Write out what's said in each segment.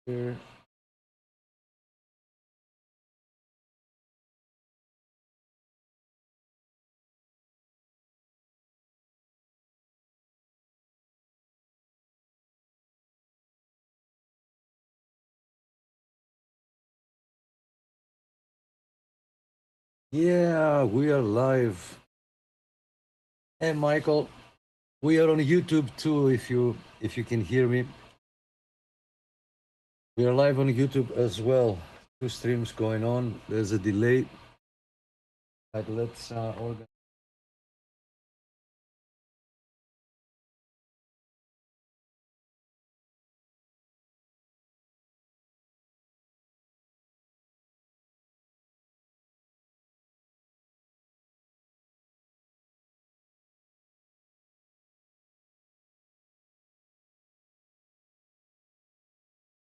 Here. Yeah, we are live. Hey, Michael, we are on YouTube too. If you can hear me, we are live on YouTube as well. Two streams going on. There's a delay. But let's organize.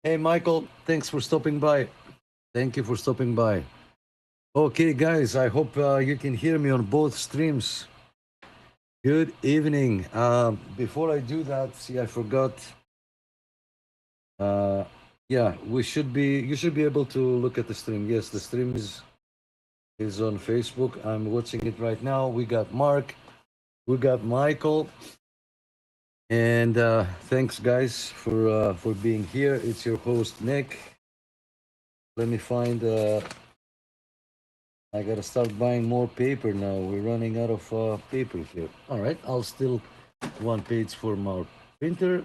Hey, Michael, thanks for stopping by. Thank you for stopping by. Okay, guys, I hope you can hear me on both streams. Good evening. Before I do that, see, I forgot. Uh, yeah, we should be. You should be able to look at the stream. Yes, the stream is on Facebook. I'm watching it right now. We got Mark, we got Michael, and thanks, guys, for being here. It's your host Nick. Let me find. I gotta start buying more paper now. We're running out of paper here. All right, I'll still one page for my printer.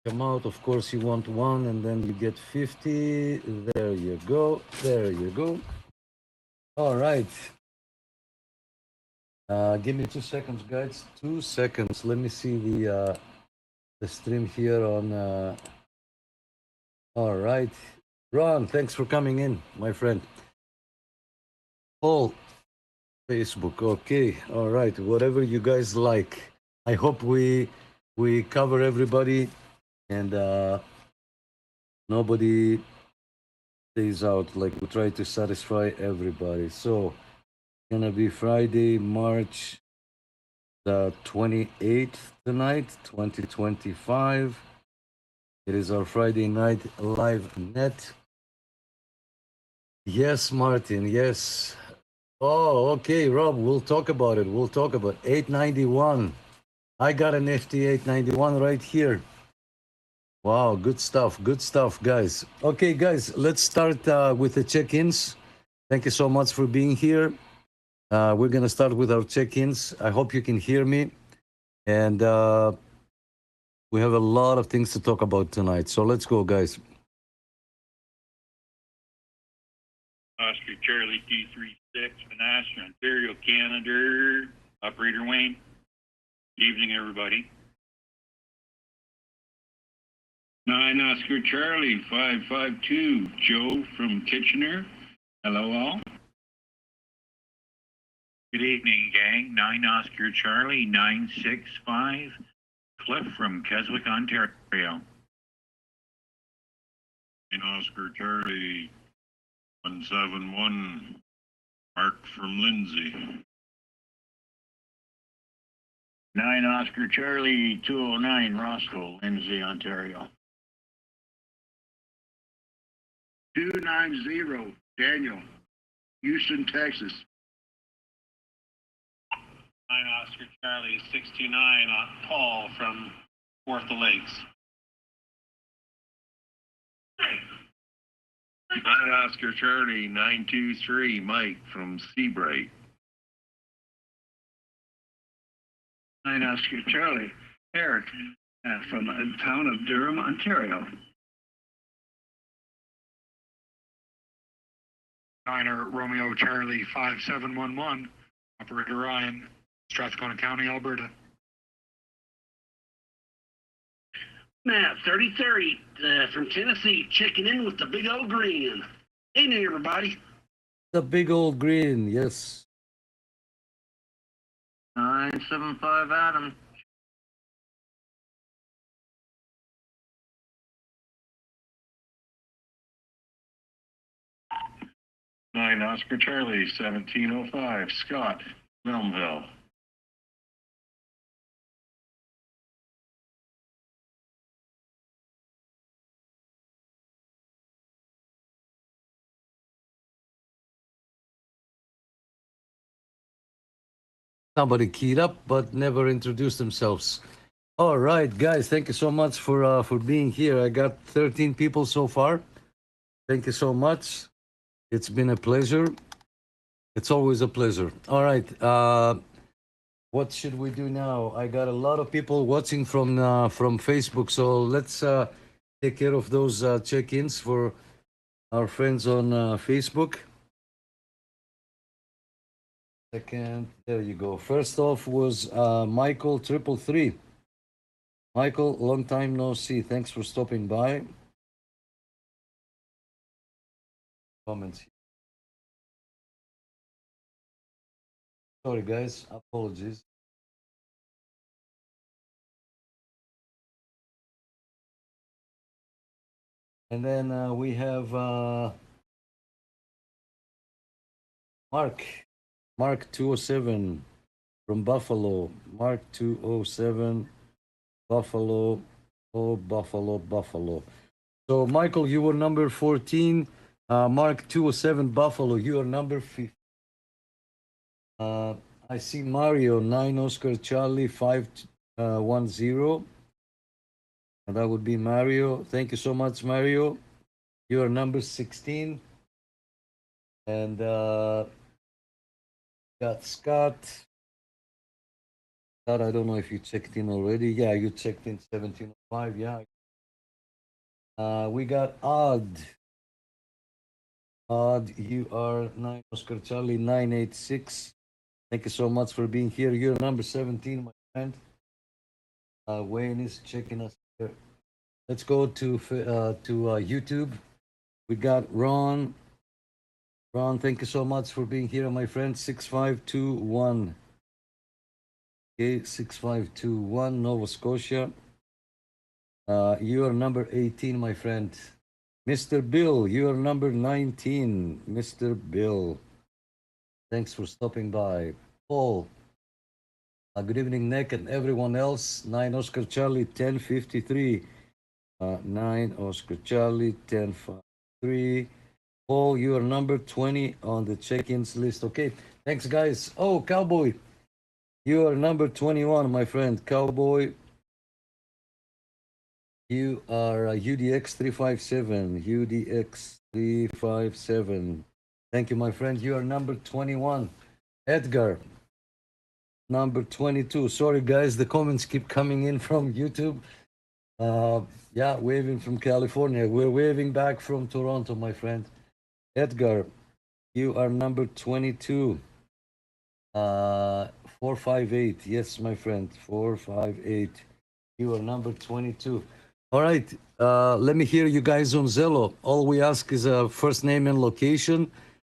Come out, of course, you want one, and then you get 50. There you go. There you go. All right. Give me 2 seconds, guys. 2 seconds. Let me see the stream here on. All right, Ron. Thanks for coming in, my friend. Paul, Facebook. Okay. All right. Whatever you guys like. I hope we cover everybody and nobody stays out. Like we try to satisfy everybody. So gonna be Friday, March the 28th tonight, 2025. It is our Friday night live net. Yes, Martin. Yes. Oh, okay, Rob. We'll talk about it. We'll talk about 891. I got an FT 891 right here. Wow, good stuff. Good stuff, guys. Okay, guys, let's start with the check-ins. Thank you so much for being here. We're gonna start with our check-ins. I hope you can hear me, and we have a lot of things to talk about tonight. So let's go, guys. Oscar Charlie 236, Manassas, Ontario, Canada. Operator Wayne. Good evening, everybody. 9 Oscar Charlie 552, Joe from Kitchener. Hello, all. Good evening, gang. 9 Oscar Charlie 965, Cliff from Keswick, Ontario. 9 Oscar Charlie 171, Mark from Lindsay. 9 Oscar Charlie 209, Roscoe, Lindsay, Ontario. 290, Daniel, Houston, Texas. 9 Oscar Charlie 629, Paul from Fourth of Lakes. 9 Oscar Charlie 923, Mike from Seabright. 9 Oscar Charlie, Eric from the town of Durham, Ontario. 9 Romeo Charlie 5711, Operator Ryan, Strathcona County, Alberta. Matt 3030 from Tennessee, checking in with the big old green. Evening, everybody. The big old green, yes. 975 Adam. Nine Oscar Charlie 1705, Scott, Milmville. Somebody keyed up but never introduced themselves. All right, guys, thank you so much for being here. I got 13 people so far. Thank you so much. It's been a pleasure. It's always a pleasure. All right, what should we do now? I got a lot of people watching from Facebook, so let's take care of those check-ins for our friends on Facebook. Second, there you go. First off was Michael 333. Michael, long time no see. Thanks for stopping by. Comments. Sorry, guys. Apologies. And then we have Mark 207 from Buffalo. Mark 207, Buffalo. Oh, Buffalo. So, Michael, you were number 14. Mark 207, Buffalo, you are number 15. I see Mario 9 Oscar Charlie 510. And that would be Mario. Thank you so much, Mario. You are number 16. And got Scott. Scott, I don't know if you checked in already. Yeah, you checked in 1705. Yeah. We got Odd. Odd, you are 9 Oscar Charlie 986. Thank you so much for being here. You're number 17, my friend. Wayne is checking us here. Let's go to YouTube. We got Ron. Ron, thank you so much for being here, my friend. 6521. Okay, 6521, Nova Scotia. You are number 18, my friend. Mr. Bill, you are number 19. Mr. Bill. Thanks for stopping by. Paul. Good evening, Nick, and everyone else. 9 Oscar Charlie 1053. 9 Oscar Charlie 1053. Paul, you are number 20 on the check-ins list. Okay, thanks, guys. Oh, Cowboy, you are number 21, my friend. Cowboy, you are UDX 357. UDX 357. Thank you, my friend. You are number 21. Edgar, number 22. Sorry, guys, the comments keep coming in from YouTube. Yeah, waving from California. We're waving back from Toronto, my friend. Edgar, you are number 22. 458. Yes, my friend. 458. You are number 22. All right. Let me hear you guys on Zello. All we ask is a first name and location.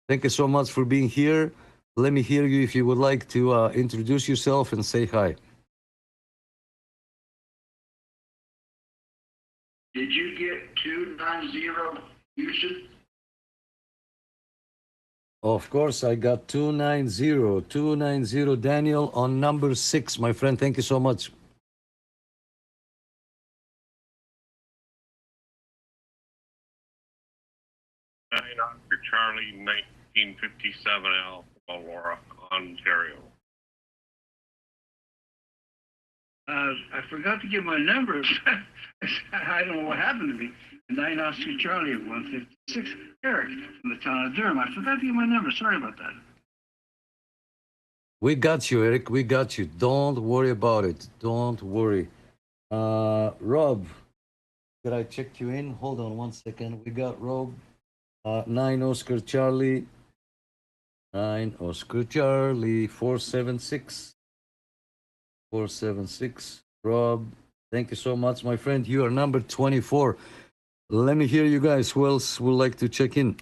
Thank you so much for being here. Let me hear you if you would like to introduce yourself and say hi. Did you get 290 Houston? Of course, I got 290 Daniel on number 6, my friend. Thank you so much. Oscar Charlie 1957 Alpha Aurora, Ontario. I forgot to give my numbers. I don't know what happened to me. 9 Oscar Charlie 156. Eric from the town of Durham. I forgot to give my number. Sorry about that. We got you, Eric. We got you. Don't worry about it. Don't worry. Rob, did I check you in? Hold on one second. We got Rob. 9 Oscar Charlie. 9 Oscar Charlie. 476. 476. Rob, thank you so much, my friend. You are number 24. Let me hear you guys. Who else would like to check in?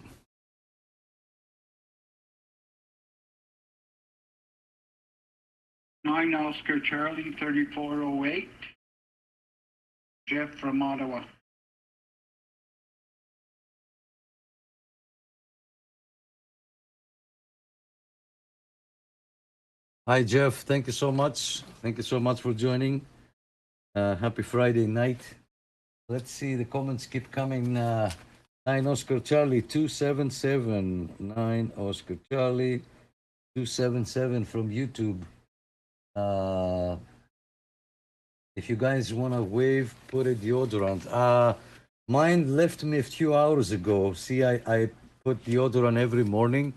Nine Oscar Charlie 3408. Jeff from Ottawa. Hi, Jeff. Thank you so much. Thank you so much for joining. Happy Friday night. Let's see, the comments keep coming. 9 Oscar Charlie 277. 9 Oscar Charlie 277 from YouTube. If you guys want to wave, put a deodorant. Mine left me a few hours ago. See, I put deodorant every morning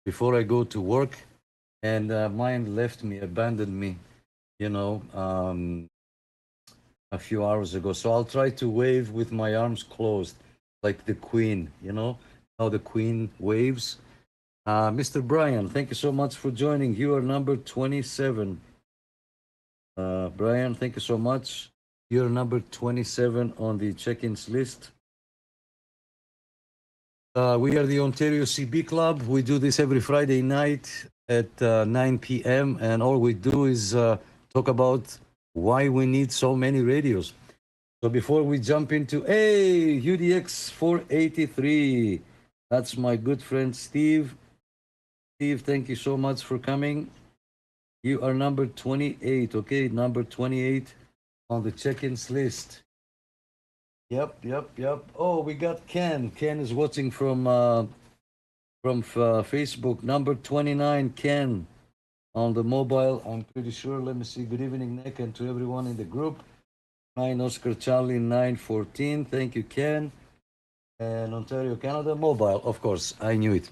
before I go to work, and mine left me, abandoned me, a few hours ago. So I'll try to wave with my arms closed, like the Queen, how the Queen waves. Mr. Brian, thank you so much for joining. You are number 27. Brian, thank you so much. You're number 27 on the check-ins list. We are the Ontario CB Club. We do this every Friday night at 9 p.m. And all we do is talk about why we need so many radios. So before we jump into, hey, UDX 483. That's my good friend, Steve. Steve, thank you so much for coming. You are number 28, okay? Number 28 on the check-ins list. Yep. Oh, we got Ken. Ken is watching from Facebook. Number 29, Ken, on the mobile. I'm pretty sure. Let me see. Good evening, Nick, and to everyone in the group. 9 Oscar Charlie 914. Thank you, Ken. And Ontario, Canada, mobile, of course. I knew it.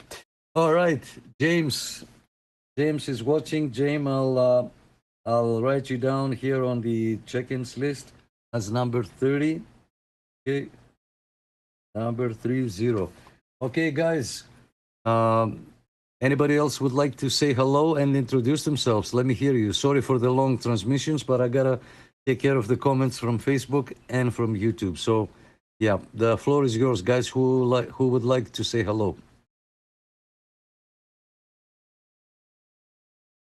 All right, James. James is watching. James, I'll write you down here on the check-ins list as number 30. Okay, number 30. Okay, guys. Anybody else would like to say hello and introduce themselves? Let me hear you. Sorry for the long transmissions, but I gotta take care of the comments from Facebook and from YouTube. So, yeah, the floor is yours, guys. Who would like to say hello?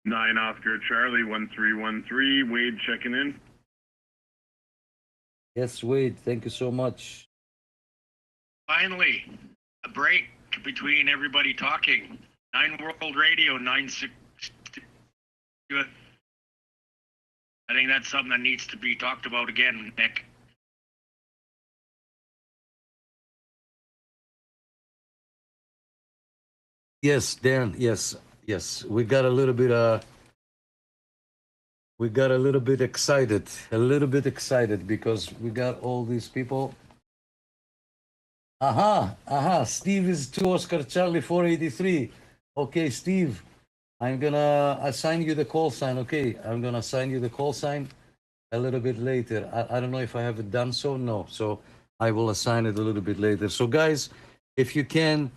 9 Oscar Charlie 1313. Wade checking in. Yes, Wade. Thank you so much. Finally, a break between everybody talking. 9 World Radio 96. Good. I think that's something that needs to be talked about again, Nick. Yes, Dan. Yes. We got a little bit excited, because we got all these people. Steve is 2 Oscar Charlie 483. Okay, Steve, I'm gonna assign you the call sign. Okay, I'm gonna assign you the call sign a little bit later. I don't know if I have done so. No, so I will assign it a little bit later. So guys, if you can,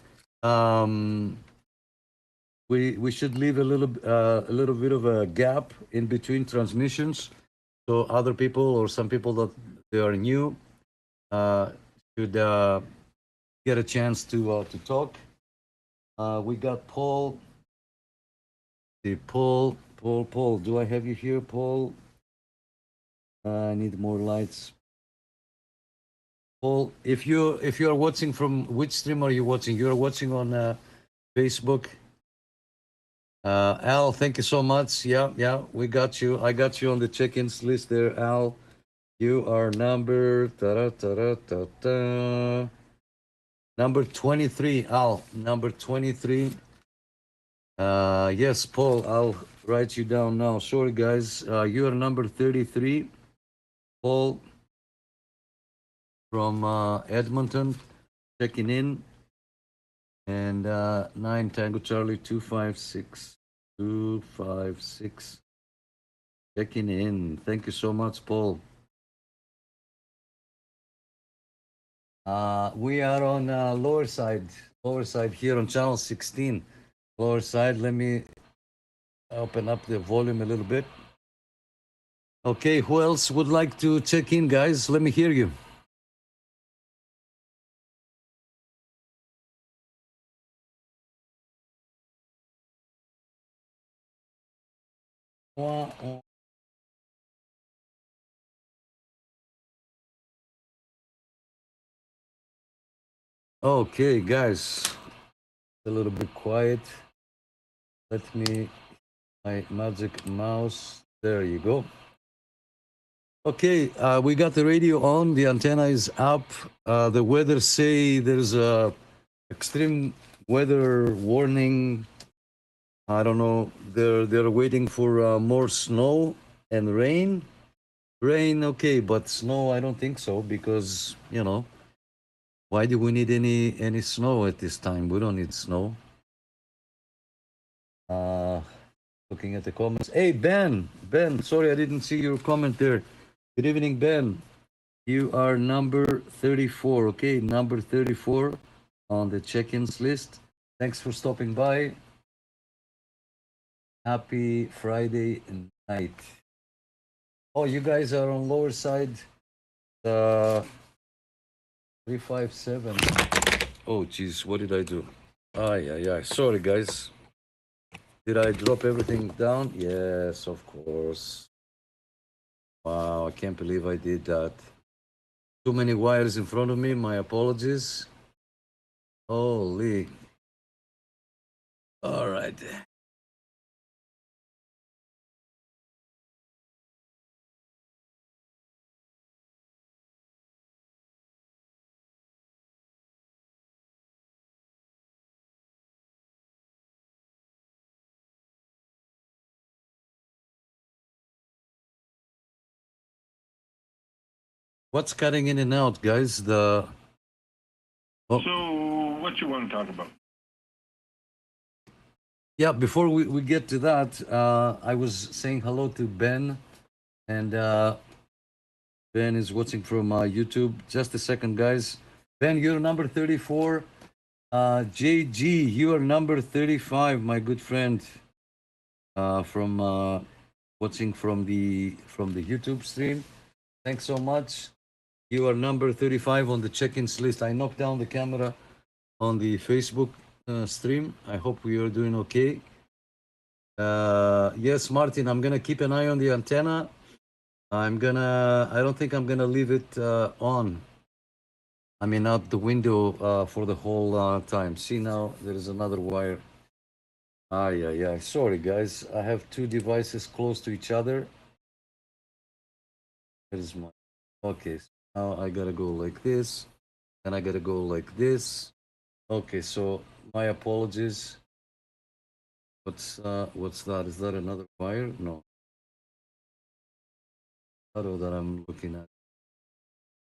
we should leave a little bit of a gap in between transmissions, so other people or some people that they are new should get a chance to talk. We got Paul. Paul. Do I have you here, Paul? I need more lights. Paul, if you are watching from which stream are you watching? You are watching on Facebook. Al, thank you so much. Yeah, we got you. I got you on the check-ins list there, Al. You are number number 23, Al. Number 23. Yes, Paul, I'll write you down now. Sorry, guys. You are number 33, Paul, from Edmonton, checking in. And 9 Tango Charlie 256 checking in. Thank you so much, Paul. We are on lower side here on channel 16. Lower side. Let me open up the volume a little bit. Okay, who else would like to check in, guys? Let me hear you. Okay, guys, a little bit quiet. Let me, my magic mouse. There you go. Okay, we got the radio on. The antenna is up. The weather say there's a extreme weather warning I don't know. They're waiting for more snow and rain. Rain, okay, but snow, I don't think so because why do we need any snow at this time? We don't need snow. Looking at the comments. Hey, Ben, sorry I didn't see your comment there. Good evening, Ben. You are number 34, okay? Number 34 on the check-ins list. Thanks for stopping by. Happy Friday night. Oh, you guys are on lower side. 357. Oh, geez, what did I do? Yeah. Sorry, guys. Did I drop everything down? Yes, of course. Wow, I can't believe I did that. Too many wires in front of me. My apologies. Holy. All right. What's cutting in and out, guys? So, what you want to talk about? Yeah, before we get to that, I was saying hello to Ben, and Ben is watching from YouTube. Just a second, guys. Ben, you're number 34. JG, you are number 35, my good friend, from watching from the YouTube stream. Thanks so much. You are number 35 on the check-ins list. I knocked down the camera on the Facebook stream. I hope we are doing okay. Yes, Martin, I'm gonna keep an eye on the antenna. I don't think I'm gonna leave it on. I mean, out the window for the whole time. See, now there is another wire. Yeah. Sorry, guys. I have two devices close to each other. That is my. Okay, so now I gotta go like this, and I gotta go like this. Okay, so my apologies. What's that? Is that another wire? No. Photo that I'm looking at.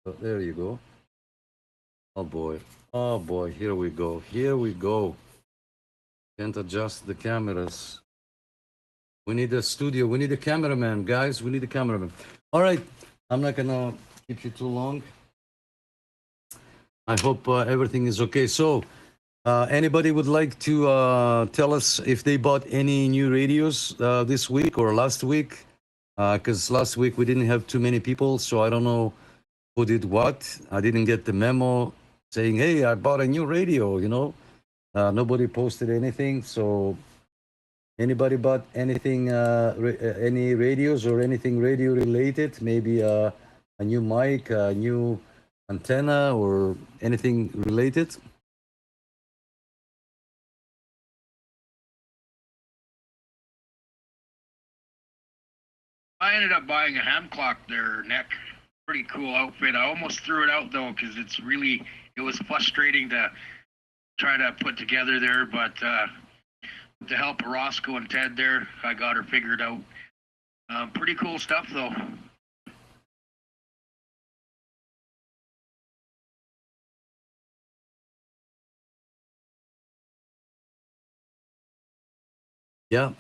So there you go. Oh boy, here we go. Can't adjust the cameras. We need a studio, we need a cameraman, guys. We need a cameraman. All right, I'm not gonna keep you too long. I hope everything is okay. So anybody would like to tell us if they bought any new radios this week or last week? Because last week we didn't have too many people, so I don't know who did what. I didn't get the memo saying, hey, I bought a new radio, nobody posted anything. So anybody bought anything, any radios or anything radio related? Maybe a new mic, a new antenna, or anything related? I ended up buying a ham clock there, Nick. Pretty cool outfit. I almost threw it out though because it was frustrating to try to put together there, but with the help of Roscoe and Ted there, I got her figured out. Pretty cool stuff though. Yeah.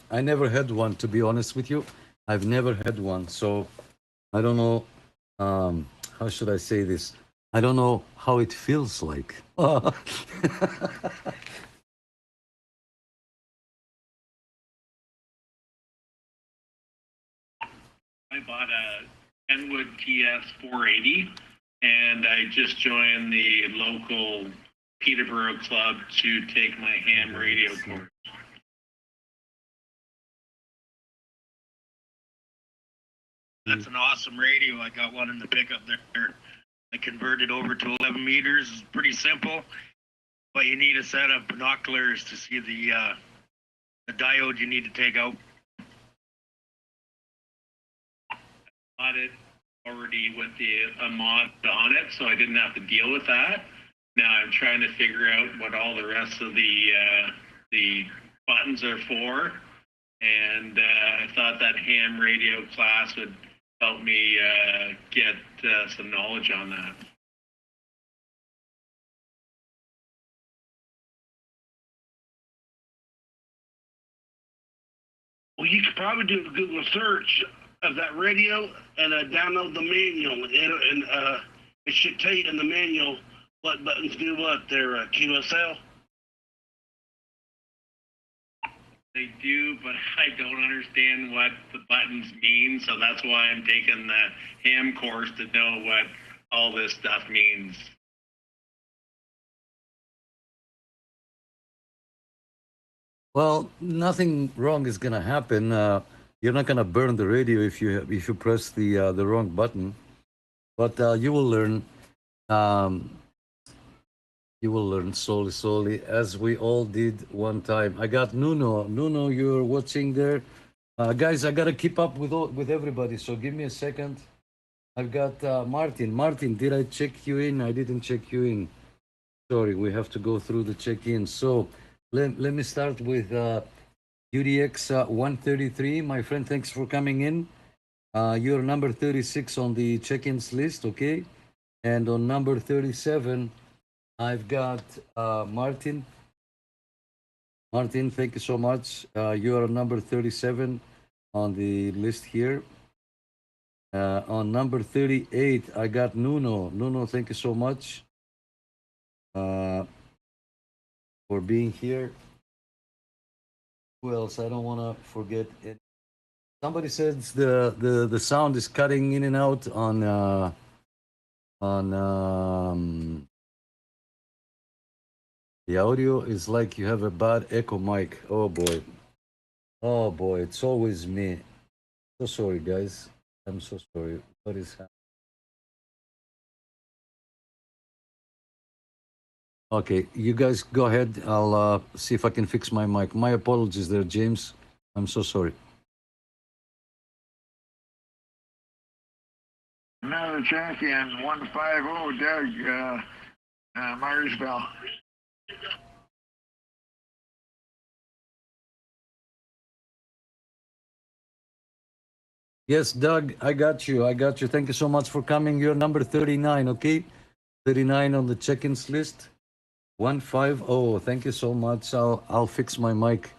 I never had one, to be honest with you. I've never had one, so I don't know. How should I say this? I don't know how it feels like. I bought a Kenwood TS 480, and I just joined the local Peterborough club to take my ham radio course. That's an awesome radio. I got one in the pickup there. I converted over to 11 meters. It's pretty simple, but you need a set of binoculars to see the diode you need to take out. I bought it already with a mod on it, so I didn't have to deal with that. Now I'm trying to figure out what all the rest of the buttons are for. And I thought that ham radio class would help me get some knowledge on that. Well, you could probably do a Google search of that radio and download the manual. It should tell you in the manual what buttons do what. They're QSL. They do, but I don't understand what the buttons mean, so that's why I'm taking the ham course to know what all this stuff means. Well, nothing wrong is gonna happen. You're not gonna burn the radio if you press the wrong button, but you will learn. You will learn slowly, as we all did one time. I got Nuno. Nuno, you're watching there. Guys, I gotta keep up with everybody, so give me a second. I've got Martin. Martin, did I check you in? I didn't check you in. Sorry, we have to go through the check-in. So let me start with UDX 133. My friend, thanks for coming in. You're number 36 on the check-ins list, okay? And on number 37, I've got Martin. Martin, thank you so much. You are number 37 on the list here. On number 38, I got Nuno. Nuno, thank you so much for being here. Who else? I don't want to forget it. Somebody says the sound is cutting in and out on the audio is like you have a bad echo mic. Oh boy. Oh boy, it's always me. So sorry, guys. I'm so sorry. What is happening? Okay, you guys go ahead. I'll see if I can fix my mic. My apologies there, James. I'm so sorry. Another champion, 150, Doug Myersville. Yes, Doug, I got you. I got you. Thank you so much for coming. You're number 39, okay? 39 on the check-ins list. 150. Thank you so much. I'll fix my mic.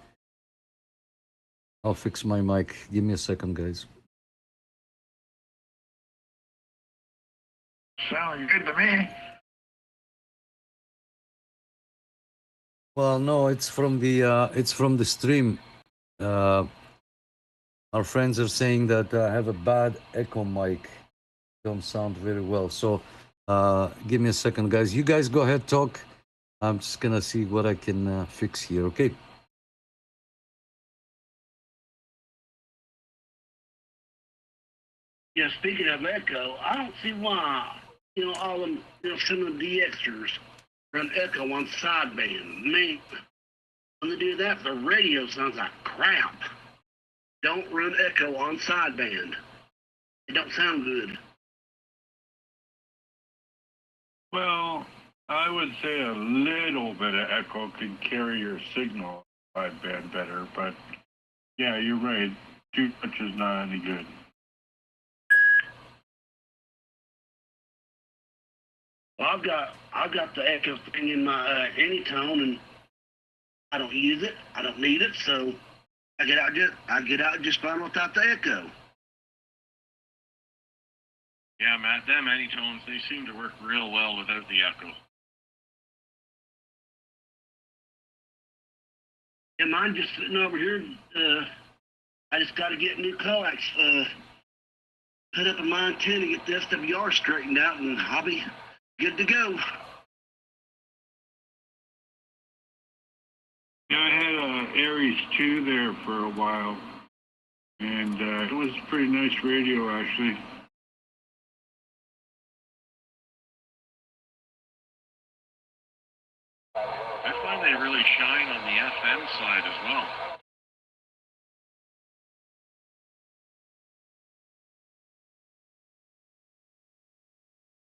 I'll fix my mic. Give me a second, guys. Sounds good to me. Well, no, it's from the stream. Our friends are saying that I have a bad echo mic. Don't sound very well. So give me a second, guys. You guys go ahead, talk. I'm just gonna see what I can fix here, okay? Yeah, speaking of echo, I don't see why, all them, some of the DXers run echo on sideband. I mean, when they do that, the radio sounds like crap. Don't run echo on sideband. It don't sound good. Well, I would say a little bit of echo can carry your signal sideband better, but yeah, you're right. Too much is not any good. Well, I've got the echo thing in my Anytone, and I don't use it. I don't need it, so I get out just fine without the echo. Yeah, Matt, them Anytones, they seem to work real well without the echo. Yeah, mine just sitting over here. I just got to get new coax put up in my antenna, get the SWR straightened out, and I'll be good to go. Yeah, I had a Aries 2 there for a while, and it was a pretty nice radio, actually. I find they really shine on the FM side as well.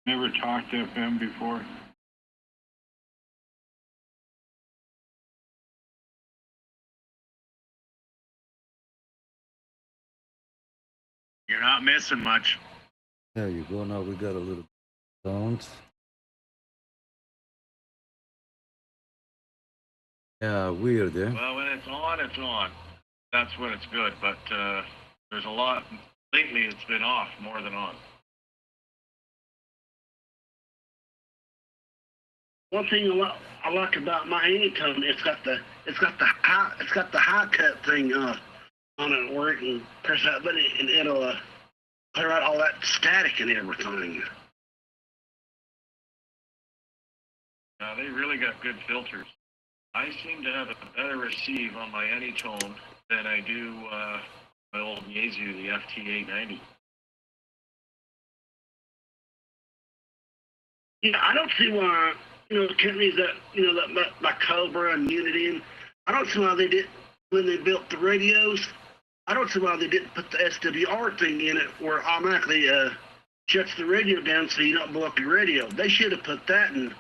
Never talked FM before. You're not missing much. There you go. Now we got a little sound. Yeah, weird, eh? Well, when it's on, it's on. That's when it's good. But there's a lot. Lately, it's been off more than on. One thing I like about my Anytone, it's got the high cut thing on it where it can press that button and it'll clear out all that static and everything. They really got good filters. I seem to have a better receive on my Anytone than I do my old Yaesu, the FT890. Yeah, I don't see why, the companies that like Cobra and Unity, I don't see why they did, when they built the radios, I don't see why they didn't put the SWR thing in it where it automatically shuts the radio down so you don't blow up your radio. They should have put that in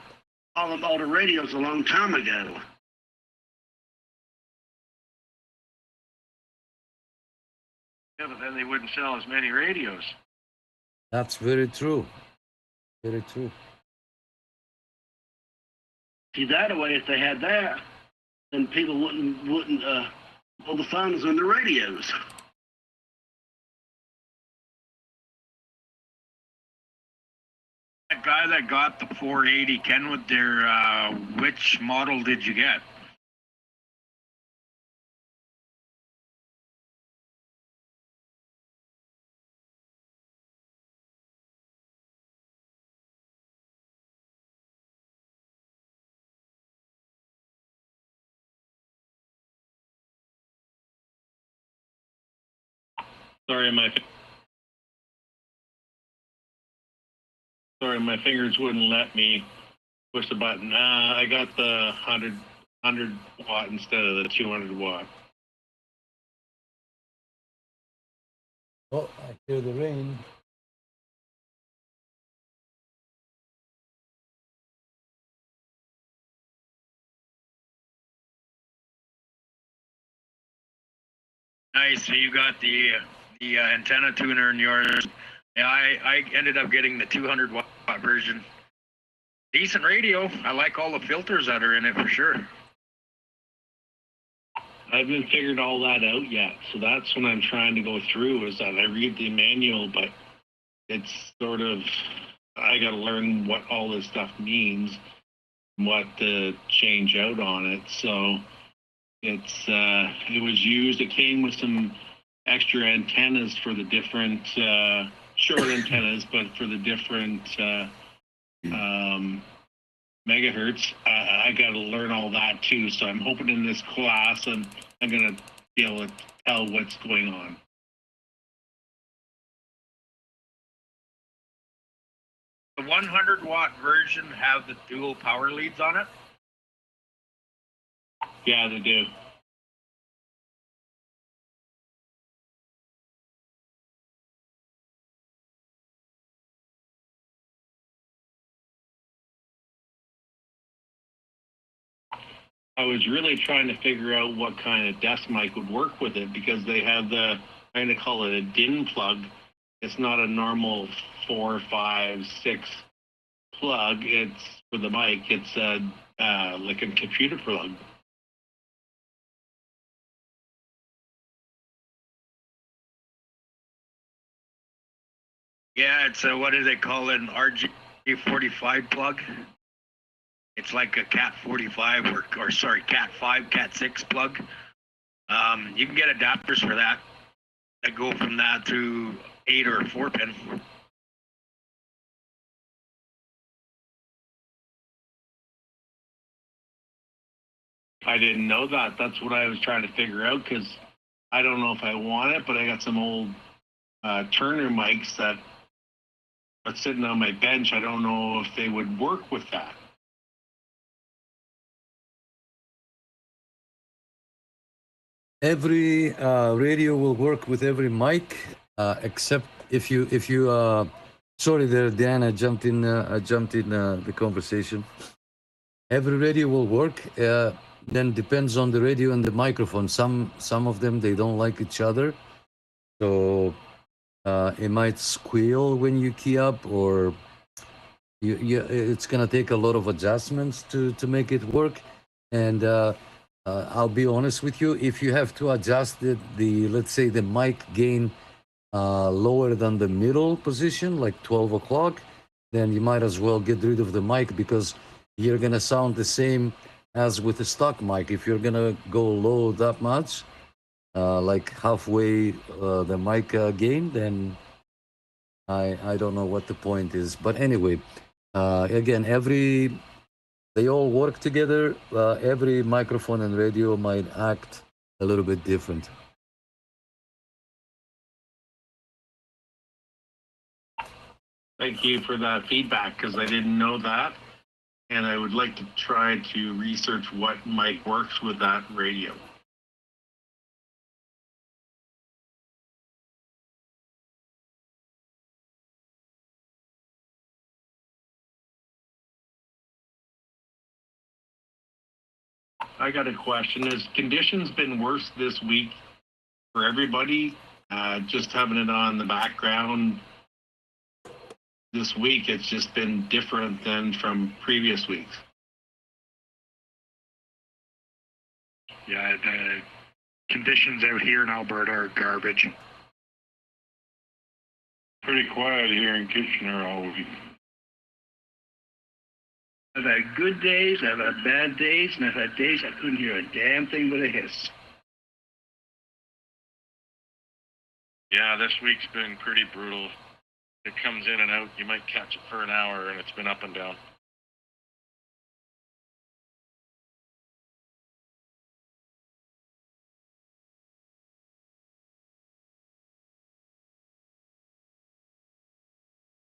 all them older radios a long time ago. Yeah, but then they wouldn't sell as many radios. That's very true. Very true. See, that way, if they had that, then people wouldn't pull the phones on the radios. That guy that got the 480 Kenwood there, which model did you get? Sorry, my fingers wouldn't let me push the button. I got the 100 watt instead of the 200 watt. Oh, I hear the rain. Nice. So you got the antenna tuner in yours. Yeah, I ended up getting the 200 watt version. Decent radio. I like all the filters that are in it for sure. I haven't figured all that out yet, so that's what I'm trying to go through. Is that I read the manual, but it's sort of I got to learn what all this stuff means, what to change out on it. So it was used. It came with some extra antennas for the different short antennas, but for the different megahertz. I got to learn all that too. So I'm hoping in this class I'm going to be able to tell what's going on. The 100 watt version have the dual power leads on it? Yeah, they do. I was really trying to figure out what kind of desk mic would work with it because they have I'm going to call it a DIN plug. It's not a normal 4, 5, 6 plug. It's for the mic. It's like a computer plug. Yeah, it's a, what do they call it, an RJ45 plug? It's like a Cat 45 or sorry, Cat 5, Cat 6 plug. You can get adapters for that go from that to 8 or 4 pin. I didn't know that. That's what I was trying to figure out because I don't know if I want it, but I got some old Turner mics that are sitting on my bench. I don't know if they would work with that. Every radio will work with every mic, except if you sorry there, Dan, I jumped in the conversation. Every radio will work. Then depends on the radio and the microphone. Some of them they don't like each other, so it might squeal when you key up, or it's gonna take a lot of adjustments to make it work. And I'll be honest with you, if you have to adjust the let's say the mic gain lower than the middle position, like 12 o'clock, then you might as well get rid of the mic, because you're gonna sound the same as with a stock mic. If you're gonna go low that much, like halfway the mic gain, then I don't know what the point is. But anyway, again, they all work together. Every microphone and radio might act a little bit different. Thank you for that feedback, because I didn't know that. And I would like to try to research what mic works with that radio. I got a question. Has conditions been worse this week for everybody? Just having it on the background this week, it's just been different than from previous weeks. Yeah, the conditions out here in Alberta are garbage. Pretty quiet here in Kitchener all week. I've had good days, I've had bad days, and I've had days I couldn't hear a damn thing but a hiss. Yeah, this week's been pretty brutal. It comes in and out. You might catch it for an hour, and it's been up and down.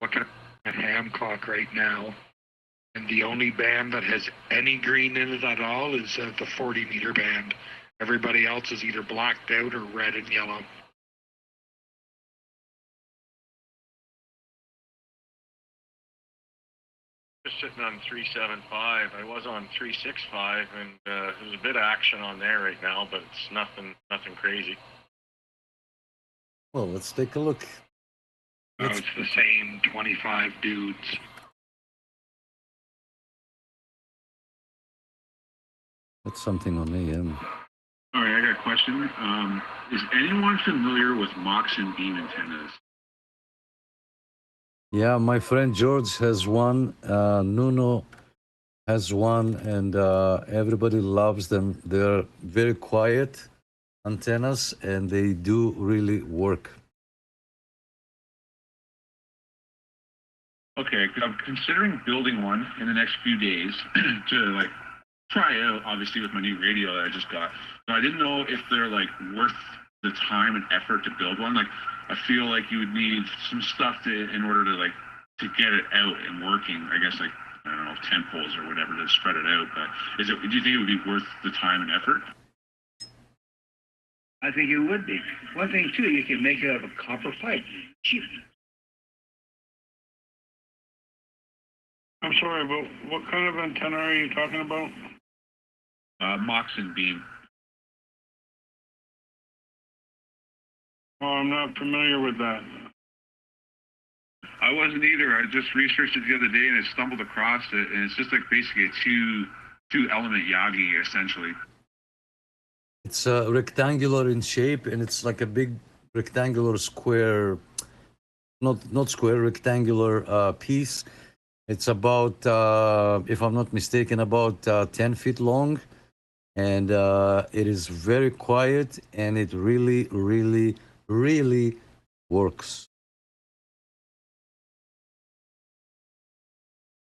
Looking at Ham Clock right now, and the only band that has any green in it at all is the 40-meter band. Everybody else is either blacked out or red and yellow. Just sitting on 375. I was on 365, and there's a bit of action on there right now, but it's nothing crazy. Well, let's take a look. It's the same 25 dudes. That's something on AM. All right, I got a question. Is anyone familiar with Mox and Beam antennas? Yeah, my friend George has one. Nuno has one, and everybody loves them. They're very quiet antennas, and they do really work. Okay, I'm considering building one in the next few days to like try out, obviously, with my new radio that I just got. So I didn't know if they're like worth the time and effort to build one. Like, I feel like you would need some stuff in order to get it out and working. I guess like, I don't know, 10 poles or whatever to spread it out. But do you think it would be worth the time and effort? I think it would be. One thing too, you can make it out of a copper pipe. Cheap. I'm sorry, but what kind of antenna are you talking about? Mox and Beam. Oh, I'm not familiar with that. I wasn't either. I just researched it the other day and I stumbled across it, and it's just like basically a two-element Yagi essentially. It's rectangular in shape, and it's like a big rectangular square, not square, rectangular piece. It's about, if I'm not mistaken, about 10 feet long, and it is very quiet, and it really, really, really works.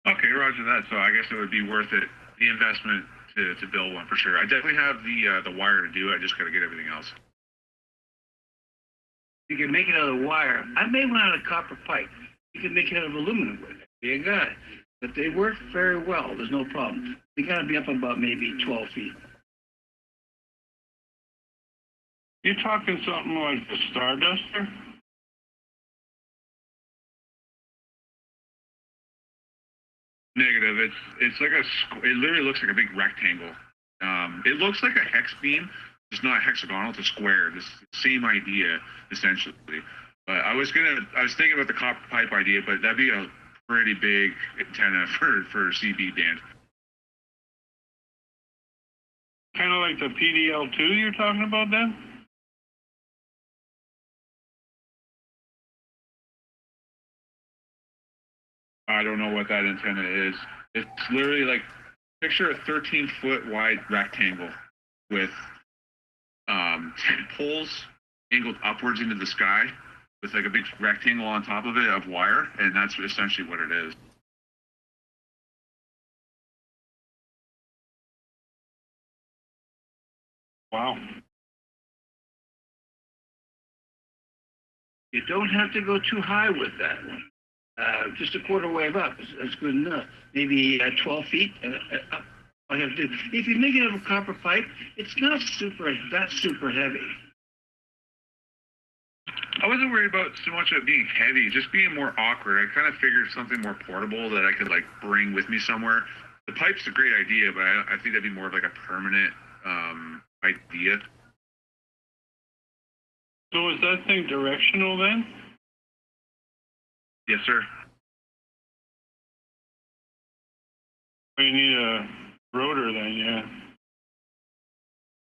Okay, roger that. So I guess it would be worth it, the investment to build one for sure. I definitely have the wire to do it. I just got to get everything else. You can make it out of wire. I made one out of copper pipe. You can make it out of aluminum with it. You got it. But they work very well. There's no problem. They got to be up about maybe 12 feet. You're talking something like the Starduster? Negative. It's like it literally looks like a big rectangle. It looks like a hex beam. It's not hexagonal. It's a square. This same idea essentially. But I was thinking about the copper pipe idea, but that'd be a pretty big antenna for CB band. Kind of like the PDL2 you're talking about then? I don't know what that antenna is. It's literally like, picture a 13-foot wide rectangle with 10 poles angled upwards into the sky with like a big rectangle on top of it of wire, and that's essentially what it is. Wow. You don't have to go too high with that one. Just a quarter wave up is good enough. Maybe 12 feet up. All you have to do. If you make it out of copper pipe, it's not super heavy. I wasn't worried about so much of it being heavy, just being more awkward. I kind of figured something more portable that I could like bring with me somewhere. The pipe's a great idea, but I think that'd be more of like a permanent idea. So is that thing directional then? Yes, sir. You need a rotor then, yeah.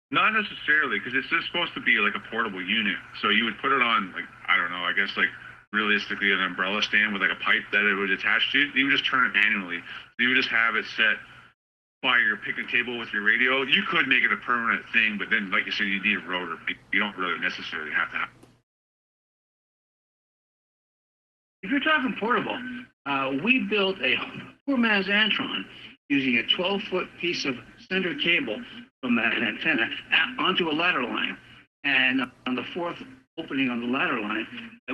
Not necessarily, because it's just supposed to be like a portable unit. So you would put it on, like, I don't know, I guess like realistically an umbrella stand with like a pipe that it would attach to. You would just turn it manually. So you would just have it set by your picnic table with your radio. You could make it a permanent thing, but then, like you said, you need a rotor. You don't really necessarily have to have. If you're talking portable, we built a poor man's Antron using a 12-foot piece of center cable from an antenna onto a ladder line. And on the fourth opening on the ladder line,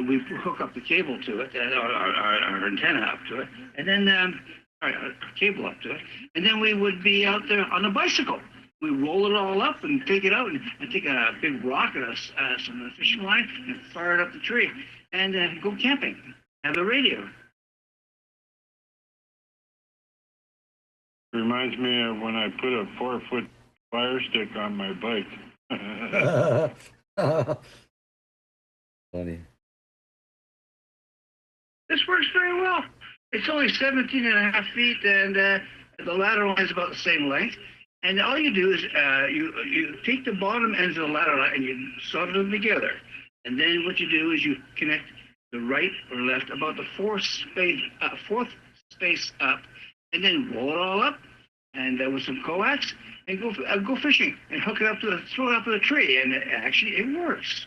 we hook up the cable to it, our antenna up to it, and then our cable up to it. And then we would be out there on a bicycle. We roll it all up and take it out and take a big rock and some fishing line and fire it up the tree and go camping. Have a radio. Reminds me of when I put a 4-foot fire stick on my bike. Funny. This works very well. It's only 17 and a half feet, and the ladder line is about the same length. And all you do is you take the bottom ends of the ladder line and you solder them together. And then what you do is you connect the right or left about the fourth space up, and then roll it all up, and with some coax, and go fishing and hook it up throw it up to the tree, and actually it works.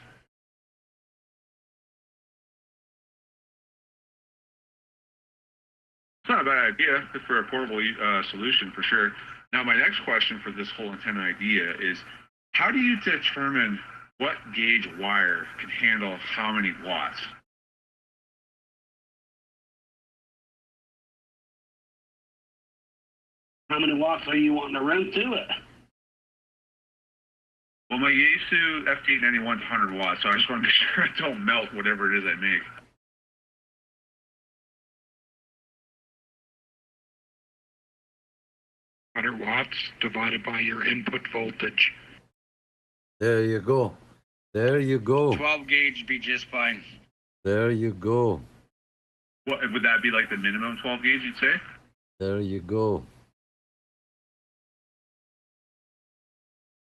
It's not a bad idea for a portable solution for sure. Now, my next question for this whole antenna idea is, how do you determine what gauge wire can handle how many watts? How many watts are you wanting to run to it? Well, my Yaesu FT891 is 100 watts, so I just want to make sure I don't melt whatever it is I make. Watts divided by your input voltage. There you go. There you go. 12 gauge would be just fine. There you go. What would that be, like the minimum 12 gauge, you'd say? There you go.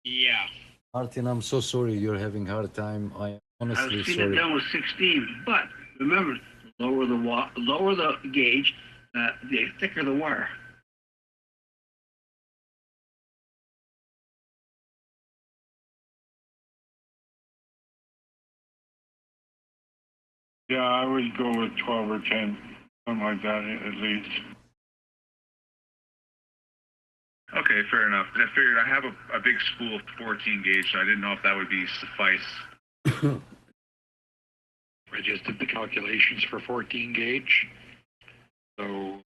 Yeah. Martin, I'm so sorry you're having a hard time. I am honestly I was sorry. feeding it down with 16, but remember, lower the gauge, the thicker the wire. Yeah, I would go with 12 or 10, something like that at least. Okay, fair enough. I figured I have a big spool of 14 gauge, so I didn't know if that would be suffice. I just did the calculations for 14 gauge. So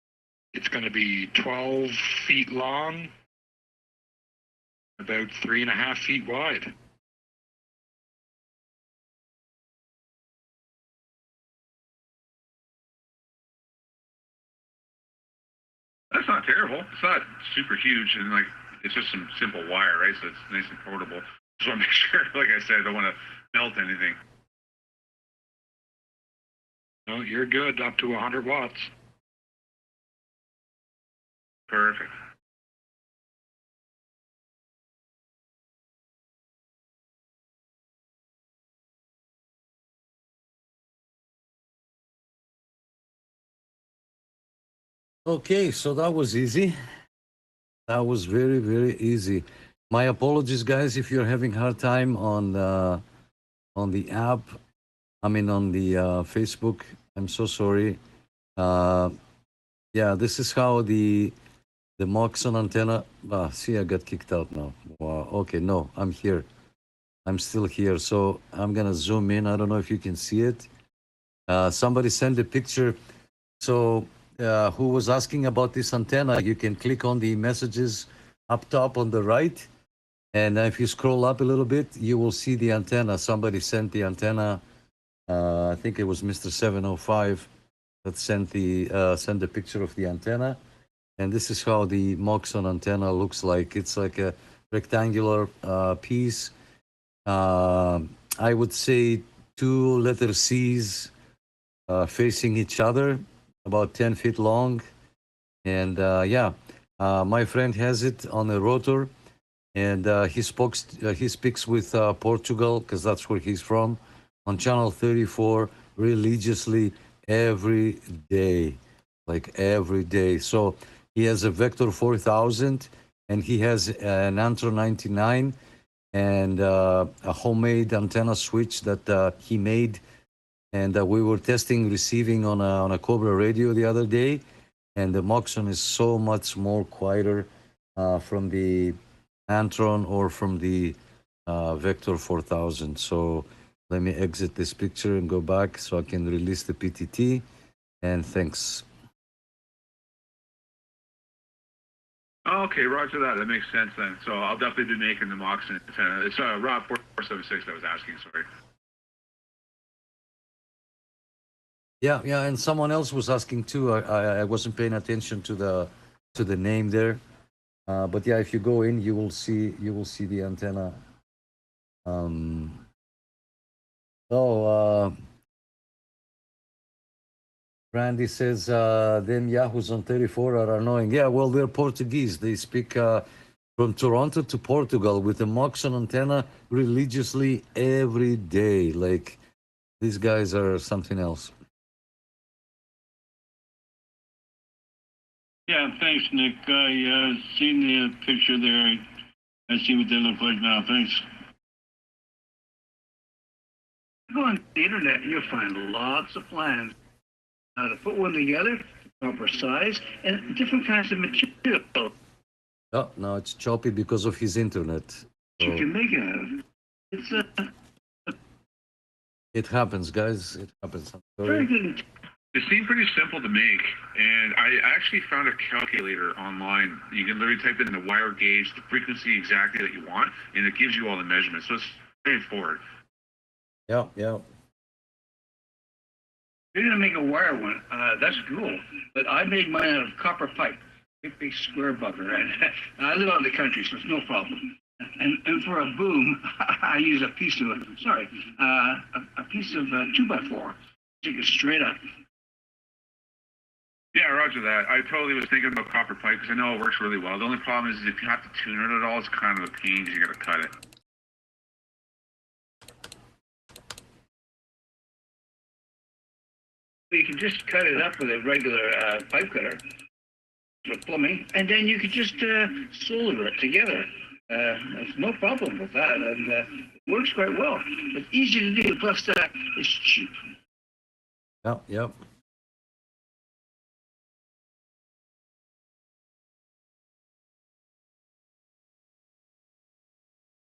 it's going to be 12 feet long, about 3.5 feet wide. That's not terrible. It's not super huge, and like it's just some simple wire, right? So it's nice and portable. Just want to make sure, like I said, I don't want to melt anything. No, you're good up to 100 watts. Perfect. Okay, so that was easy. That was very, very easy. My apologies, guys, if you're having hard time on the app. I mean, on the Facebook. I'm so sorry. Yeah, this is how the Moxon antenna. See, I got kicked out now. Wow. Okay, no, I'm here. I'm still here. So I'm gonna zoom in. I don't know if you can see it. Somebody sent a picture. So who was asking about this antenna? You can click on the messages up top on the right, and if you scroll up a little bit, you will see the antenna. Somebody sent the antenna. I think it was Mr. 705 that sent the picture of the antenna. And this is how the Moxon antenna looks like. It's like a rectangular piece. I would say 2 letter C's facing each other, about 10 feet long. And my friend has it on a rotor, and he speaks with Portugal, because that's where he's from, on channel 34 religiously every day, like every day. So he has a Vector 4000, and he has an Antro 99, and a homemade antenna switch that he made. And we were testing receiving on a Cobra radio the other day, and the Moxon is so much more quieter from the Antron or from the Vector 4000. So let me exit this picture and go back so I can release the PTT. And thanks. Okay, roger that. That makes sense then. So I'll definitely be making the Moxon antenna. It's Rob 476 that was asking, sorry. Yeah, and someone else was asking too. I wasn't paying attention to the name there, but yeah, if you go in, you will see the antenna. Randy says them Yahoos on 34 are annoying. Yeah, well, they're Portuguese. They speak from Toronto to Portugal with a Moxon antenna religiously every day. Like, these guys are something else. Yeah, thanks, Nick. I seen the picture there. I see what they look like now. Thanks. Go on the internet and you'll find lots of plans how to put one together, proper size, and different kinds of material. Oh, no, it's choppy because of his internet. So you can make it. It happens, guys. It happens. Very good. It seemed pretty simple to make, and I actually found a calculator online. You can literally type in the wire gauge, the frequency exactly that you want, and it gives you all the measurements. So it's straightforward. Yeah. You're gonna make a wire one. That's cool. But I made mine out of copper pipe, big square bugger. And I live out in the country, so it's no problem. And for a boom, I use a piece of a piece of 2x4. Take it straight up. Yeah, roger that. I totally was thinking about copper pipe because I know it works really well. The only problem is if you have to tune it at all, it's kind of a pain because you got to cut it. You can just cut it up with a regular pipe cutter for plumbing, and then you could just solder it together. There's no problem with that, and it works quite well. It's easy to do, plus it's cheap. Yep.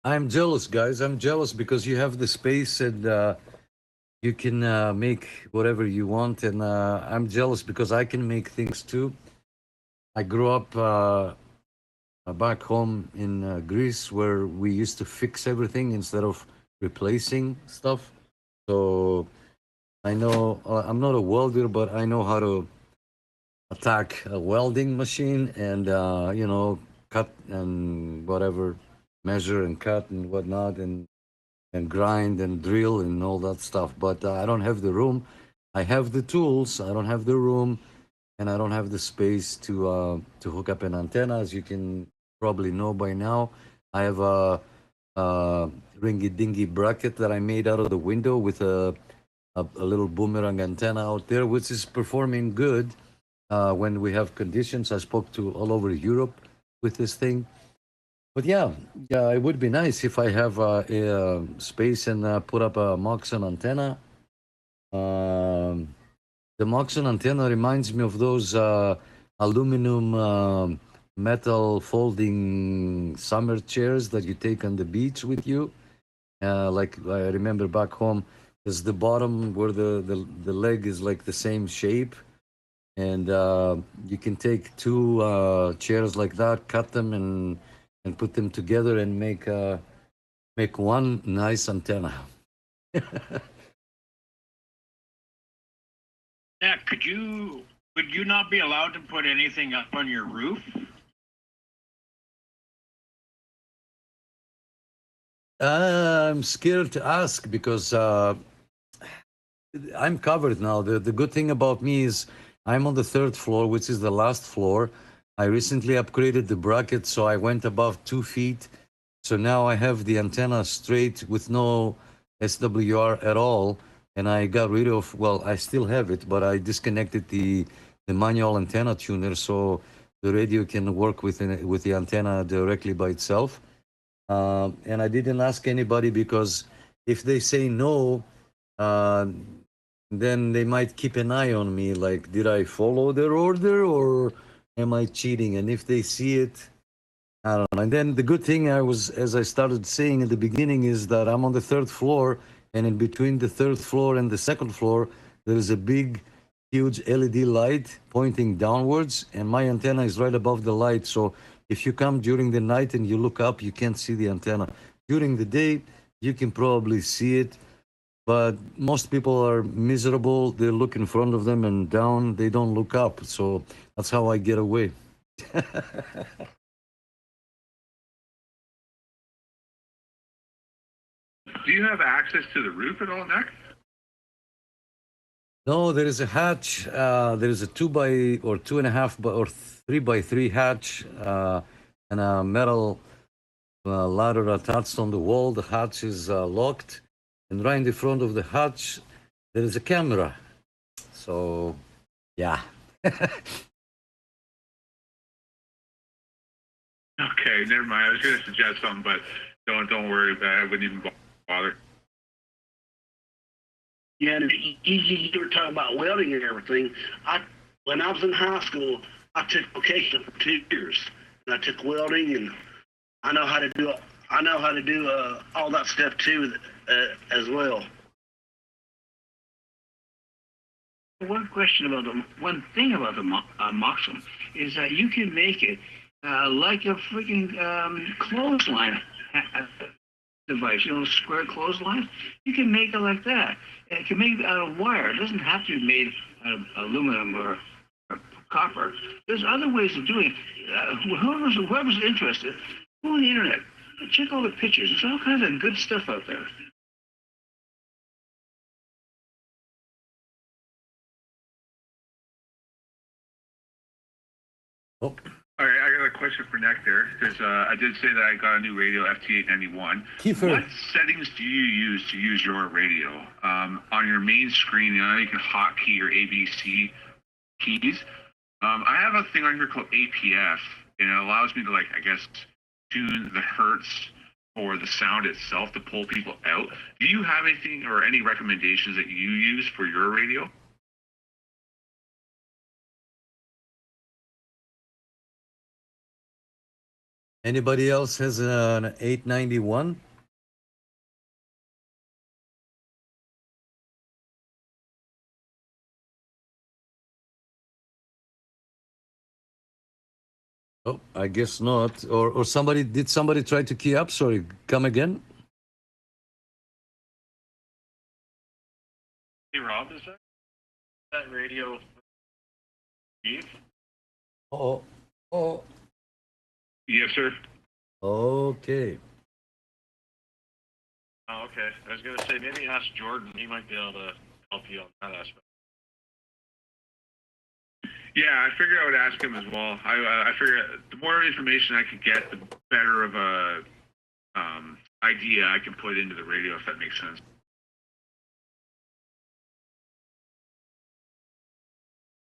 I'm jealous, guys. I'm jealous because you have the space and you can make whatever you want. And I'm jealous because I can make things too. I grew up back home in Greece where we used to fix everything instead of replacing stuff. So I know I'm not a welder, but I know how to attack a welding machine and, cut and whatever. Measure and cut and whatnot and grind and drill and all that stuff, but I don't have the room. I have the tools. I don't have the room, and I don't have the space to hook up an antenna. As you can probably know by now, I have a ringy-dingy bracket that I made out of the window with a little boomerang antenna out there, which is performing good when we have conditions. I spoke to all over Europe with this thing. But yeah, it would be nice if I have a space and put up a Moxon antenna. The Moxon antenna reminds me of those aluminum metal folding summer chairs that you take on the beach with you. Like I remember back home, is the bottom where the leg is like the same shape, and you can take two chairs like that, cut them and put them together and make one nice antenna. Yeah, would you not be allowed to put anything up on your roof? I'm scared to ask because I'm covered now. The good thing about me is I'm on the third floor, which is the last floor. I recently upgraded the bracket, so I went above 2 feet. So now I have the antenna straight with no SWR at all. And I got rid of, well, I still have it, but I disconnected the manual antenna tuner so the radio can work with the antenna directly by itself. And I didn't ask anybody because if they say no, then they might keep an eye on me. Like, did I follow their order or am I cheating? And if they see it, I don't know. And then the good thing as I started saying at the beginning, is that I'm on the third floor, and in between the third floor and the second floor, there is a big, huge LED light pointing downwards, and my antenna is right above the light. So if you come during the night and you look up, you can't see the antenna. During the day, you can probably see it, but most people are miserable. They look in front of them and down. They don't look up. So that's how I get away. Do you have access to the roof at all, Nick? No, there is a hatch. There is a 2.5 or 3 by 3 hatch and a metal ladder attached on the wall. The hatch is locked, and right in the front of the hatch there is a camera. So, yeah. Okay, never mind. I was going to suggest something, but don't worry about it. I wouldn't even bother. Yeah, and you were talking about welding and everything. When I was in high school, I took vocation for 2 years, and I took welding, and I know how to do it. I know how to do all that stuff too, as well. One thing about the Moxon is that you can make it like a freaking clothesline device, you know, square clothesline. You can make it like that. It can make it out of wire. It doesn't have to be made out of aluminum or copper. There's other ways of doing it. Whoever's interested, go on the internet, check all the pictures. There's all kinds of good stuff out there. Oh. All right, I got a question for Nick there, because I did say that I got a new radio, FT891. Kiefer. What settings do you use to use your radio? On your main screen, you know, you can hotkey your ABC keys. I have a thing on here called APF, and it allows me to, like, I guess, tune the hertz or the sound itself to pull people out. Do you have anything or any recommendations that you use for your radio? Anybody else has an 891? Oh, I guess not. Or did somebody try to key up? Sorry, come again? Hey, Rob, is that radio? Oh. Yes, sir. Okay. Oh, okay. I was going to say, maybe ask Jordan. He might be able to help you on that aspect. Yeah, I figured I would ask him as well. I figured the more information I could get, the better of a idea I can put into the radio, if that makes sense.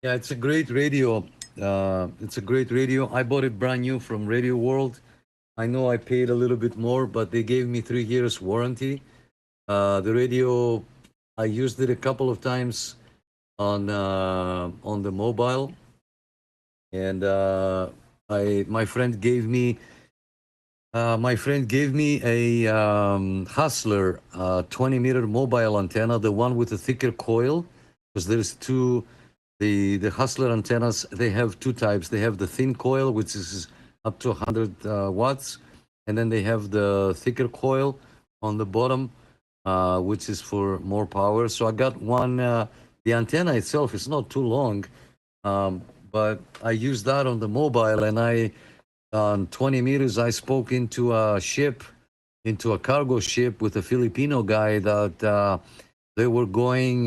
Yeah, it's a great radio. It's a great radio. I bought it brand new from Radio World. I know I paid a little bit more, but they gave me 3 years warranty. The radio, I used it a couple of times on the mobile, and my friend gave me a Hustler 20-meter mobile antenna, the one with the thicker coil, because there's two. The Hustler antennas, they have two types. They have the thin coil, which is up to 100 watts, and then they have the thicker coil on the bottom, which is for more power. So I got one. The antenna itself is not too long, but I used that on the mobile, and on 20 meters, I spoke into a cargo ship with a Filipino guy that they were going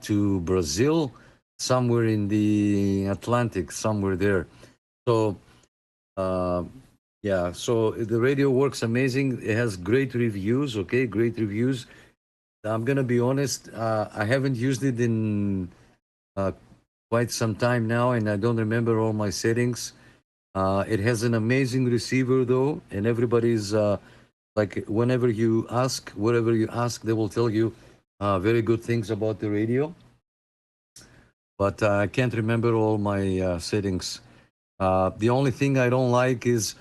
to Brazil, somewhere in the Atlantic, somewhere there. So, yeah, so the radio works amazing. It has great reviews, okay, great reviews. I'm going to be honest, I haven't used it in quite some time now, and I don't remember all my settings. It has an amazing receiver, though, and everybody's like, whenever you ask, whatever you ask, they will tell you very good things about the radio. But I can't remember all my settings. The only thing I don't like is,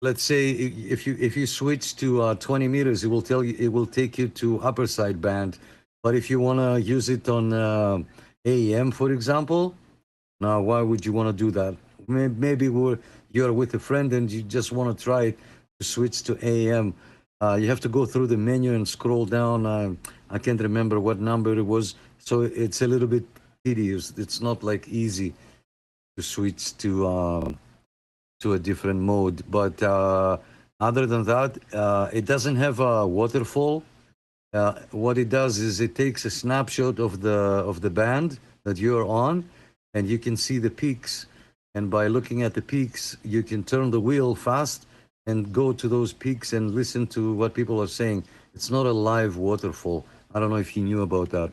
let's say if you switch to 20 meters, it will take you to upper side band. But if you want to use it on AM, for example, now why would you want to do that? Maybe you're with a friend and you just want to try to switch to AM. You have to go through the menu and scroll down. I can't remember what number it was. So it's a little bit tedious. It's not like easy to switch to a different mode. But other than that, it doesn't have a waterfall. What it does is it takes a snapshot of the band that you're on, and you can see the peaks. And by looking at the peaks, you can turn the wheel fast and go to those peaks and listen to what people are saying. It's not a live waterfall. I don't know if you knew about that.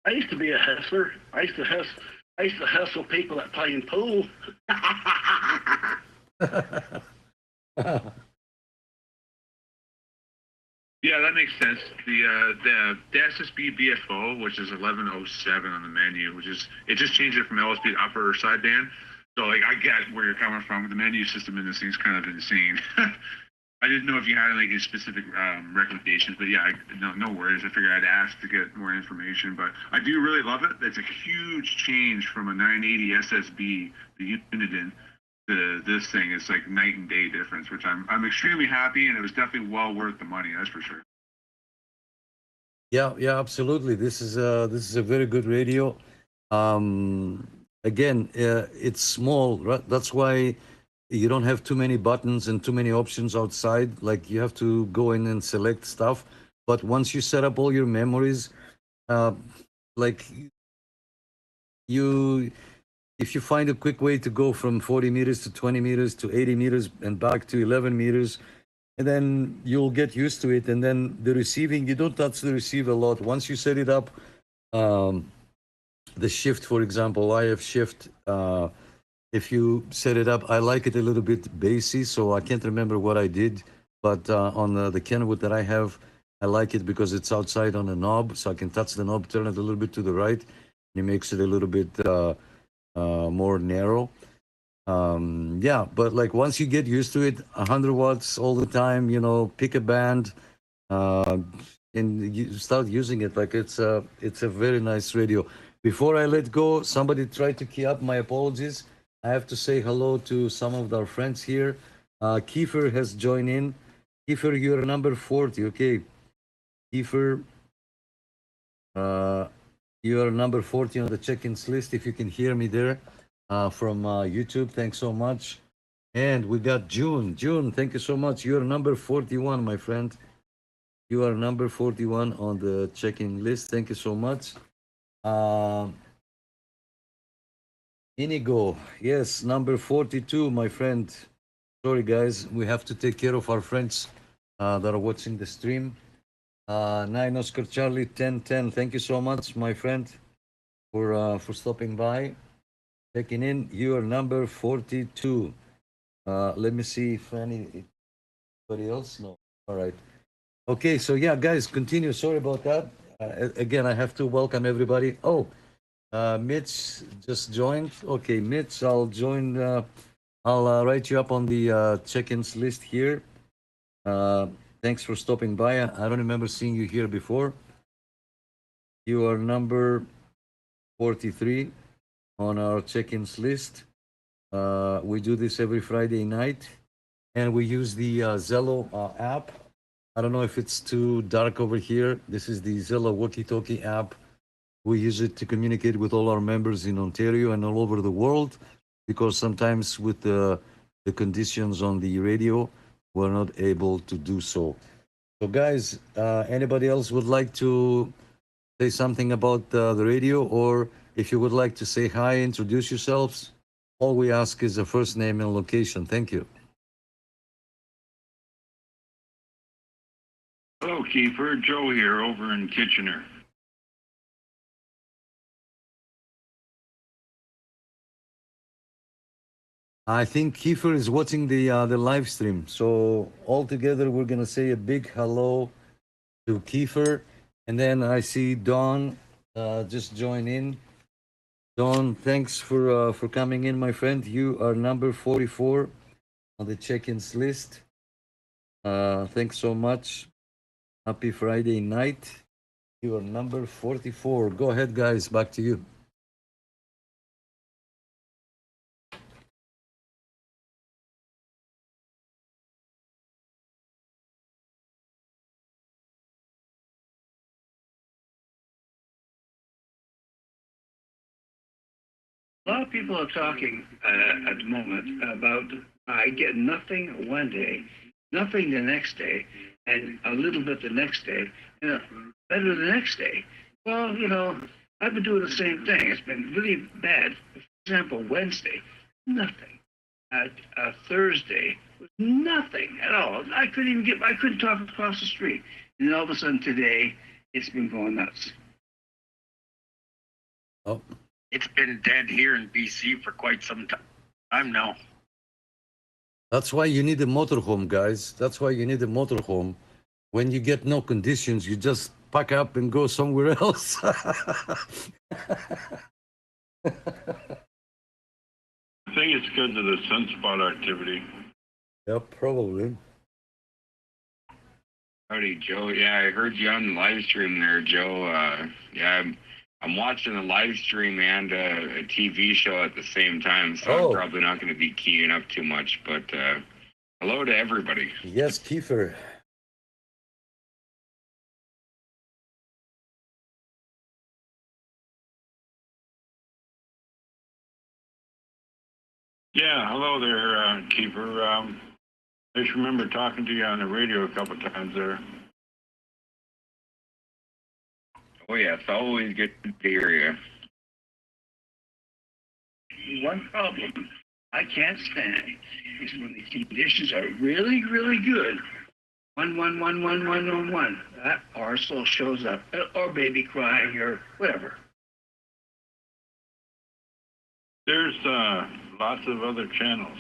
I used to be a hustler. I used to hustle people that playing pool. Yeah, that makes sense. The SSB BFO, which is 1107 on the menu, it just changed it from LSB to upper side band. So like I get where you're coming from. The menu system in this thing's kind of insane. I didn't know if you had like any specific recommendations, but yeah, no worries. I figured I'd ask to get more information, but I do really love it. It's a huge change from a 980 SSB, the Uniden, to this thing. It's like night and day difference, which I'm extremely happy, and it was definitely well worth the money. That's for sure. Yeah, absolutely. This is a very good radio. Again, it's small, right? That's why you don't have too many buttons and too many options outside. Like you have to go in and select stuff. But once you set up all your memories, like if you find a quick way to go from 40 meters to 20 meters to 80 meters and back to 11 meters, and then you'll get used to it. And then the receiving, you don't touch the receiver a lot. Once you set it up, the shift, for example, IF shift, if you set it up, I like it a little bit bassy, so I can't remember what I did, but on the Kenwood that I have, I like it because it's outside on a knob, so I can touch the knob, turn it a little bit to the right, and it makes it a little bit more narrow. Yeah, but like once you get used to it, 100 watts all the time, pick a band, and you start using it. Like it's a very nice radio. Before I let go, somebody tried to key up. My apologies. I have to say hello to some of our friends here. Kiefer has joined in. Kiefer, you're number 40. Okay. Kiefer, you're number 40 on the check-ins list. If you can hear me there from YouTube, thanks so much. And we got June. June, thank you so much. You're number 41, my friend. You are number 41 on the check-in list. Thank you so much. Inigo, yes, number 42, my friend. Sorry, guys, we have to take care of our friends that are watching the stream. 9 Oscar Charlie 1010. Thank you so much, my friend, for stopping by, checking in. You are number 42. Let me see if anybody else. No. All right. Okay, so yeah, guys, continue. Sorry about that. Again, I have to welcome everybody. Oh, Mitch just joined. Okay, Mitch, I'll join. I'll write you up on the check-ins list here. Thanks for stopping by. I don't remember seeing you here before. You are number 43 on our check-ins list. We do this every Friday night, and we use the Zello app. I don't know if it's too dark over here. This is the Zello walkie-talkie app. We use it to communicate with all our members in Ontario and all over the world, because sometimes with the conditions on the radio, we're not able to do so. So guys, anybody else would like to say something about the radio, or if you would like to say hi, introduce yourselves, all we ask is a first name and location. Thank you. Hello, Kiefer. Joe here over in Kitchener. I think Kiefer is watching the live stream. So all together, we're gonna say a big hello to Kiefer, and then I see Don just join in. Don, thanks for coming in, my friend. You are number 44 on the check-ins list. Thanks so much. Happy Friday night. You are number 44. Go ahead, guys. Back to you. A lot of people are talking at the moment about I get nothing one day, nothing the next day, and a little bit the next day, better the next day. Well, I've been doing the same thing. It's been really bad. For example, Wednesday, nothing. Thursday was nothing at all. I couldn't talk across the street. And then all of a sudden today, it's been going nuts. Oh. It's been dead here in BC for quite some time now. That's why you need a motorhome, guys. That's why you need a motorhome. When you get no conditions, you just pack up and go somewhere else. I think it's because of the sunspot activity. Yeah, probably. Howdy, Joe. Yeah, I heard you on the live stream there, Joe. Yeah, I'm watching a live stream and a TV show at the same time, so I'm probably not going to be keying up too much, but hello to everybody. Yes, Kiefer. Yeah, hello there, Kiefer. I just remember talking to you on the radio a couple times there. Oh yeah, it's always good to hear you. One problem I can't stand is when the conditions are really, really good. 1111111. That parcel shows up, or baby crying, or whatever. There's lots of other channels.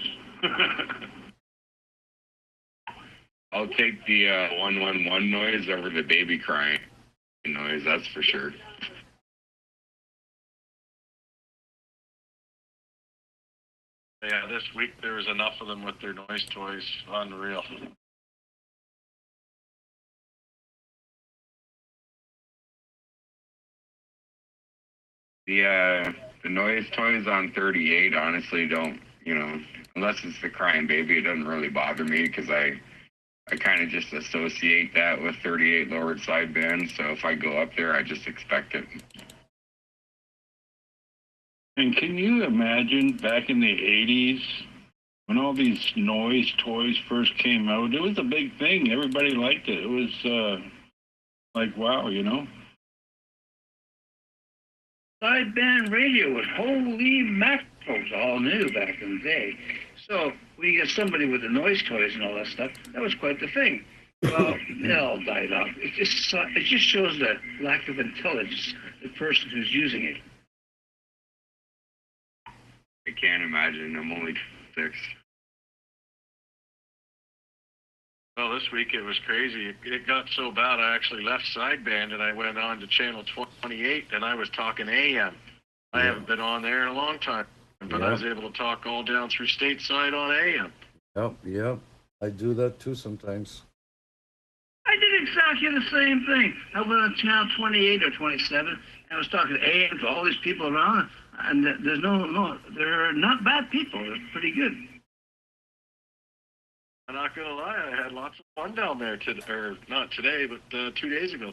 I'll take the 111 noise over the baby crying noise, that's for sure. Yeah, this week there was enough of them with their noise toys. Unreal. The noise toys on 38 honestly don't, unless it's the crying baby, it doesn't really bother me because I kind of just associate that with 38 lowered sideband, so if I go up there, I just expect it. And can you imagine back in the 80s when all these noise toys first came out? It was a big thing. Everybody liked it. It was like, wow, you know? Sideband radio was holy mackerels, all new back in the day. So when you get somebody with the noise toys and all that stuff, that was quite the thing. Well, it all died off. It just shows the lack of intelligence, the person who's using it. I can't imagine. I'm only 6. Well, this week it was crazy. It got so bad I actually left sideband and I went on to channel 28 and I was talking AM. I haven't been on there in a long time, but I was able to talk all down through stateside on AM. Yep. I do that too sometimes. I did exactly the same thing. I went on channel 28 or 27, and I was talking AM to all these people around, and there's no, they're not bad people. They're pretty good. I'm not gonna lie, I had lots of fun down there or not today, but 2 days ago.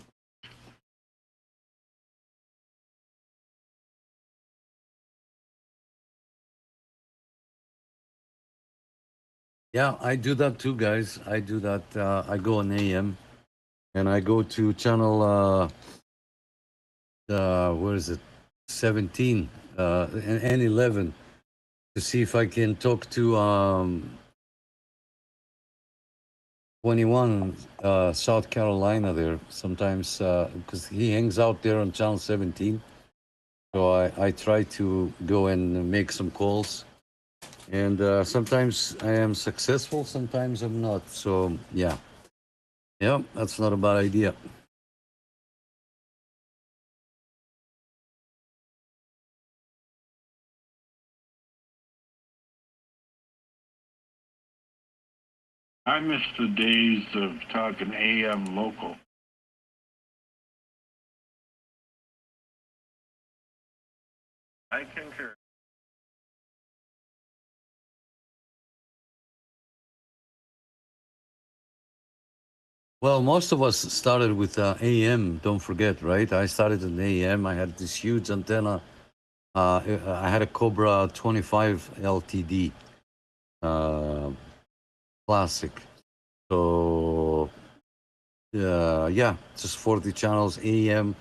Yeah, I do that too, guys. I do that. I go on AM, and I go to channel. Where is it? 17 and 11 to see if I can talk to 21 South Carolina there sometimes because he hangs out there on channel 17. So I try to go and make some calls, and sometimes I am successful, sometimes I'm not. So yeah, that's not a bad idea. I miss the days of talking AM local. I concur. Well, most of us started with AM, don't forget, right? I started in AM. I had this huge antenna. I had a Cobra 25 LTD classic. So, yeah, just 40 channels, AM,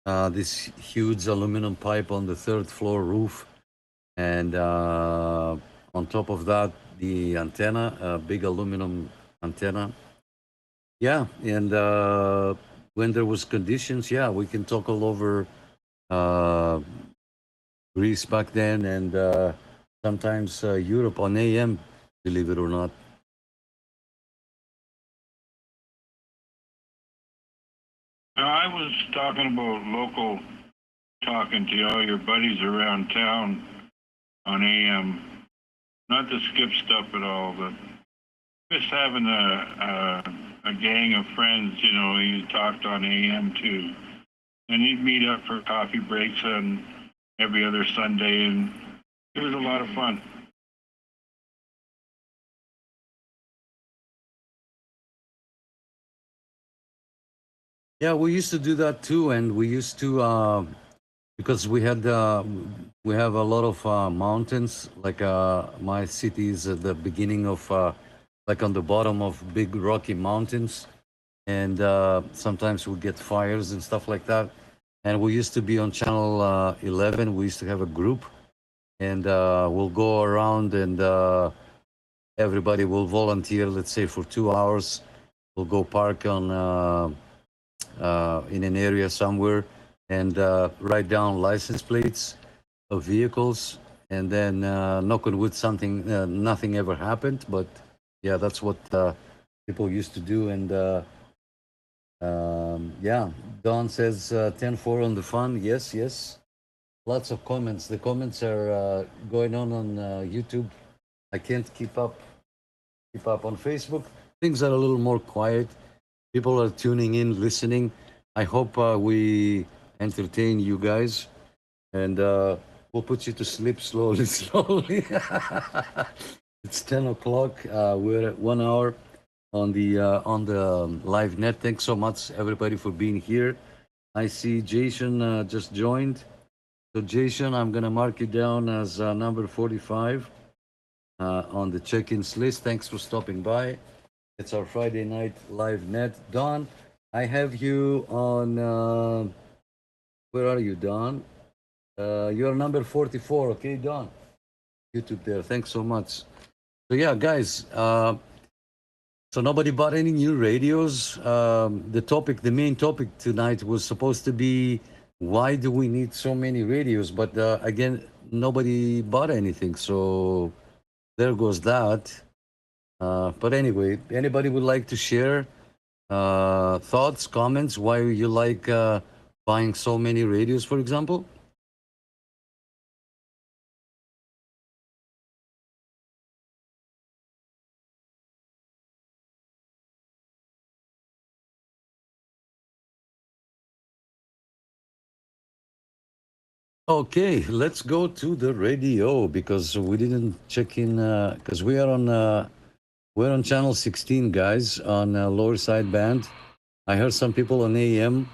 this huge aluminum pipe on the 3rd floor roof. And on top of that, the antenna, a big aluminum antenna. Yeah, and when there was conditions, yeah, we can talk all over Greece back then, and sometimes Europe on AM, believe it or not. I was talking about local, talking to all your buddies around town on AM. Not to skip stuff at all, but just having a gang of friends, you know, you talked on AM too. And you'd meet up for coffee breaks on every other Sunday, and it was a lot of fun. Yeah, we used to do that too, and we used to because we have a lot of mountains. Like my city is at the beginning of like on the bottom of big rocky mountains, and sometimes we get fires and stuff like that. And we used to be on channel 11. We used to have a group, and we'll go around, and everybody will volunteer. Let's say for 2 hours, we'll go park on. In an area somewhere, and write down license plates of vehicles, and then knock on wood, nothing ever happened, but yeah, that's what people used to do. And yeah, Don says 10-4 on the fun. Yes, lots of comments. The comments are going on YouTube. I can't keep up on Facebook. Things are a little more quiet. People are tuning in, listening. I hope we entertain you guys, and we'll put you to sleep slowly. It's 10 o'clock. We're at 1 hour on the live net. Thanks so much, everybody, for being here. I see Jason just joined. So Jason, I'm gonna mark you down as number 45 on the check-ins list. Thanks for stopping by. It's our Friday night live net. Don, I have you on, where are you, Don? You're number 44, okay, Don? YouTube there, thanks so much. So yeah, guys, so nobody bought any new radios. The main topic tonight was supposed to be, why do we need so many radios? But again, nobody bought anything, so there goes that. But anyway, anybody would like to share thoughts, comments, why you like buying so many radios, for example? Okay, let's go to the radio because we didn't check in because we're on channel 16, guys, on lower side band. I heard some people on AM.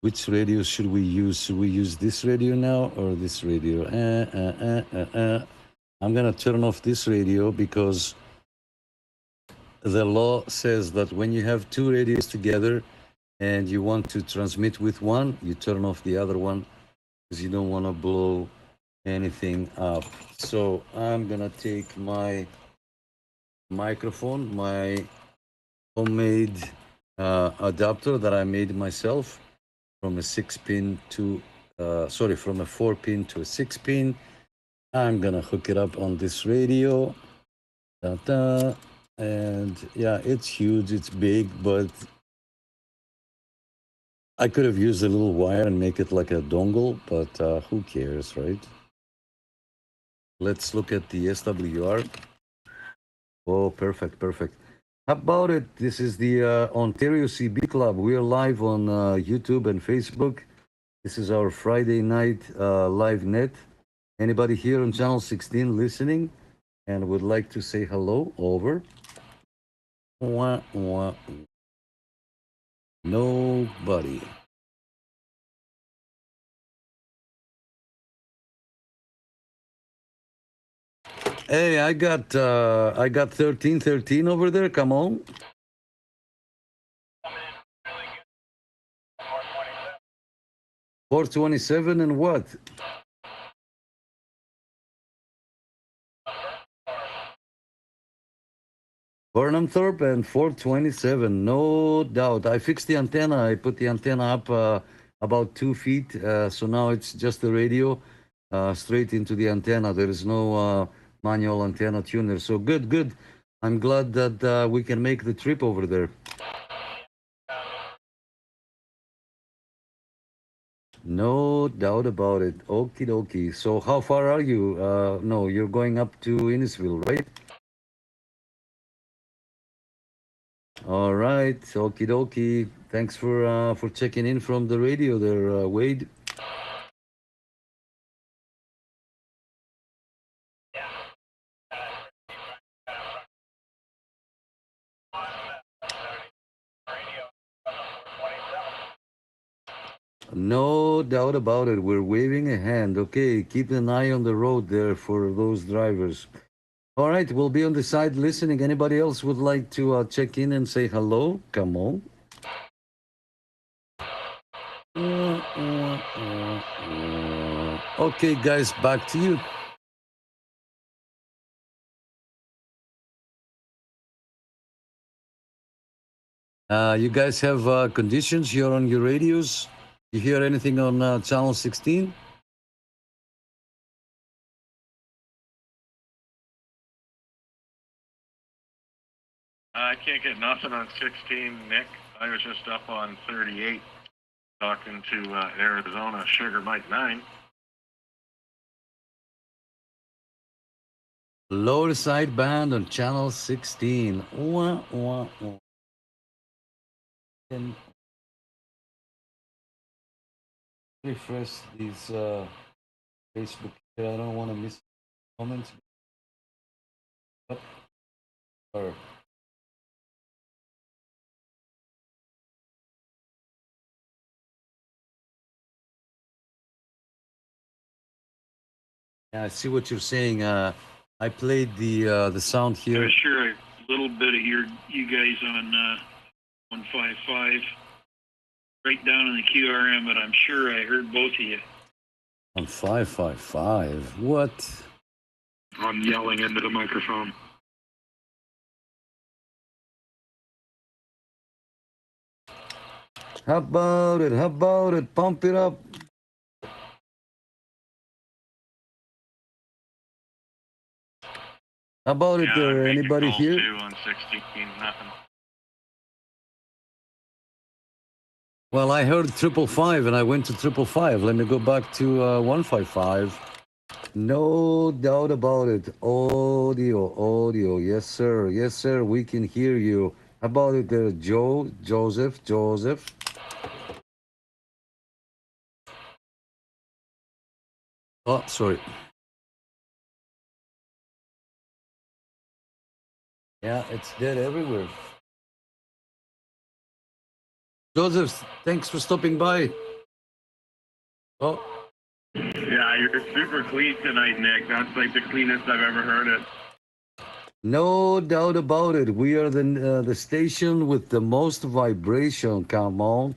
Which radio should we use? Should we use this radio now or this radio? I'm gonna turn off this radio because the law says that when you have two radios together and you want to transmit with one, you turn off the other one because you don't want to blow anything up. So I'm gonna take my microphone, my homemade adapter that I made myself from a 6-pin to from a 4-pin to a 6-pin. I'm gonna hook it up on this radio. And yeah, it's huge, it's big, but I could have used a little wire and make it like a dongle, but who cares, right? Let's look at the SWR. Oh, perfect, perfect. How about it? This is the Ontario CB Club. We are live on YouTube and Facebook. This is our Friday night live net. Anybody here on channel 16 listening and would like to say hello? Over. Wah, wah. Nobody. Hey, I got 1313 over there. Come on. $427 and what? Burnhamthorpe and 427, no doubt. I fixed the antenna. I put the antenna up about 2 feet, so now it's just the radio straight into the antenna. There is no manual antenna tuner. So good, good. I'm glad that we can make the trip over there. No doubt about it. Okie dokie. So how far are you? No, you're going up to Innisville, right? All right, okie dokie. Thanks for checking in from the radio there, Wade. No doubt about it. We're waving a hand. Okay, keep an eye on the road there for those drivers. All right, we'll be on the side listening. Anybody else would like to check in and say hello? Come on. Okay, guys, back to you. You guys have conditions here on your radios? You hear anything on channel 16? I can't get nothing on 16, Nick. I was just up on 38 talking to Arizona Sugar Mike 9. Lower side band on channel 16. Wah, wah, wah. And refresh these Facebook. I don't want to miss comments. Or yeah, I see what you're saying. I played the sound here. Sure, little bit of you guys on 155, right down in the QRM, but I'm sure I heard both of you. On 555, what? I'm yelling into the microphone. How about it? How about it? Pump it up. How about it there? Anybody here? 2 on 16, nothing. Well, I heard 555 and I went to 555. Let me go back to 155. No doubt about it. Audio. Yes, sir. Yes, sir. We can hear you. How about it there, Joseph? Oh, sorry. Yeah, it's dead everywhere. Joseph, thanks for stopping by. Oh. Yeah, you're super clean tonight, Nick. That's like the cleanest I've ever heard it. No doubt about it. We are the station with the most vibration. Come on.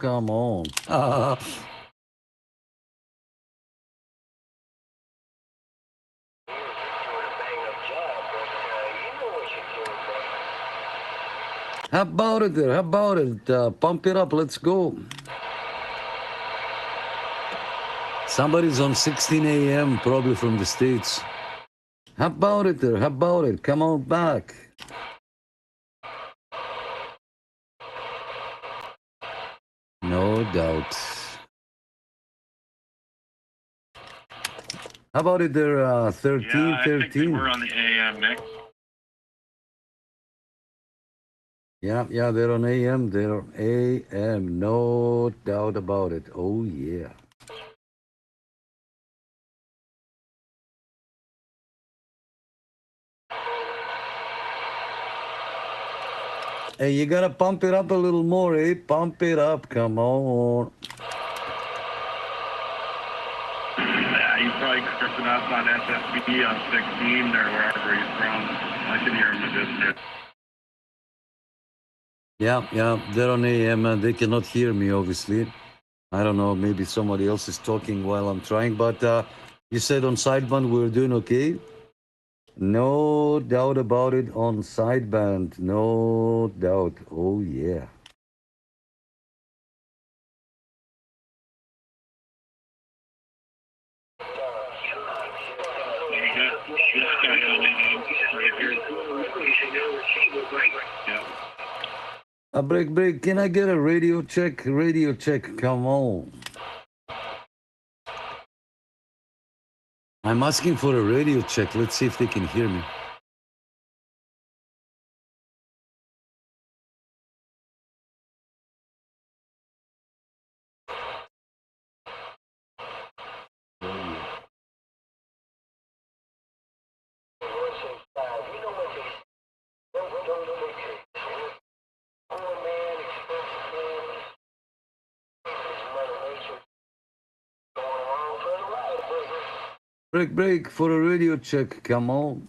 How about it there? How about it? Pump it up. Let's go. Somebody's on 16 a.m. probably from the States. How about it there? How about it? Come on back. No doubt. How about it there, 13, Yeah, I 13? think we're on the AM, Nick. Yeah, they're on AM. They're on AM. No doubt about it. Oh, yeah. Hey, you gotta pump it up a little more, eh? Pump it up. Come on. Yeah, he's probably cripping us on SSB on 16 or wherever he's from. I can hear him in the distance. Yeah, they're on AM and they cannot hear me, obviously. I don't know, maybe somebody else is talking while I'm trying, but you said on sideband we're doing okay? No doubt about it on sideband, no doubt. Oh, yeah. Break. Can I get a radio check? Radio check, come on. I'm asking for a radio check. Let's see if they can hear me. Break for a radio check, come on.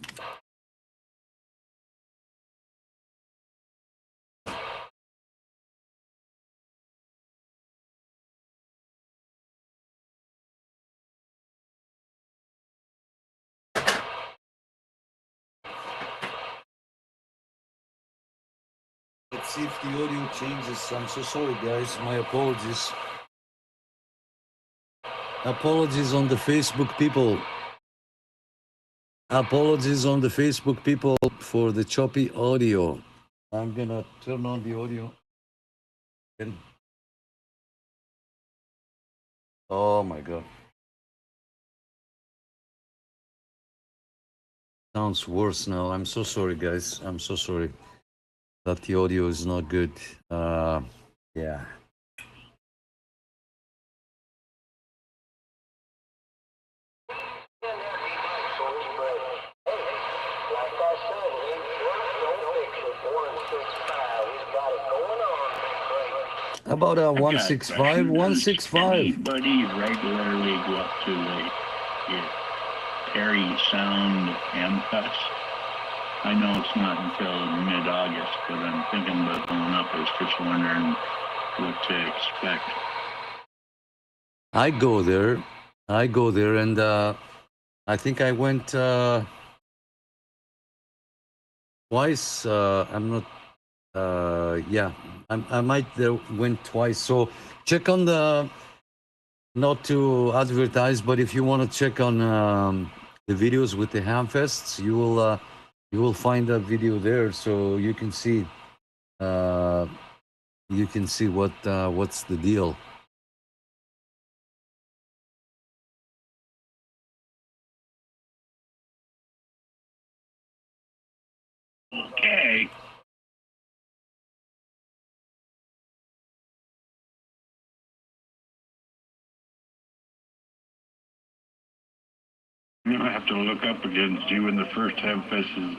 Let's see if the audio changes. I'm so sorry, guys. My apologies. Apologies on the Facebook people. Apologies on the Facebook people for the choppy audio. I'm gonna turn on the audio. Oh my God. Sounds worse now. I'm so sorry, guys. I'm so sorry that the audio is not good. Yeah. About a 165, 165. Anybody regularly go up to the Perry Sound M cuts? I know it's not until mid August, but I'm thinking about going up. I was just wondering what to expect. I go there, and I think I went twice. I'm not. Yeah, I might went twice. So check on the. Not to advertise, but if you want to check on the videos with the Hamfests, you will find that video there, so you can see what's the deal. Okay. You have to look up again and see when the first Hamfest is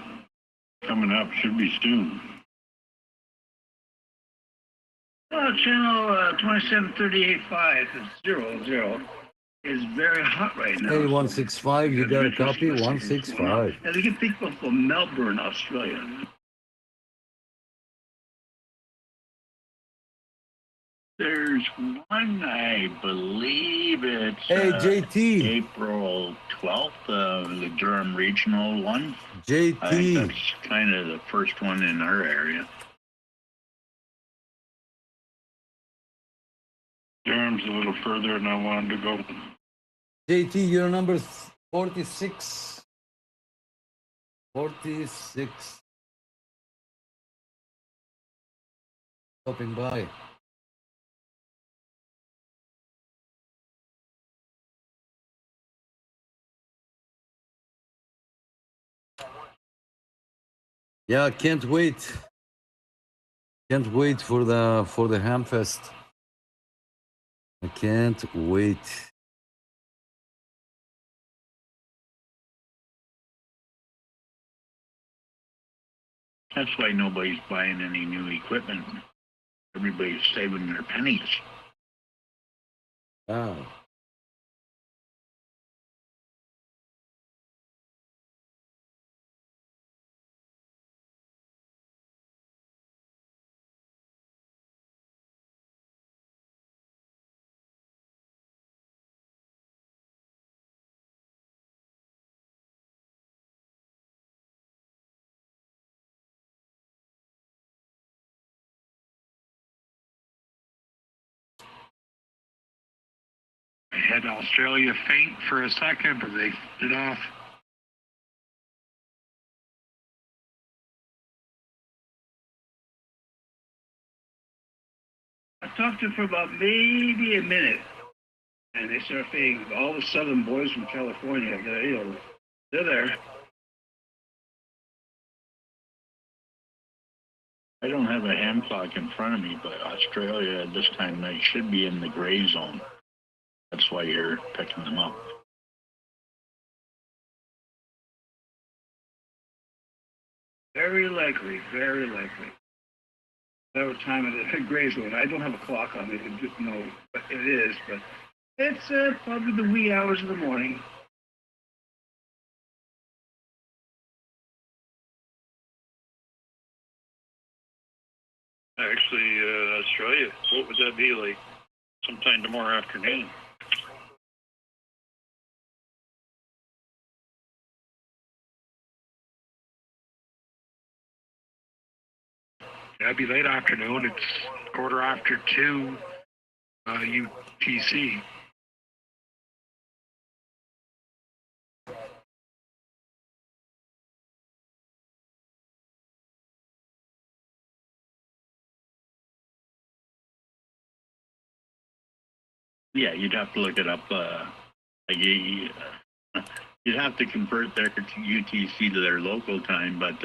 coming up. Should be soon. Channel 2738.5 is very hot right now. Hey, 165, you got a copy? 165. And we get people from Melbourne, Australia. There's one, I believe it's Hey, JT. April 12th, the Durham Regional one. JT. I think that's kind of the first one in our area. Durham's a little further than I wanted to go. JT, you're number 46. 46. Stopping by. Yeah, can't wait. Can't wait for the Hamfest. I can't wait. That's why nobody's buying any new equipment. Everybody's saving their pennies. Wow. I had Australia faint for a second, but they did off. I talked to them for about maybe a minute, and they started saying all the southern boys from California, they're there. I don't have a ham clock in front of me, but Australia at this time they should be in the gray zone. That's why you're picking them up. Very likely, very likely. Whatever time it is, gray zone. I don't have a clock on me to know what it is, but it's probably the wee hours of the morning. Actually, Australia, what would that be like? Sometime tomorrow afternoon. That'd be late afternoon. It's 2:15 UTC. Yeah, you'd have to look it up. You'd have to convert their UTC to their local time, but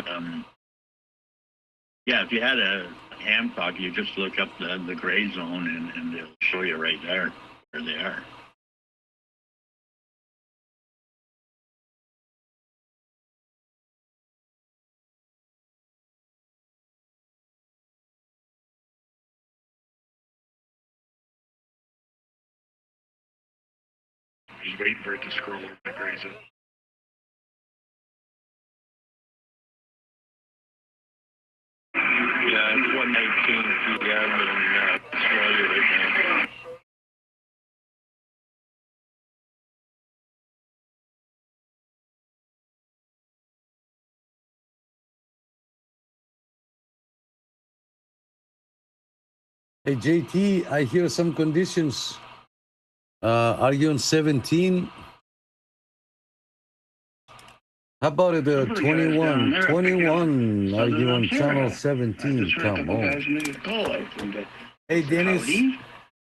yeah, if you had a ham clock, you just look up the gray zone and it'll show you right there where they are. Just waiting for it to scroll over the gray zone. it's 1:19 p.m. in Australia right now. Hey, JT, I hear some conditions. Are you on 17? How about it, Couple of guys down 21? there are picking up 21, are Southern you on Ontario. channel I 17? just heard a Come couple on. guys make a call out from the Hey, Dennis. howdy,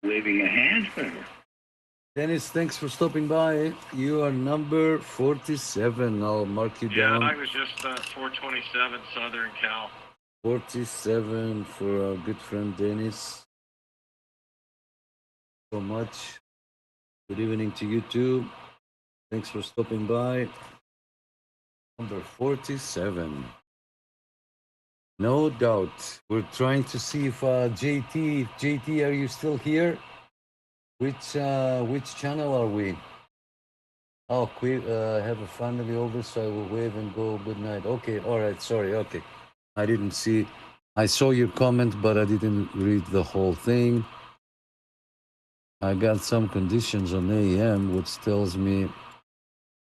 waving a hand. Dennis, thanks for stopping by. You are number 47. I'll mark you Yeah, down. I was just 427 Southern Cal. 47 for our good friend Dennis. So much. Good evening to you too. Thanks for stopping by. Number 47. No doubt. We're trying to see if JT, are you still here? Which channel are we? Oh, have a family over, so I will wave and go good night. Okay, all right, sorry, okay. I didn't see. I saw your comment, but I didn't read the whole thing. I got some conditions on AM, which tells me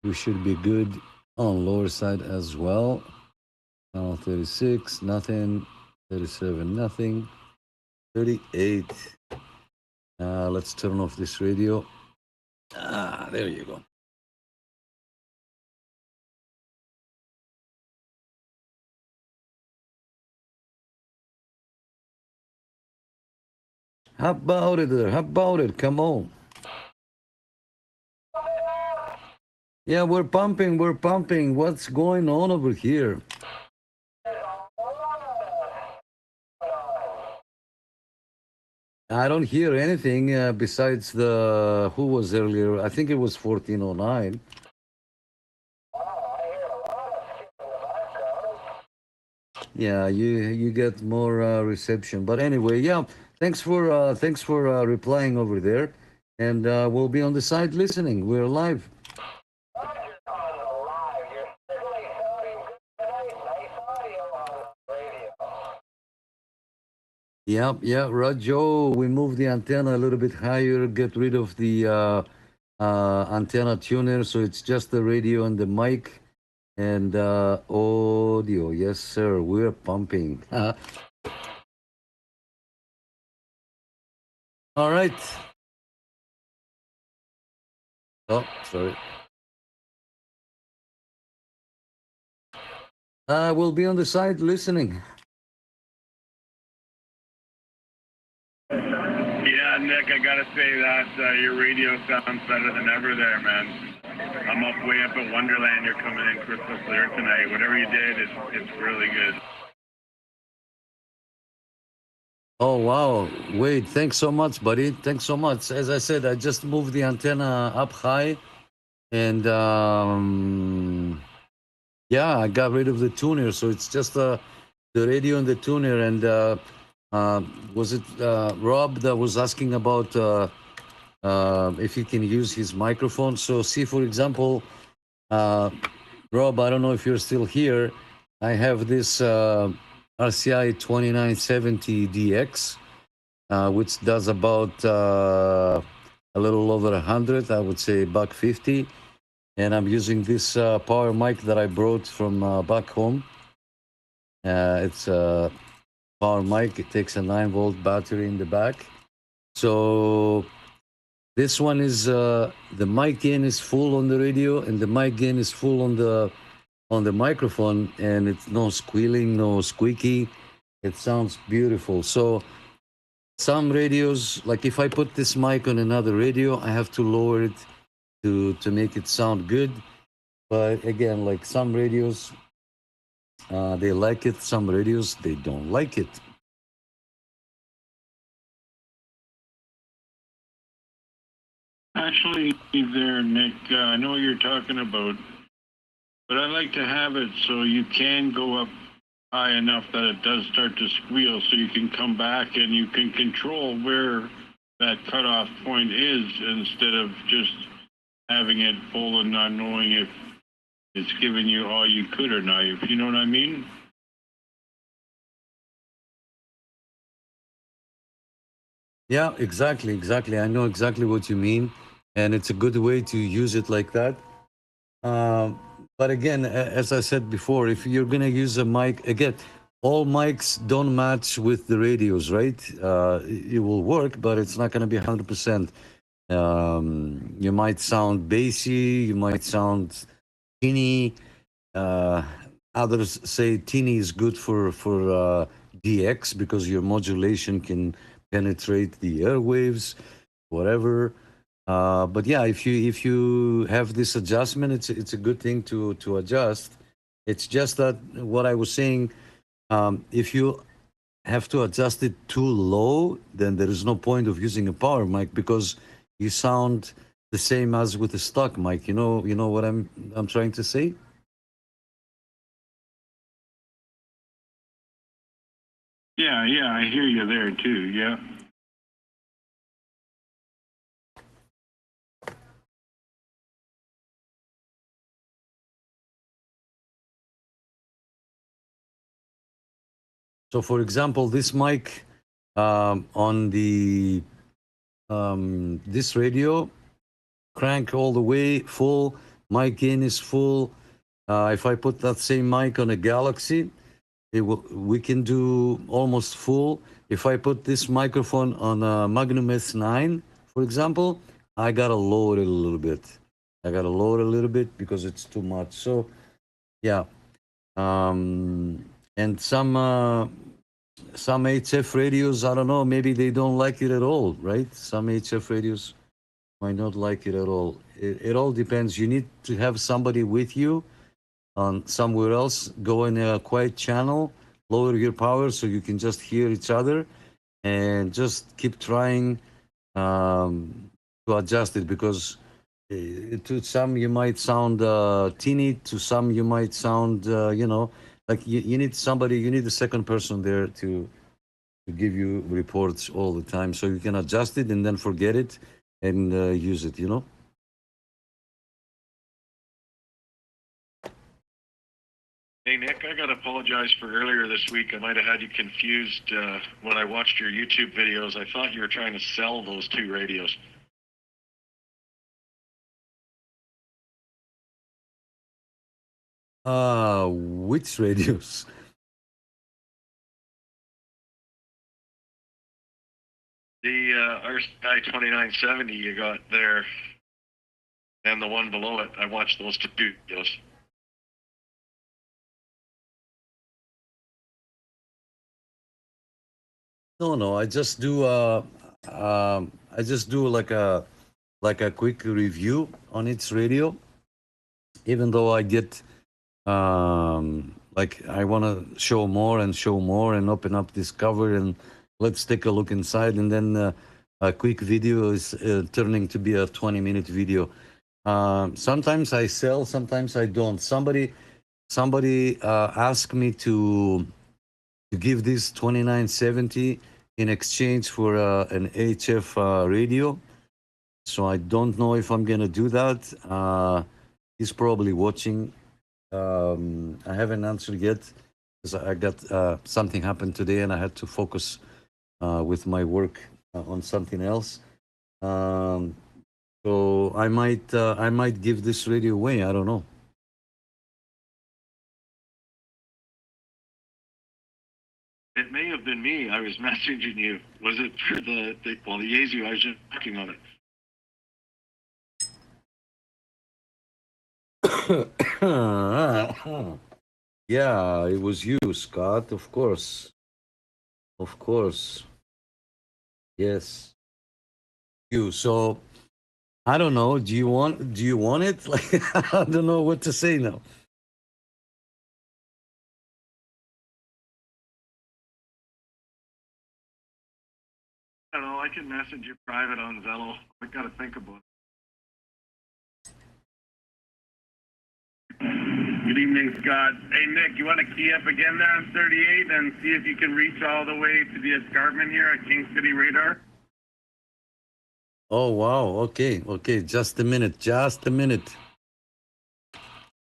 we should be good on lower side as well. Channel 36, nothing. 37, nothing. 38. Let's turn off this radio. There you go. How about it there? How about it? Come on. Yeah, we're pumping. We're pumping. What's going on over here? I don't hear anything besides the, who was earlier? I think it was 1409. Yeah, you get more reception. But anyway, yeah, thanks for replying over there. And we'll be on the side listening. We're live. Yeah, Rajo, we moved the antenna a little bit higher, get rid of the antenna tuner, so it's just the radio and the mic and audio. Yes, sir, we're pumping. All right. Oh, sorry. We'll be on the side listening. Yeah, Nick, I gotta say that your radio sounds better than ever there, man. I'm way up at Wonderland. You're coming in crystal clear tonight. Whatever you did, it's really good. Oh, wow. Wade, thanks so much, buddy. Thanks so much. As I said, I just moved the antenna up high and yeah, I got rid of the tuner. So it's just the radio and the tuner. And was it Rob that was asking about if he can use his microphone? So see, for example, Rob, I don't know if you're still here. I have this RCI 2970 DX, which does about a little over 100, I would say $150. And I'm using this power mic that I brought from back home. It's a power mic. It takes a 9-volt battery in the back. So this one is the mic gain is full on the radio, and the mic gain is full on the microphone, and it's no squealing, no squeaky. It sounds beautiful. So some radios, like if I put this mic on another radio, I have to lower it to make it sound good. But again, like some radios, they like it. Some radios, they don't like it. Actually, there, Nick, I know what you're talking about, but I like to have it so you can go up high enough that it does start to squeal, so you can come back and you can control where that cutoff point is instead of just having it full and not knowing if it's giving you all you could or not, if you know what I mean. Yeah, exactly. I know exactly what you mean, and it's a good way to use it like that. Um, but again, as I said before, if you're gonna use a mic, again, all mics don't match with the radios, right? It will work, but it's not gonna be 100%. You might sound bassy, you might sound tinny. Uh, Others say tinny is good for DX because your modulation can penetrate the airwaves, whatever. But yeah, if you have this adjustment, it's a good thing to adjust. It's just that what I was saying, if you have to adjust it too low, then there is no point of using a power mic because you sound the same as with a stock mic. You know what I'm trying to say? Yeah, I hear you there too. Yeah. So, for example, this mic on the this radio, crank all the way full. Mic gain is full. If I put that same mic on a Galaxy, we can do almost full. If I put this microphone on a Magnum S9, for example, I gotta lower it a little bit. Because it's too much. So, yeah. And some HF radios, I don't know, maybe they don't like it at all, right? Some HF radios might not like it at all. It all depends. You need to have somebody with you on somewhere else. Go in a quiet channel, lower your power so you can just hear each other, and just keep trying to adjust it because to some you might sound teeny, to some you might sound, like you need somebody, you need a second person there to give you reports all the time so you can adjust it and then forget it and use it. Hey, Nick, I got to apologize for earlier this week. I might have had you confused when I watched your YouTube videos. I thought you were trying to sell those two radios. Which radios? The RCI 2970 you got there and the one below it. I watched those two videos. No, I just do like a quick review on its radio, even though I get like I want to show more and open up this cover and let's take a look inside, and then a quick video is turning to be a 20-minute video. Sometimes I sell, sometimes I don't. Somebody asked me to give this 2970 in exchange for an HF radio. So I don't know if I'm gonna do that. He's probably watching. I haven't answered yet because I got something happened today and I had to focus with my work on something else. So I might give this radio away. I don't know. It may have been me. I was messaging you. Was it for the Yaesu? I was just working on it. Yeah, it was you, Scott. Of course. Yes, you. So I don't know. Do you want it? Like I don't know what to say now. I don't know. I can message you private on Zello. I got to think about it. Good evening, Scott. Hey, Nick, you want to key up again there on 38 and see if you can reach all the way to the escarpment here at King City Radar? Oh wow. Okay. Just a minute.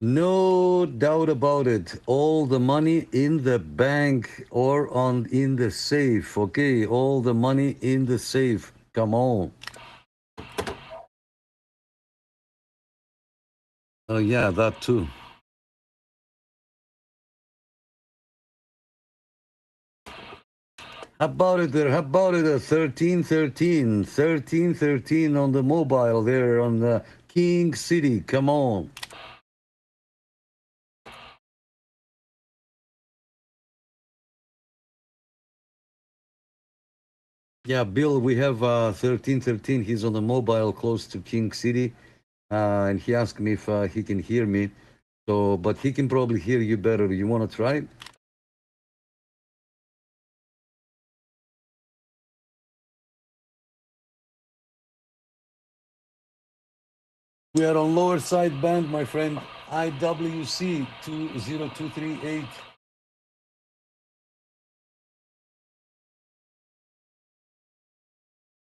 No doubt about it. All the money in the bank or in the safe. Okay, all the money in the safe. Come on. Oh yeah, that too. How about it there? How about it? 1313, 1313 on the mobile there on the King City. Come on. Yeah, Bill, we have 1313. He's on the mobile close to King City. And he asked me if he can hear me. So, but he can probably hear you better. You want to try it? We are on lower side band, my friend. IWC 20238.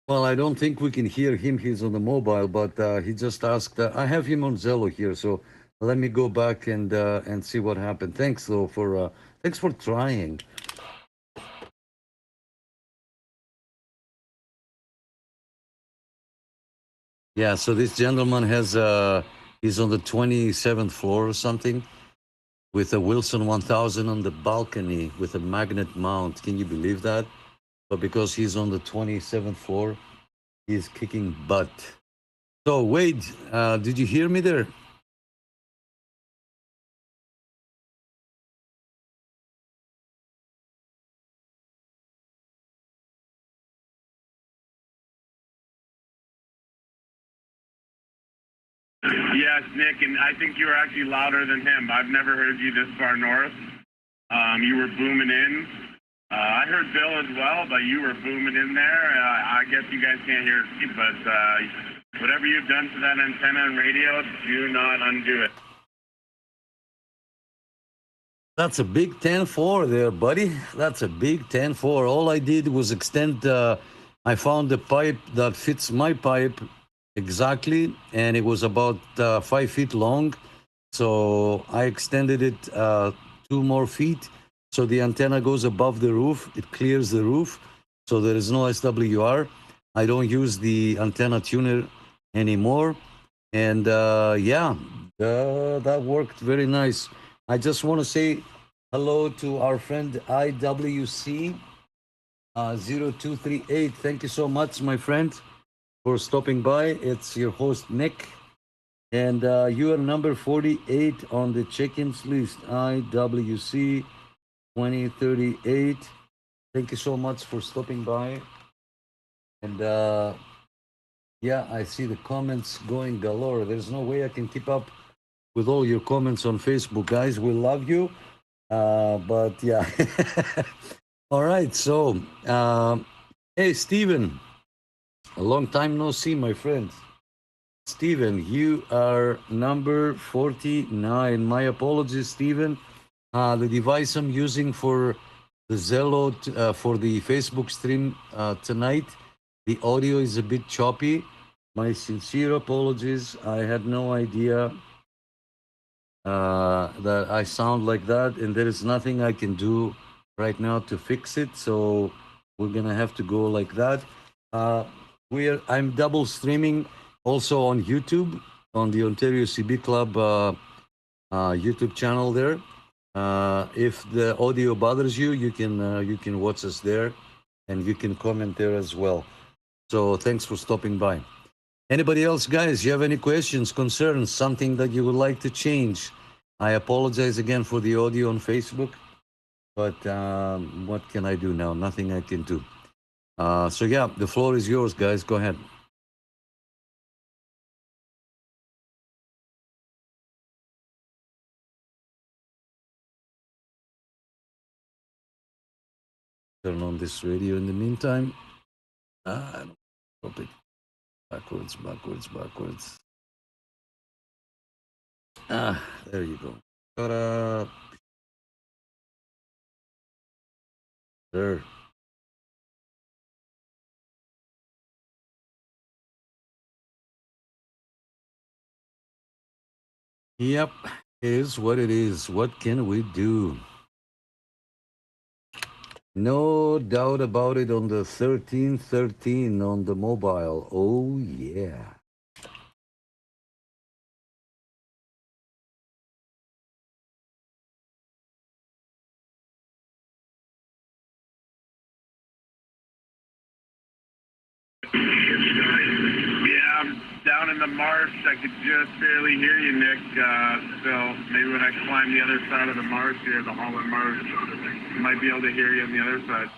Well, I don't think we can hear him. He's on the mobile, but he just asked. I have him on Zello here, so let me go back and see what happened. Thanks, though, thanks for trying. Yeah. So this gentleman has he's on the 27th floor or something, with a Wilson 1000 on the balcony with a magnet mount. Can you believe that? But because he's on the 27th floor, he's kicking butt. So Wade, did you hear me there? Yes, Nick, and I think you were actually louder than him. I've never heard you this far north. You were booming in. I heard Bill as well, but you were booming in there. I guess you guys can't hear me, but whatever you've done to that antenna and radio, do not undo it. That's a big 10-4 there, buddy. That's a big 10-4. All I did was extend, I found the pipe that fits my pipe exactly, and it was about 5 feet long. So I extended it 2 more feet. So the antenna goes above the roof. It clears the roof. So there is no SWR. I don't use the antenna tuner anymore. And yeah, that worked very nice. I just want to say hello to our friend IWC 0238. Thank you so much, my friend, for stopping by. It's your host, Nick. And you are number 48 on the check-ins list, IWC 2038. Thank you so much for stopping by. And yeah, I see the comments going galore. There's no way I can keep up with all your comments on Facebook, guys. We love you. But yeah. All right. So, hey, Steven, a long time no see, my friend. Steven, you are number 49. My apologies, Steven. The device I'm using for the Zello, for the Facebook stream tonight, the audio is a bit choppy. My sincere apologies. I had no idea that I sound like that, and there is nothing I can do right now to fix it. So we're gonna have to go like that. I'm double streaming also on YouTube, on the Ontario CB Club YouTube channel there. If the audio bothers you, you can watch us there, and you can comment there as well. So thanks for stopping by. Anybody else, guys? You have any questions, concerns, something that you would like to change? I apologize again for the audio on Facebook, but what can I do now? Nothing I can do. So yeah, the floor is yours, guys. Go ahead. Turn on this radio in the meantime. Stop it. Backwards. There you go. Ta-da. There. Yep. Is what it is. What can we do? No doubt about it on the 1313 on the mobile. Oh, yeah. Yeah, I'm down in the marsh. I could just barely hear you, Nick. So maybe when I climb the other side of the marsh here, the Holland Marsh, I might be able to hear you on the other side.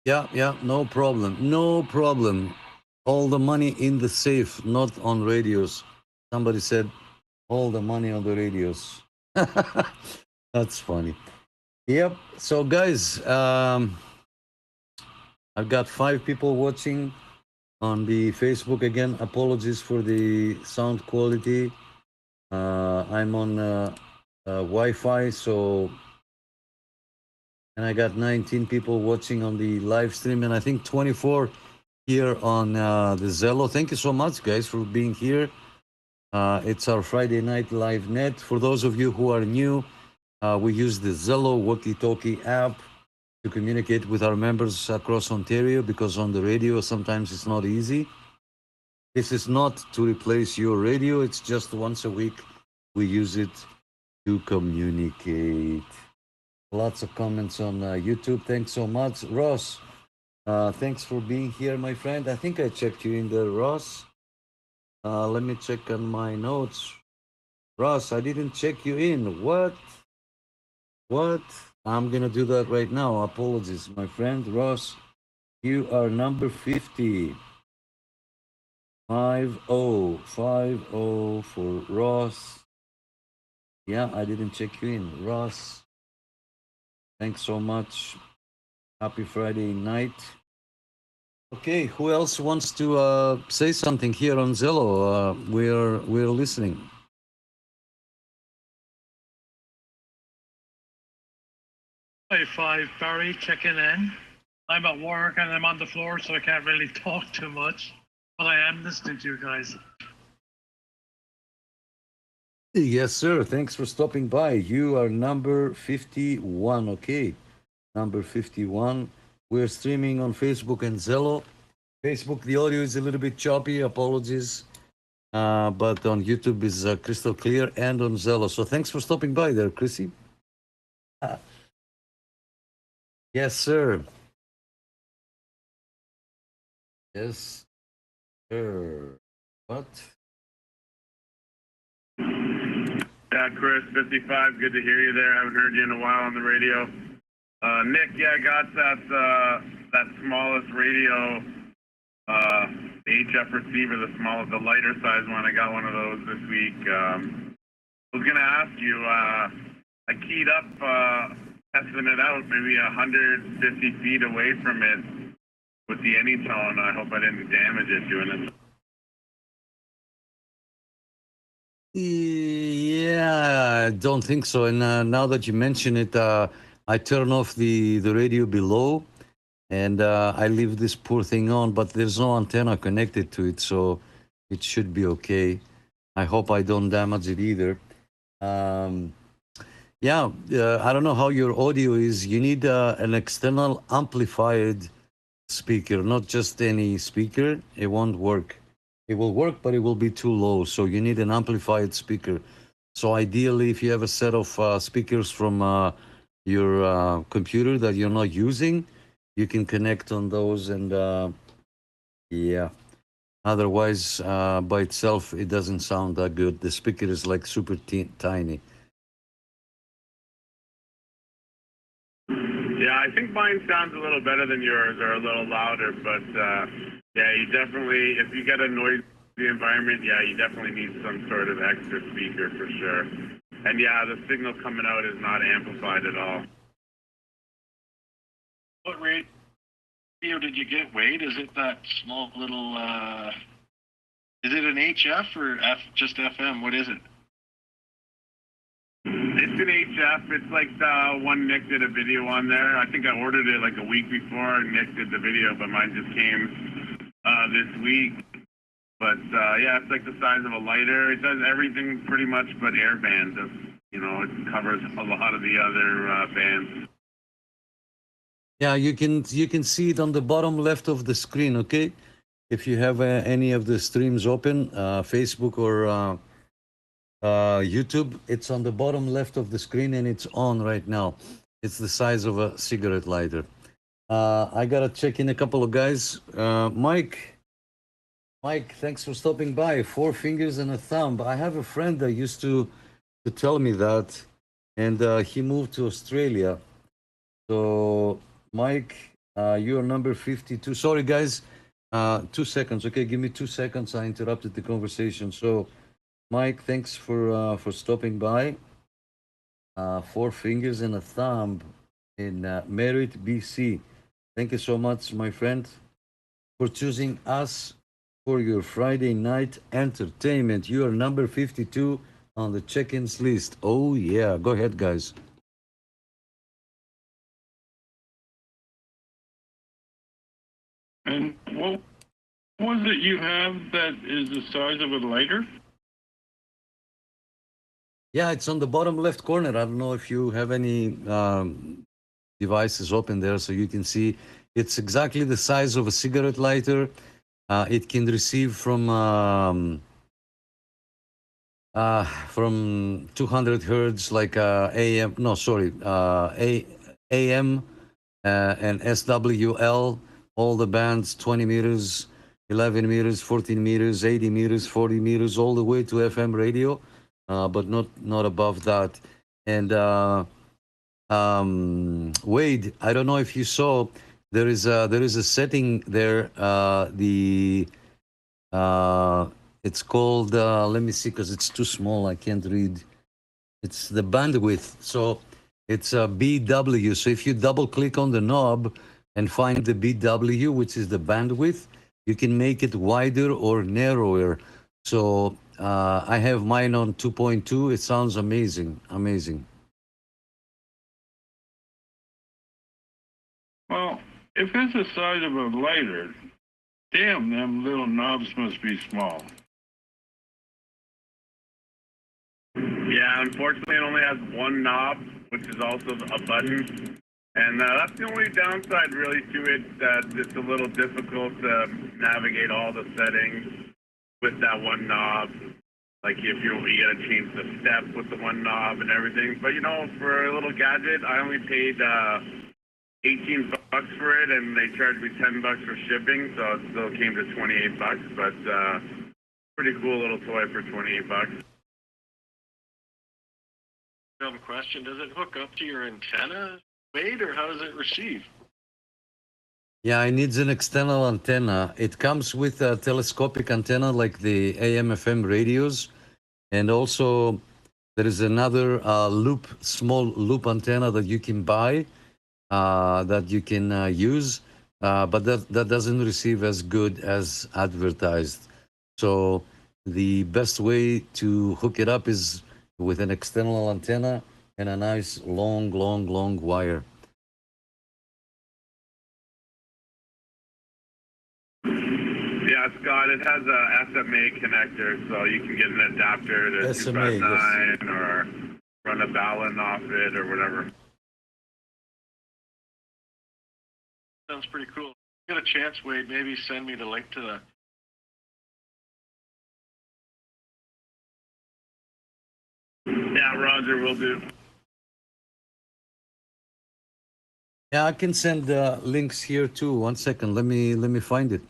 Yeah, no problem. No problem. All the money in the safe, not on radios. Somebody said, all the money on the radios. That's funny. Yep. So, guys, I've got 5 people watching on the Facebook. Again, apologies for the sound quality. I'm on Wi-Fi, so, and I got 19 people watching on the live stream, and I think 24 here on the Zello. Thank you so much, guys, for being here. It's our Friday night live net. For those of you who are new, we use the Zello walkie-talkie app to communicate with our members across Ontario, because on the radio sometimes it's not easy. This is not to replace your radio. It's just once a week we use it to communicate. Lots of comments on YouTube. Thanks so much. Ross, thanks for being here, my friend. I think I checked you in there, Ross. Let me check on my notes. Ross, I didn't check you in. What? I'm going to do that right now. Apologies, my friend. Ross, you are number 50. 50 for Ross. Yeah, I didn't check you in. Ross, thanks so much. Happy Friday night. Okay, who else wants to say something here on Zello? We're listening. Hey, 5, Barry, checking in. I'm at work and I'm on the floor, so I can't really talk too much, but I am listening to you guys. Yes, sir. Thanks for stopping by. You are number 51. Okay, number 51. We're streaming on Facebook and Zello. Facebook, the audio is a little bit choppy. Apologies. But on YouTube is crystal clear, and on Zello. So thanks for stopping by there, Chrissy. Yes, sir. Yes, sir. What? Yeah, Chris, 55. Good to hear you there. Haven't heard you in a while on the radio. Nick, yeah, I got that smallest radio, HF receiver, the lighter size one. I got one of those this week. I was gonna ask you. I keyed up, testing it out, maybe 150 feet away from it with the Anytone. I hope I didn't damage it doing it. Yeah, I don't think so. And now that you mention it, I turn off the radio below, and I leave this poor thing on, but there's no antenna connected to it, so it should be okay. I hope I don't damage it either. Yeah, I don't know how your audio is. You need an external amplified speaker, not just any speaker. It won't work. It will work, but it will be too low. So you need an amplified speaker. So ideally, if you have a set of speakers from your computer that you're not using, you can connect on those, and yeah. Otherwise, by itself, it doesn't sound that good. The speaker is like super tiny. Yeah, I think mine sounds a little better than yours, or a little louder, but yeah, you definitely, if you get a noisy environment, yeah, you definitely need some sort of extra speaker for sure. And yeah, the signal coming out is not amplified at all. What radio did you get, Wade? Is it that small little, is it an HF or just FM? What is it? It's an HF. It's like the one Nick did a video on there. I think I ordered it like a week before Nick did the video, but mine just came this week. But yeah, it's like the size of a lighter. It does everything pretty much but air bands. You know, it covers a lot of the other bands. Yeah, you can see it on the bottom left of the screen. Okay, if you have any of the streams open, Facebook or YouTube, it's on the bottom left of the screen and it's on right now. It's the size of a cigarette lighter. I gotta check in a couple of guys. Mike, thanks for stopping by. 4 fingers and a thumb. I have a friend that used to tell me that, and he moved to Australia. So Mike, you're number 52. Sorry guys, 2 seconds. Okay, give me 2 seconds. I interrupted the conversation. So Mike, thanks for stopping by. 4 fingers and a thumb in Merritt, BC. Thank you so much, my friend, for choosing us for your Friday night entertainment. You are number 52 on the check-ins list. Oh yeah, go ahead, guys. And what was it you have that is the size of a lighter? Yeah, it's on the bottom left corner. I don't know if you have any devices open there so you can see. It's exactly the size of a cigarette lighter. It can receive from 200 hertz, like AM. No, sorry, AM and SWL. All the bands, 20 meters, 11 meters, 14 meters, 80 meters, 40 meters, all the way to FM radio, but not above that. And Wade, I don't know if you saw, there is a setting there. It's called, let me see, because it's too small, I can't read. It's the bandwidth. So it's a BW. So if you double click on the knob and find the BW, which is the bandwidth, you can make it wider or narrower. So I have mine on 2.2. It sounds amazing, amazing. Well, if it's the size of a lighter, damn, them little knobs must be small. Yeah, unfortunately, it only has one knob, which is also a button. And that's the only downside, really, to it, that it's a little difficult to navigate all the settings with that one knob. Like, if you got to change the step with the one knob and everything. But, you know, for a little gadget, I only paid $18 for it, and they charged me $10 for shipping, so it still came to $28. But pretty cool little toy for $28. Dumb question. Does it hook up to your antenna, Wade, or how does it receive? Yeah, it needs an external antenna. It comes with a telescopic antenna like the AM/FM radios, and also there is another small loop antenna that you can buy, that you can use, but that doesn't receive as good as advertised. So the best way to hook it up is with an external antenna and a nice long wire. Yeah, Scott, it has a SMA connector, so you can get an adapter to SMA, 259 yes. Or run a balun off it or whatever. Sounds pretty cool. If you get a chance, Wade, maybe send me the link to that. Yeah, Roger, will do. Yeah, I can send links here too. 1 second, let me find it.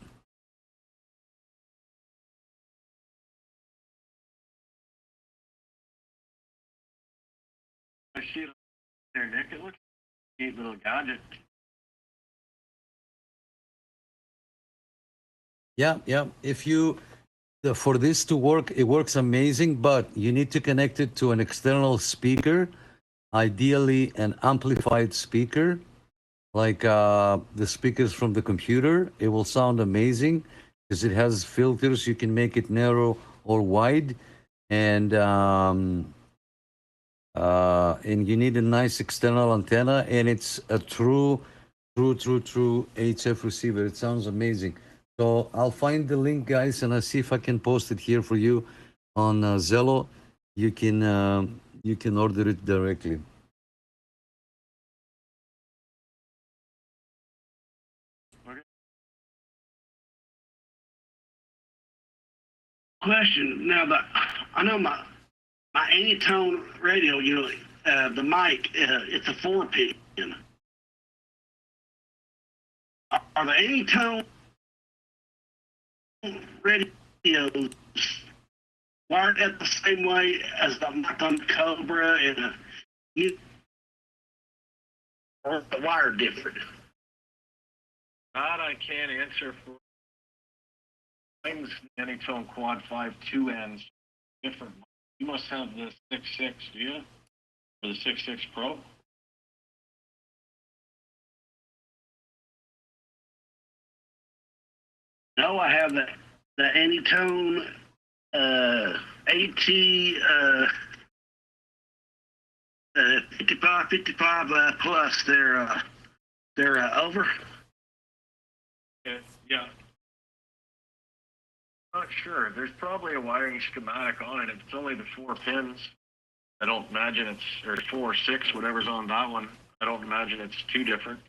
I see it there, Nick. It looks like a neat little gadget. Yeah. If you, for this to work, it works amazing, but you need to connect it to an external speaker, ideally an amplified speaker, like the speakers from the computer. It will sound amazing because it has filters. You can make it narrow or wide, and you need a nice external antenna, and it's a true HF receiver. It sounds amazing. So I'll find the link, guys, and I'll see if I can post it here for you on Zello. You can order it directly. Question. Now, I know my Anytone radio, the mic, it's a 4-pin. Are the Anytone radios wired at the same way as the mic on Cobra, and or the wire different? That I can't answer for. Mine's Anytone Quad 5 2 ends different. You must have the 6.6, do you? Or the 6.6 Pro? No, I have the Anytone AT 55 plus. They're over. Yeah. Not sure. There's probably a wiring schematic on it. If it's only the 4 pins, I don't imagine it's, or 4 or 6, whatever's on that one. I don't imagine it's too different.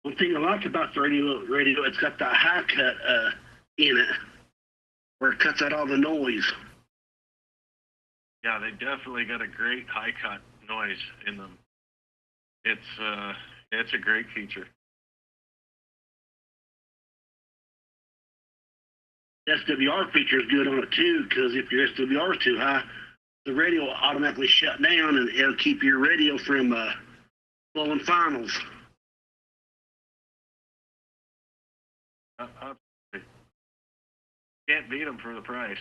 One thing I like about the radio, it's got the high cut in it, where it cuts out all the noise. Yeah, they definitely got a great high cut noise in them. It's a great feature. SWR feature is good on it too, because if your SWR is too high, the radio will automatically shut down, and it'll keep your radio from blowing finals. Can't beat them for the price.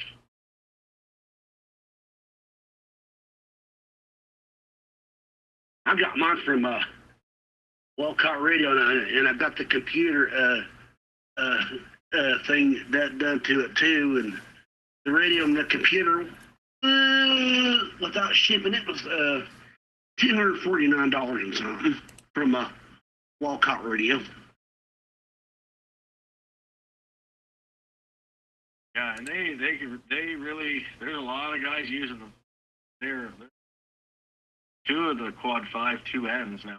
I got mine from Walcott Radio, and I got the computer thing that done to it too, and the radio and the computer without shipping it was $249 and something from Walcott Radio. Yeah, and they really, there's a lot of guys using them. They're 2 of the Quad 5 2 ends now.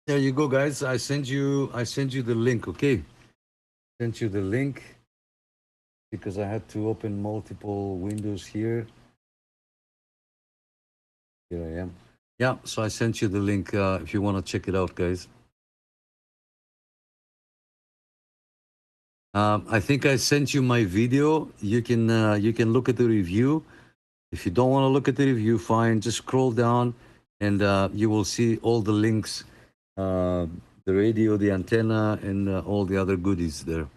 There you go, guys. I sent you the link. Okay, sent you the link because I had to open multiple windows here. Here I am. Yeah, so I sent you the link if you want to check it out, guys. I think I sent you my video. You can look at the review. If you don't want to look at the review, fine. Just scroll down, and you will see all the links, the radio, the antenna, and all the other goodies there.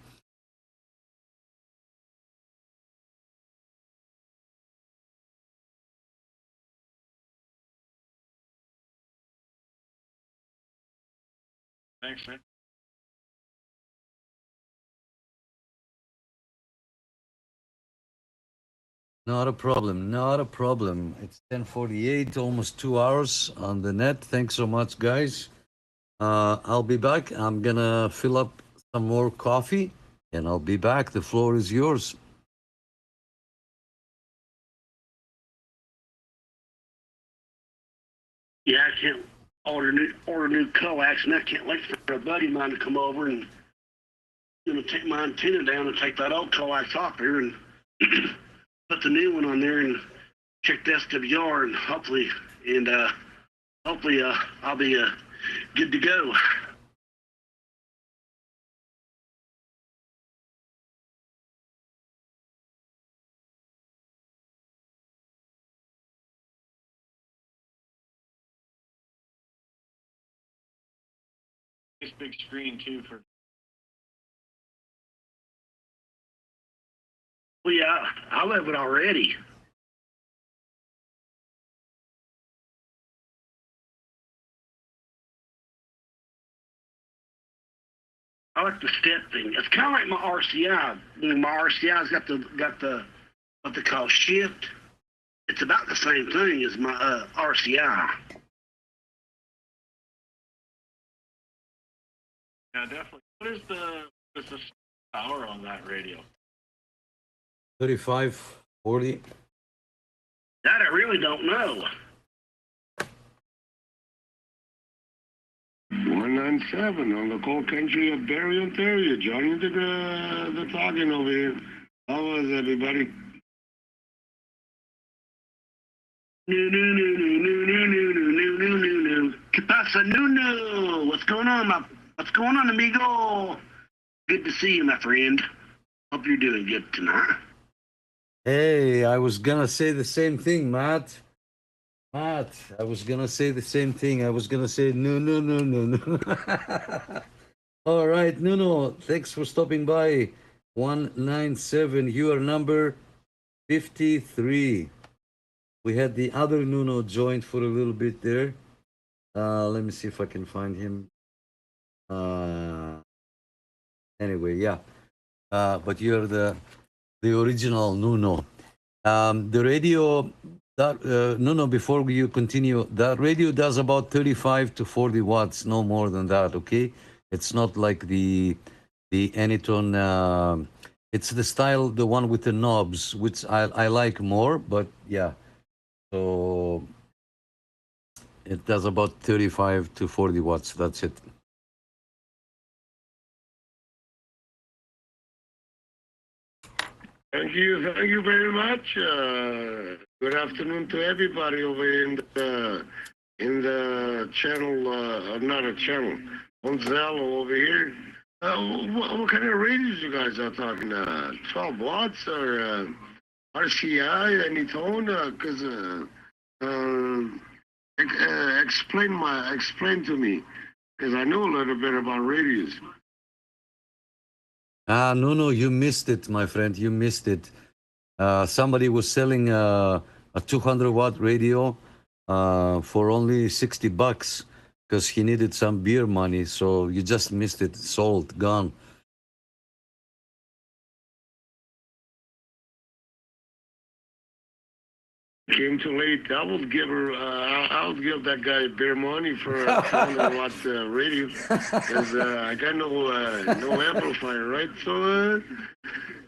Thanks, man. Not a problem. Not a problem. It's 10:48, almost 2 hours on the net. Thanks so much, guys. I'll be back. I'm gonna fill up some more coffee, and I'll be back. The floor is yours. Yeah, I can't order new coax, and I can't wait for a buddy of mine to come over and take my antenna down and take that old coax off there and put the new one on there and check the SWR, and hopefully I'll be good to go. This big screen too for. Well, yeah, I love it already. I like the step thing. It's kind of like my RCI. You know, my RCI's got the what they call shift. It's about the same thing as my RCI. Yeah, definitely. What is the power on that radio? 35, 40. That I really don't know. 197 on the cold country of Barrie, Ontario. Johnny did the talking over here. How was everybody? No. ¿Qué pasa, no? What's going on, amigo? Good to see you, my friend. Hope you're doing good tonight. Hey, I was gonna say the same thing, Matt. I was gonna say the same thing. I was gonna say no. All right, Nuno, thanks for stopping by. 197, you are number 53. We had the other Nuno joined for a little bit there. Let me see if I can find him. Anyway, yeah. But you're the original Nuno. The radio, Nuno, before you continue, that radio does about 35 to 40 watts, no more than that, okay? It's not like the Anytone, it's the style, the one with the knobs, which I like more, but yeah. So it does about 35 to 40 watts, that's it. Thank you very much. Good afternoon to everybody over in the channel, not a channel, on Zello over here. What kind of radios you guys are talking? 12 watts or RCI, Anytone? Because explain to me, because I know a little bit about radios. No, you missed it, my friend. You missed it. Somebody was selling a 200-watt radio for only $60 because he needed some beer money. So you just missed it. Sold, gone. Came too late. I would give that guy beer money for a 200-watt radio because I got no amplifier, right? So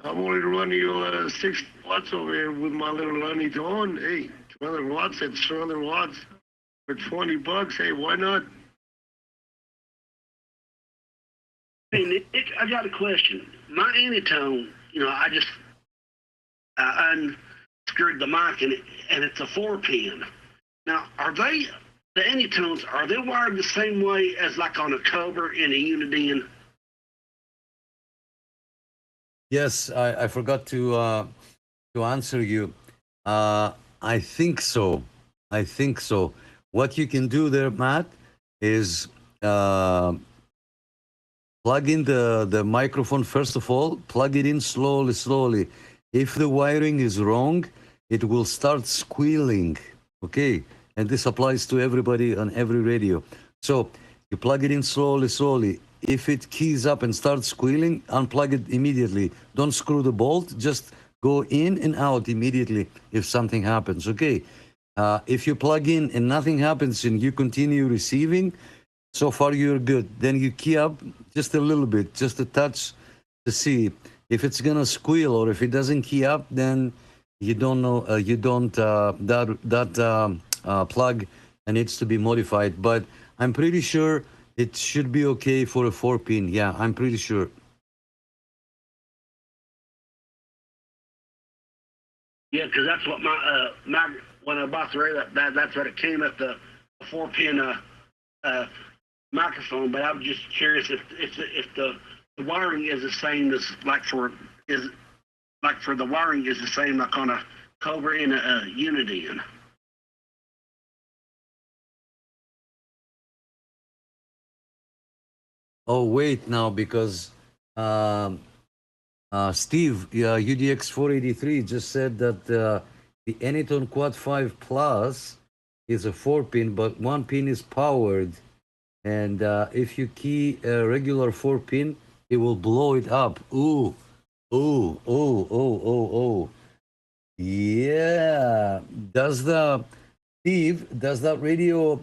I'm only running you 6 watts over here with my little Anytone. Hey, 200 watts. That's 200 watts for $20. Hey, why not? Hey, Nick, I got a question. My Anytone, I just unscrewed the mic and it's a 4-pin. Now, the Anytones, are they wired the same way as like on a Cobra and a Uniden? Yes, I forgot to answer you. I think so. What you can do there, Matt, is plug in the microphone first of all. Plug it in slowly. If the wiring is wrong, it will start squealing. Okay, and this applies to everybody on every radio. So you plug it in slowly. If it keys up and starts squealing, unplug it immediately. Don't screw the bolt. Just go in and out immediately if something happens. Okay. If you plug in and nothing happens and you continue receiving, so far you're good. Then you key up just a little bit, just a touch, to see if it's gonna squeal. Or if it doesn't key up, then you don't know. That plug needs to be modified. But I'm pretty sure it should be okay for a 4-pin. Yeah, I'm pretty sure. Yeah, because that's what my when I bought the radio, that's what it came at, the 4-pin microphone. But I was just curious if the wiring is the same as for the wiring is the same like on a Cobra and a Uniden. Oh wait, now because Steve, UDX 483 just said that the Anytone Quad 5 Plus is a 4-pin, but 1 pin is powered. And if you key a regular 4-pin, It will blow it up. Ooh, ooh, oh, oh, oh, oh. Yeah. Does the Steve? Does that radio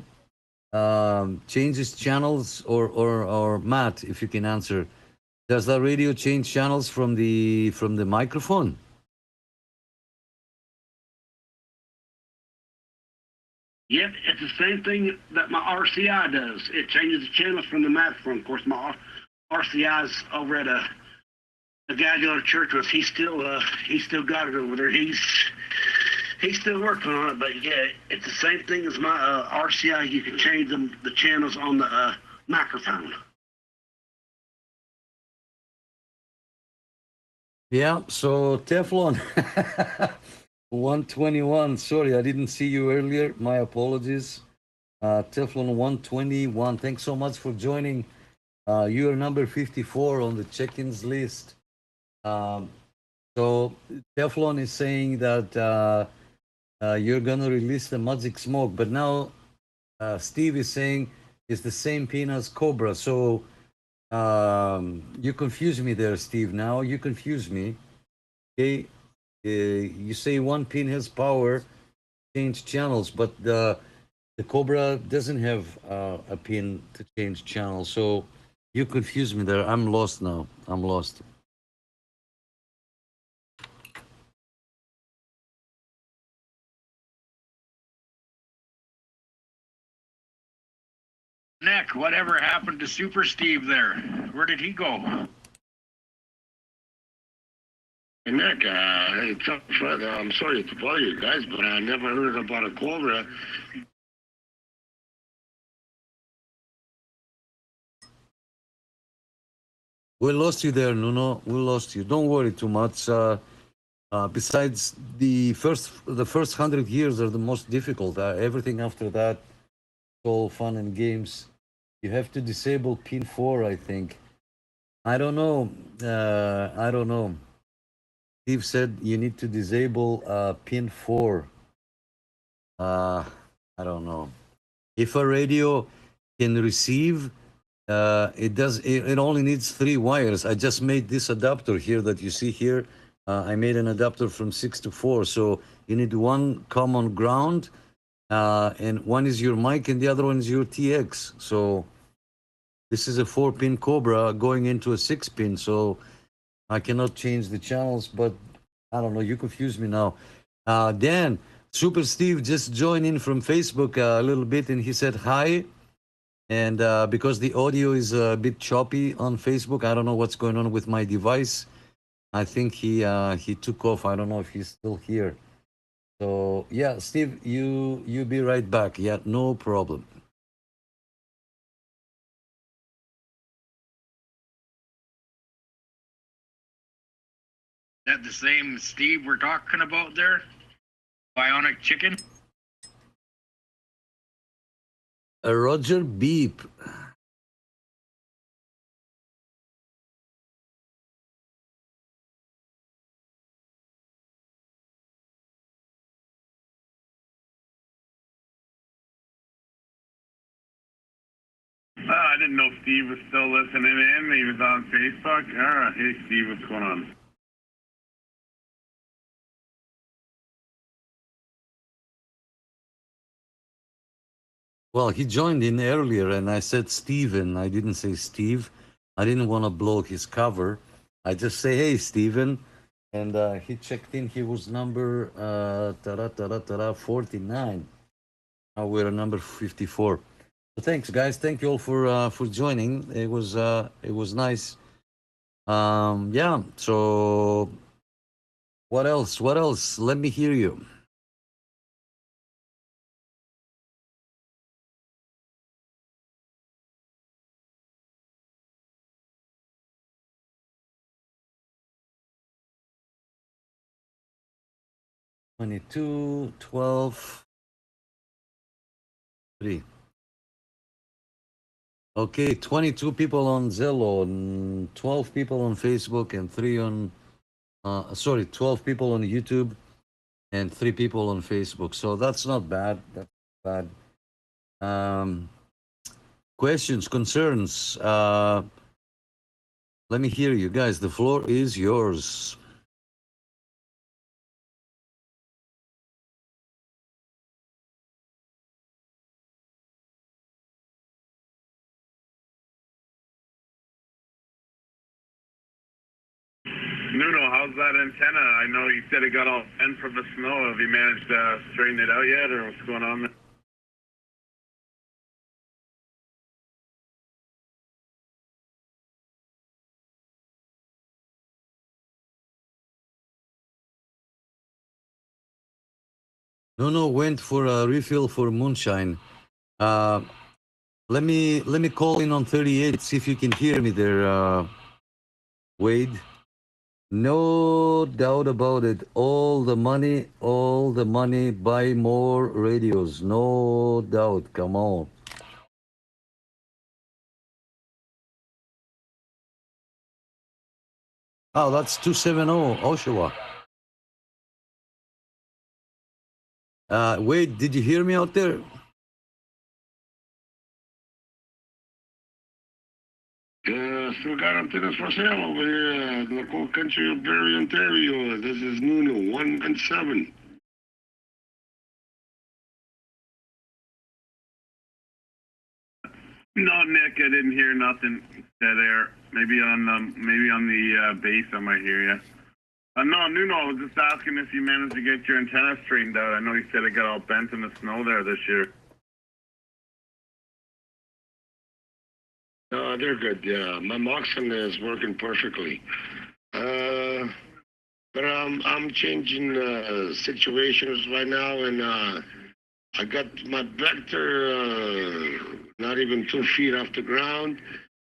changes channels, or Matt, if you can answer? Does that radio change channels from the microphone? Yep, it's the same thing that my RCI does. It changes the channel from the microphone. Of course, my RCI's over at a guy I go to church with. He's still got it over there. He's still working on it, but yeah, it's the same thing as my RCI. You can change the channels on the microphone. Yeah. So Teflon 121. Sorry, I didn't see you earlier. My apologies. Teflon 121. Thanks so much for joining. You are number 54 on the check-ins list. So Teflon is saying that you're gonna release the Magic Smoke, but now Steve is saying it's the same pin as Cobra. So you confuse me there, Steve. Now you confuse me. Okay, you say one pin has power, change channels, but the Cobra doesn't have a pin to change channels. So you confuse me there. I'm lost now. I'm lost. Nick, whatever happened to Super Steve there? Where did he go? Hey, Nick, hey, Fred, I'm sorry to bother you guys, but I never heard about a Cobra. We lost you there, Nuno. We lost you. Don't worry too much. Besides, the first 100 years are the most difficult. Everything after that, it's all fun and games. You have to disable pin 4, I think. I don't know. I don't know. Steve said you need to disable pin 4. I don't know. If a radio can receive, it only needs 3 wires. I just made this adapter here that you see here. I made an adapter from 6 to 4. So you need one common ground, and one is your mic and the other one is your TX. So this is a 4-pin Cobra going into a 6-pin. So I cannot change the channels, but I don't know. You confuse me now. Dan, Super Steve just joined in from Facebook a little bit, and he said hi. And because the audio is a bit choppy on Facebook, I don't know what's going on with my device. I think he took off. I don't know if he's still here. So yeah, Steve, you be right back. Yeah, no problem. That the same Steve we're talking about there? Bionic Chicken? Roger Beep. I didn't know Steve was still listening in. He was on Facebook. All right. Hey, Steve, what's going on? Well, he joined in earlier, and I said Steven. I didn't say Steve. I didn't want to blow his cover. I just say, hey, Steven. And he checked in. He was number 49. Now we're at number 54. So thanks, guys. Thank you all for joining. It was nice. Yeah. So what else? What else? Let me hear you. $22, $12, $3. Okay, 22 people on Zello, and 12 people on Facebook, and 3 on, 12 people on YouTube, and 3 people on Facebook. So that's not bad. That's not bad. Questions, concerns. Let me hear you guys. The floor is yours. Nuno, how's that antenna? I know you said it got all bent from the snow. Have you managed to straighten it out yet, or what's going on there? Nuno went for a refill for moonshine. Let me call in on 38, see if you can hear me there, Wade. No doubt about it. All the money, buy more radios. No doubt. Come on. Oh, that's 270 Oshawa. Wade, did you hear me out there? Still got antennas for sale over here in the cold country of Barrie, Ontario. This is Nuno, 197. No, Nick, I didn't hear nothing dead air. Maybe on the base I might hear you. No, Nuno, I was just asking if you managed to get your antenna straightened out. I know you said it got all bent in the snow there this year. They're good, yeah. My Moxon is working perfectly. But I'm changing situations right now, and I got my Vector not even 2 feet off the ground,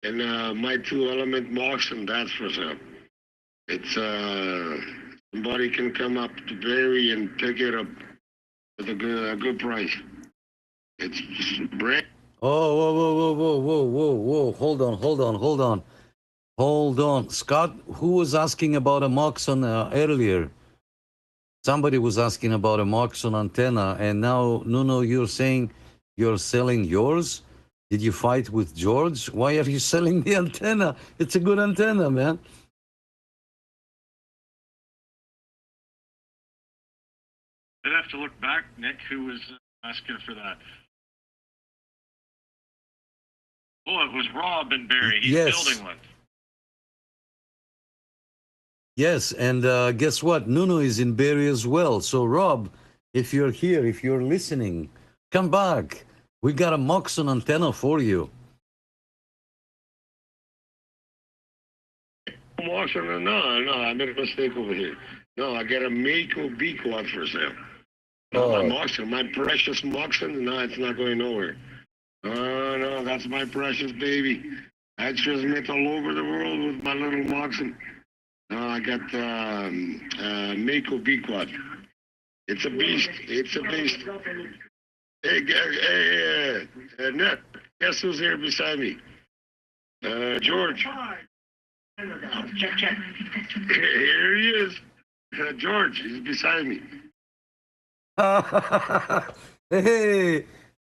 and my 2-element Moxon, that's for sale. It's somebody can come up to Barrie and pick it up with a good price. It's brand. Whoa. Hold on. Scott, who was asking about a Moxon earlier? Somebody was asking about a Moxon antenna, and now, Nuno, you're saying you're selling yours? Did you fight with George? Why are you selling the antenna? It's a good antenna, man. I'd have to look back, Nick, who was asking for that. Oh, it was Rob and Barrie. He's building one. Yes, and guess what? Nuno is in Barrie as well. So, Rob, if you're here, if you're listening, come back. We got a Moxon antenna for you. Moxon, no, I made a mistake over here. No, I got a Mako B quad for sale. My Moxon, my precious Moxon, no, it's not going nowhere. No, that's my precious baby. I transmit all over the world with my little Moxon. I got Mako B quad. It's a beast. It's a beast. Hey, Ned, guess who's here beside me? George. Check. Here he is. George, he's beside me.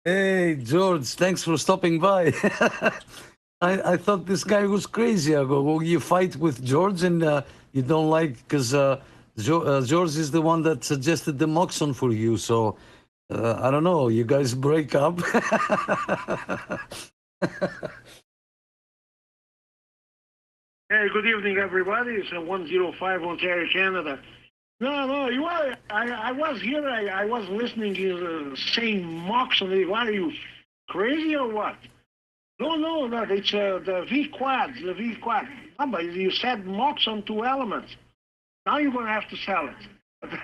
Hey, George, thanks for stopping by. I thought this guy was crazy. I go, well, you fight with George and you don't like, because George is the one that suggested the Moxon for you. So, I don't know, you guys break up. Hey, good evening, everybody. It's 105 Ontario, Canada. No, you are. I was here. I was listening to you saying Moxon. What are you, crazy or what? No. It's the V quad. The V quad. No, but you said Moxon 2 elements. Now you're going to have to sell it.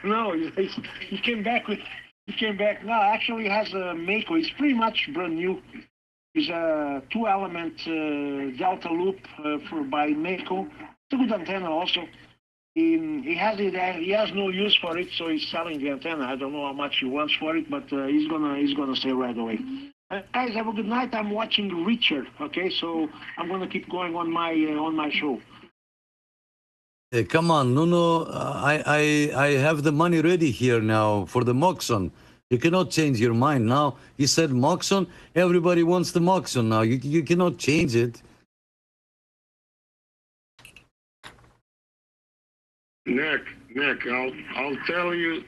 No, he came back with. He came back. No, actually, he has a Mako. It's pretty much brand new. It's a 2-element Delta loop by Mako. It's a good antenna also. He has it. He has no use for it, so he's selling the antenna. I don't know how much he wants for it, but he's gonna sell right away. Guys, have a good night. I'm watching Richard. Okay, so I'm gonna keep going on my show. Hey, come on, Nuno. I have the money ready here now for the Moxon. You cannot change your mind now. You said Moxon. Everybody wants the Moxon now. You cannot change it. Nick, I'll tell you,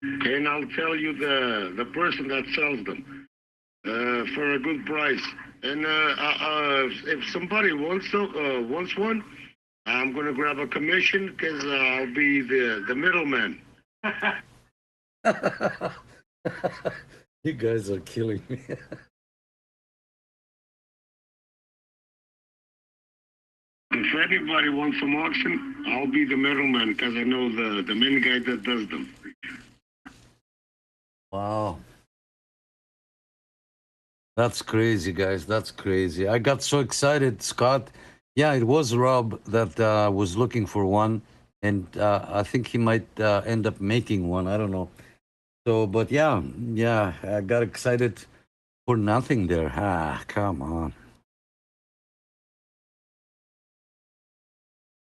and I'll tell you the person that sells them for a good price. And if somebody wants one, I'm gonna grab a commission because I'll be the middleman. You guys are killing me. If anybody wants some auction, I'll be the middleman because I know the main guy that does them. Wow. That's crazy, guys. That's crazy. I got so excited, Scott. Yeah, it was Rob that was looking for one, and I think he might end up making one. I don't know. So, but yeah, I got excited for nothing there. Ah, come on.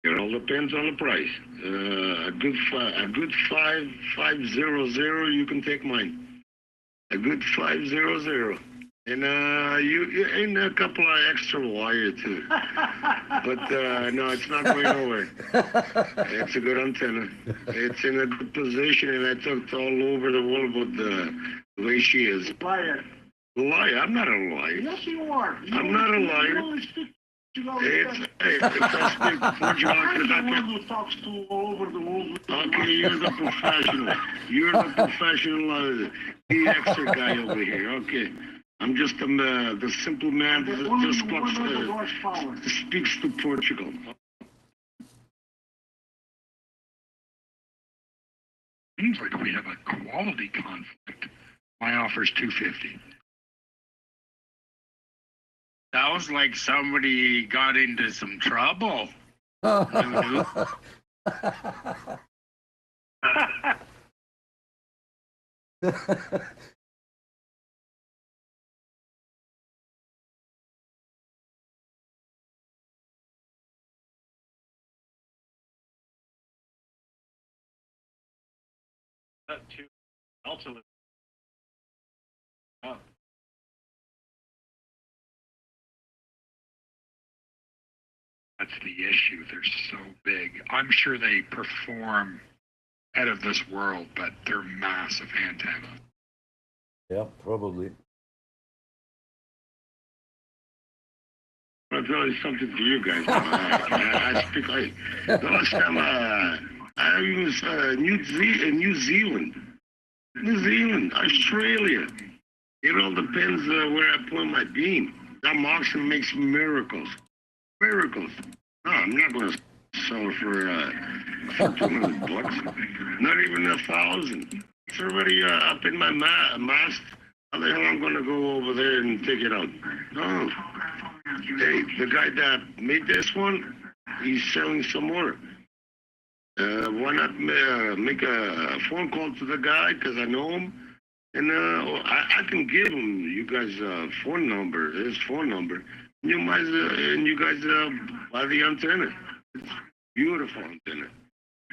It all depends on the price. A good 500, you can take mine. A good 500. And you and a couple of extra wire too. But no, it's not going nowhere. It's a good antenna. It's in a good position, and I talked all over the world about the way she is. Liar. Liar? I'm not a liar. Yes, you are. I'm not a liar. If I speak Portugal, I'm the one who talks to all over the world. Okay, you're the professional. You're the professional DXer guy over here. Okay. I'm just the simple man that just speaks to Portugal. Seems like we have a quality conflict. My offer's $250. Sounds like somebody got into some trouble. That's the issue. They're so big. I'm sure they perform out of this world, but they're massive antennas. Yeah, probably. I'll tell you something to you guys. I speak like the last time I was New Zealand, Australia. It all depends where I put my beam. That Moxon makes miracles. Miracles. No, I'm not going to sell for $200. Not even 1,000. It's already up in my mast. How the hell I'm going to go over there and take it out? No. Hey, the guy that made this one, he's selling some more. Why not make a phone call to the guy, because I know him, and I can give him you guys' phone number, his phone number. You guys buy the antenna. It's beautiful antenna.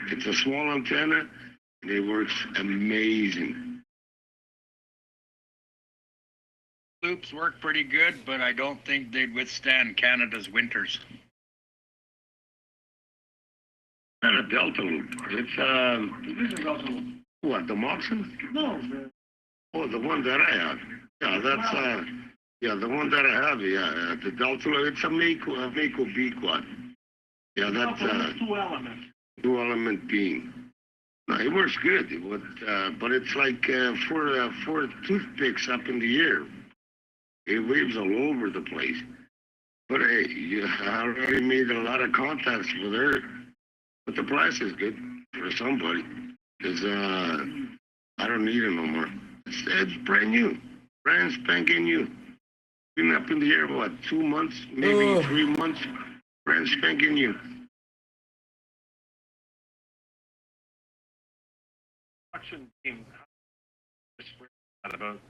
It's a small antenna, and it works amazing. Loops work pretty good, but I don't think they'd withstand Canada's winters. Not a Delta loop. It's It is a Delta loop. what, the Moxon? No. Oh, the one that I have. Yeah, that's the one that I have. Yeah, the Delta. It's a Mako B quad. Yeah, that's two elements. Two element beam. No, it works good. But it's like for toothpicks up in the air. It waves all over the place. But hey, I already made a lot of contacts with her. But the price is good for somebody. Because I don't need it no more. It's brand new. Brand spanking new. Been up in the air, what, 2 months, maybe 3 months? Brand spanking new. Auction team. About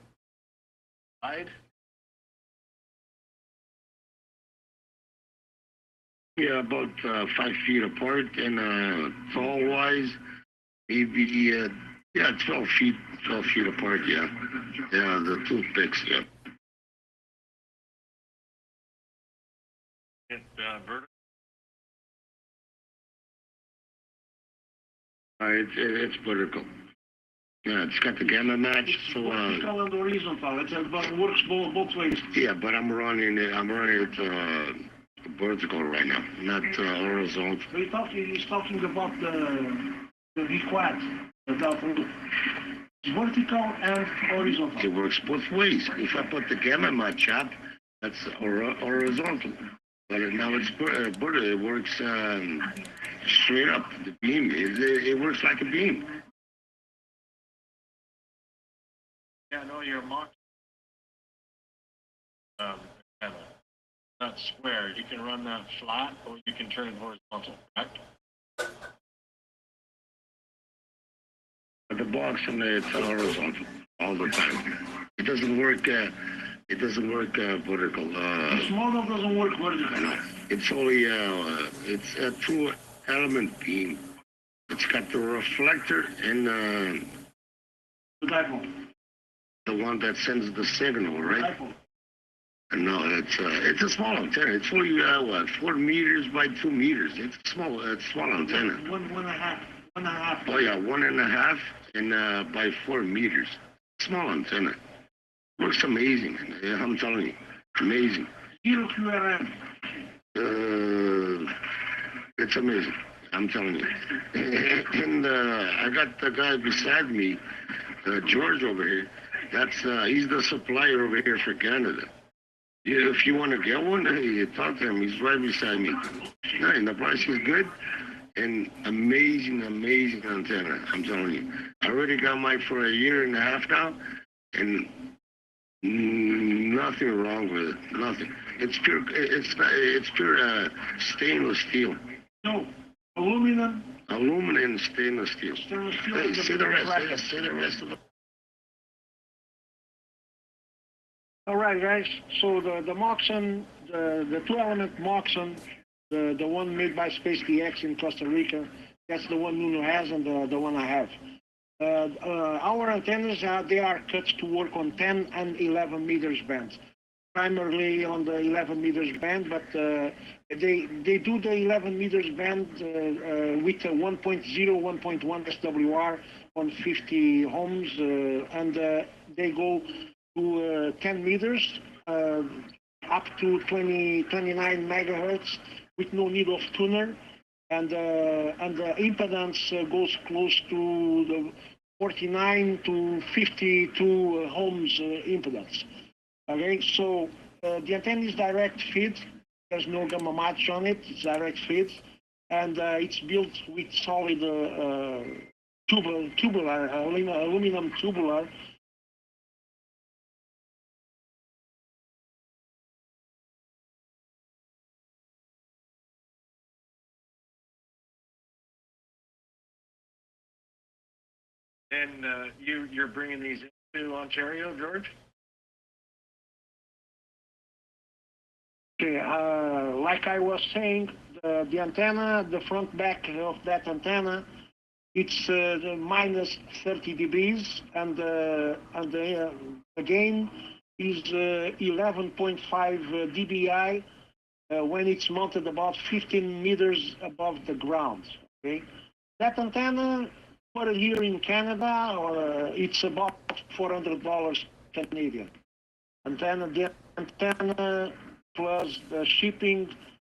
wide. Yeah, about 5 feet apart, and tall-wise, maybe 12 feet apart. Yeah, the toothpicks. Yeah. Vertical. It's vertical. Yeah, it's got the gamma match. So vertical and horizontal. It works both ways. yeah, but I'm running it vertical right now, not horizontal. He's talking about the V-quad, the Delta Loop. Vertical and horizontal. It works both ways. If I put the gamma match up, that's horizontal. But now it works straight up. The beam, it works like a beam. Yeah, no, your mock not square. You can run that flat or you can turn it horizontal, correct? The box and it's horizontal all the time. It doesn't work. It doesn't work vertical. This model doesn't work vertical. No, it's only it's a 2-element beam. It's got the reflector and the dipole. The one that sends the signal, right? No, it's a small antenna. It's only 4 meters by 2 meters. It's small antenna. One and a half. Oh yeah, 1.5 and by 4 meters. Small antenna. Works amazing. I'm telling you, amazing. 0 QRM. It's amazing. I'm telling you. And I got the guy beside me, George over here. He's the supplier over here for Canada. Yeah, if you want to get one, you talk to him. He's right beside me. No, and the price is good. And amazing antenna. I'm telling you. I already got mine for 1.5 years now, and nothing wrong with it. Nothing. It's pure. It's pure stainless steel. No, aluminum. Aluminum and stainless steel. Stainless steel. Hey, say the rest. Say the rest of it. All right, guys. So the Moxon, the 2-element Moxon, the one made by Space DX in Costa Rica, that's the one Nuno has and the one I have. Our antennas they are cut to work on 10 and 11 meters bands, primarily on the 11 meters band, but they do the 11 meters band with a 1.0, 1.1 SWR on 50 ohms, and they go to 10 meters up to 29 megahertz with no need of tuner, and the impedance goes close to the 49 to 52 ohms impedance. Okay, so the antenna is direct feed. There's no gamma match on it. It's direct feed, and it's built with solid tubular aluminum tubular. And you're bringing these into Ontario, George? Okay, like I was saying, the antenna, the front back of that antenna, it's minus 30 dBs, and the gain is 11.5 dBi when it's mounted about 15 meters above the ground. Okay, that antenna, put it here in Canada, it's about $400 Canadian. The antenna plus the shipping,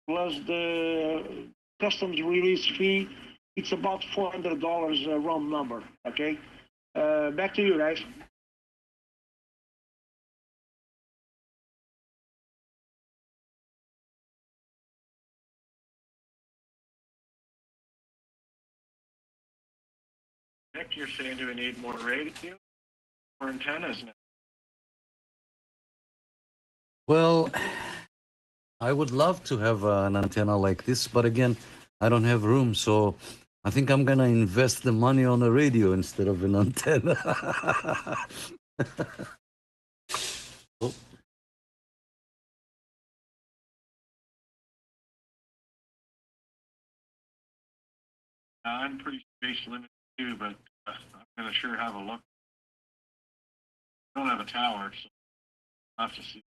plus the customs release fee, it's about $400 round number, okay? Back to you, guys. Nick, you're saying we need more radio, more antennas now. Well, I would love to have an antenna like this, but again, I don't have room, so I think I'm gonna invest the money on a radio instead of an antenna. Oh. I'm pretty space limited too, but I'm gonna sure have a look. I don't have a tower, so I'll have to see.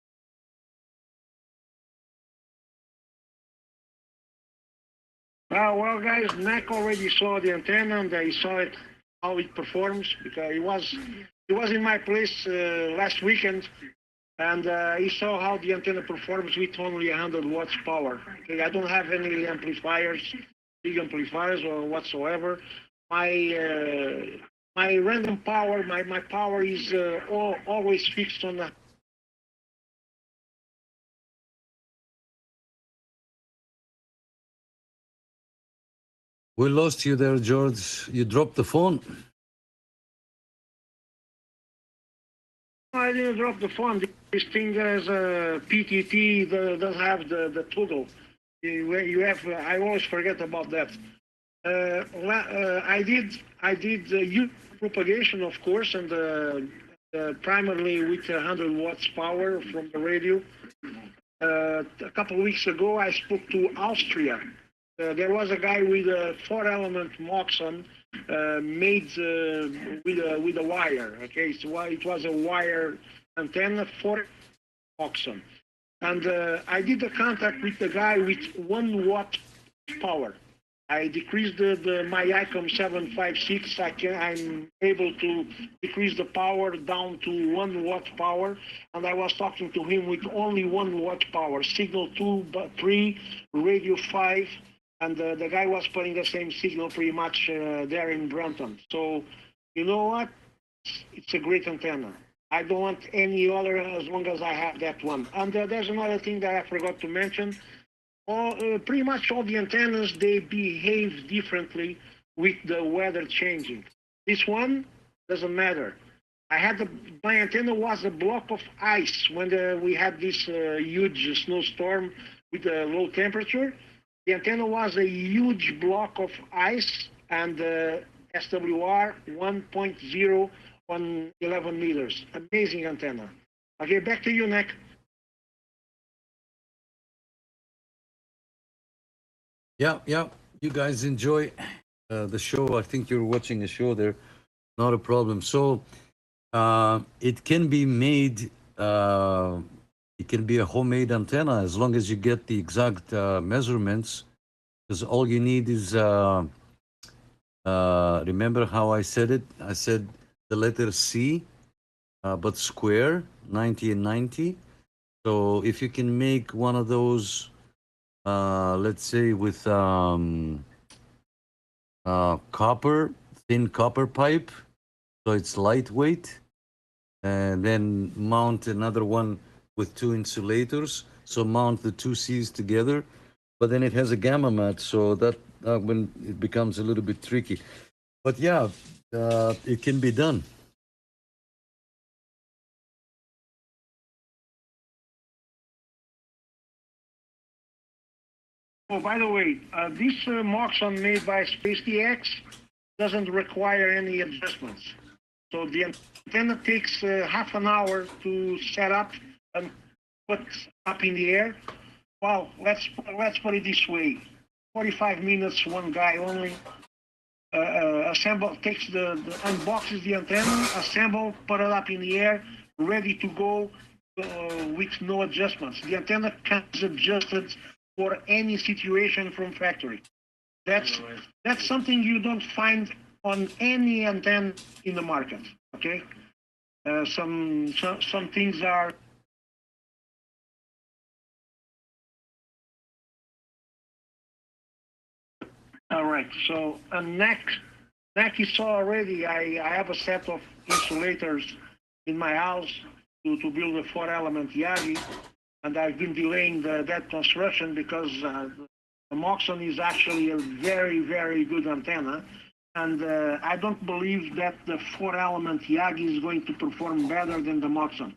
Well, guys, Mac already saw the antenna and he saw it, how it performs, because he was in my place last weekend, and he saw how the antenna performs with only 100 watts power. Okay, I don't have any amplifiers, big amplifiers or whatsoever. My random power, my power is always fixed on the. We lost you there, George. You dropped the phone. I didn't drop the phone. This thing has a PTT that doesn't have the toggle. You have. I always forget about that. I did youth propagation, of course, and primarily with 100 watts power from the radio. A couple of weeks ago, I spoke to Austria. There was a guy with a 4-element Moxon made with a wire. Okay, so it was a wire antenna for Moxon, and I did the contact with the guy with 1 watt power. I decreased my ICOM 756. I'm able to decrease the power down to 1 watt power, and I was talking to him with only 1 watt power, signal 2, 3, radio 5. And the guy was putting the same signal pretty much there in Brampton. So, you know what? It's a great antenna. I don't want any other as long as I have that one. And there's another thing that I forgot to mention. Pretty much all the antennas, they behave differently with the weather changing. This one doesn't matter. My antenna was a block of ice when we had this huge snowstorm with a low temperature. The antenna was a huge block of ice and SWR 1.0 on 11 meters. Amazing antenna. Okay, back to you, Nick. Yeah. You guys enjoy the show. I think you're watching a show there. Not a problem. So it can be made. It can be a homemade antenna as long as you get the exact measurements, because all you need is, remember how I said it? I said the letter C, but square, 90 and 90. So if you can make one of those, let's say with copper, thin copper pipe, so it's lightweight, and then mount another one with 2 insulators, so mount the 2 C's together, but then it has a gamma mat, so that when it becomes a little bit tricky. But yeah, it can be done. Oh, by the way, this Moxon made by SpaceDX doesn't require any adjustments. So the antenna takes half an hour to set up and put up in the air. Well, let's put it this way: 45 minutes, one guy only. Unboxes the antenna, assemble, put it up in the air, ready to go with no adjustments. The antenna comes adjusted for any situation from factory. That's something you don't find on any antenna in the market. Okay, some things are. All right, so next you saw already, I have a set of insulators in my house to build a 4-element Yagi, and I've been delaying that construction because the Moxon is actually a very, very good antenna, and I don't believe that the 4-element Yagi is going to perform better than the Moxon,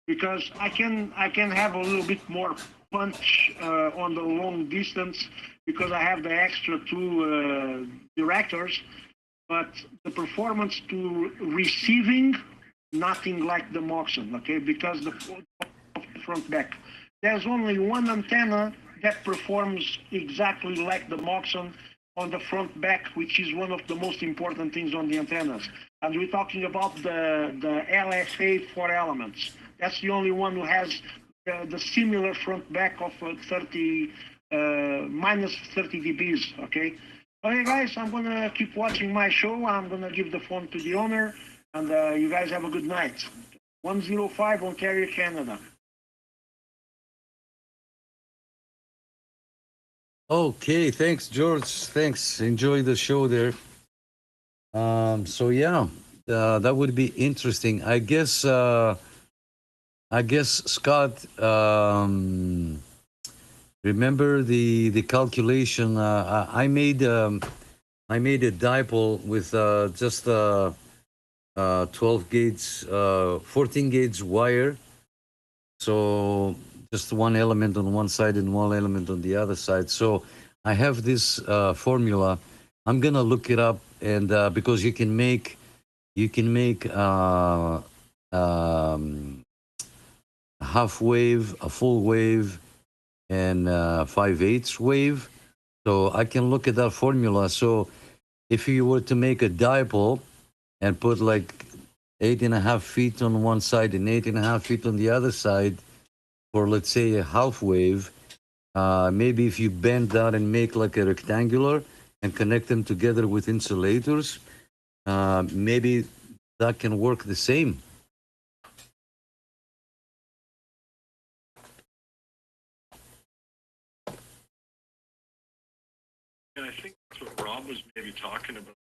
because I can have a little bit more punch on the long distance because I have the extra 2 directors, but the performance to receiving, nothing like the Moxon, okay, because the front back. There's only one antenna that performs exactly like the Moxon on the front back, which is one of the most important things on the antennas. And we're talking about the LSA 4 elements. That's the only one who has the similar front back of 30 minus 30 dBs, okay? Okay, guys, I'm going to keep watching my show. I'm going to give the phone to the owner, and you guys have a good night. 105 Ontario, Canada. Okay, thanks, George. Thanks. Enjoy the show there. So yeah, that would be interesting. I guess Scott, remember the calculation? I made a dipole with just 12 gauge, 14 gauge wire. So just one element on one side and one element on the other side. So I have this formula. I'm gonna look it up, and because you can make half wave, a full wave, and 5/8 wave. So I can look at that formula. So if you were to make a dipole and put like 8.5 feet on one side and 8.5 feet on the other side for, let's say, a half wave, maybe if you bend that and make like a rectangular and connect them together with insulators, maybe that can work the same. And I think that's what Rob was maybe talking about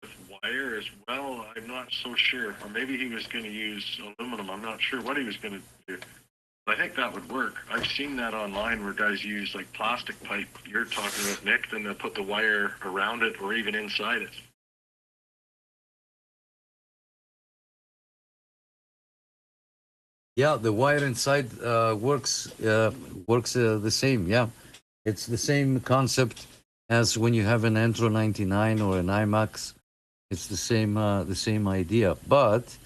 with wire as well. I'm not so sure. Or maybe he was going to use aluminum. I'm not sure what he was going to do. But I think that would work. I've seen that online where guys use like plastic pipe. You're talking about, Nick, then they'll put the wire around it or even inside it. Yeah, the wire inside works the same. Yeah, it's the same concept as when you have an Entro 99 or an IMAX. It's the same idea. But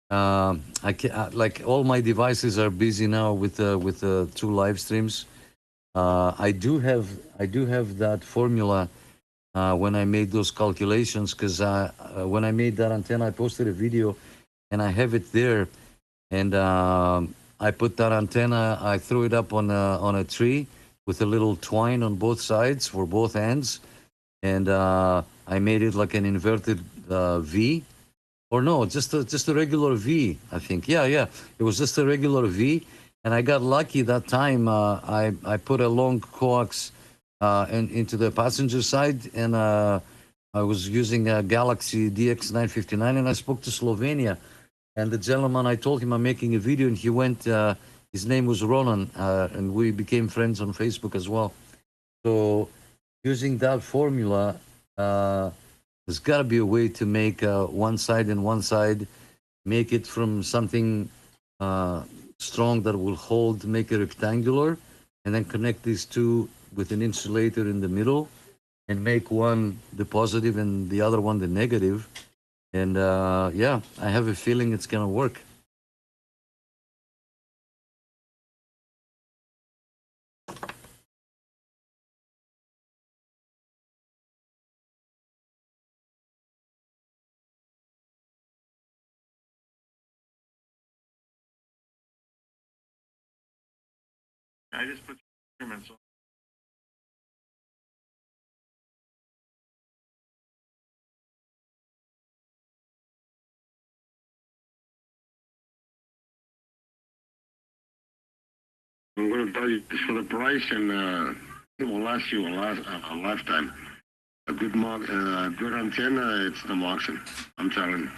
I can, like, all my devices are busy now with two live streams. I do have that formula when I made those calculations, because when I made that antenna, I posted a video, and I have it there. And I put that antenna, I threw it up on a tree with a little twine on both sides for both ends. And I made it like an inverted V. Or no, just a regular V, I think. Yeah. It was just a regular V. And I got lucky that time. I put a long coax into the passenger side, and I was using a Galaxy DX959, and I spoke to Slovenia. And the gentleman, I told him I'm making a video, and he went, his name was Ronan, and we became friends on Facebook as well. So using that formula, there's got to be a way to make one side and one side, make it from something strong that will hold, make it rectangular, and then connect these two with an insulator in the middle, and make one the positive and the other one the negative. And yeah, I have a feeling it's going to work. I just put measurements on. I'm going to tell you this for the price, and it will last you a lifetime. A good good antenna, it's the Moxon, I'm telling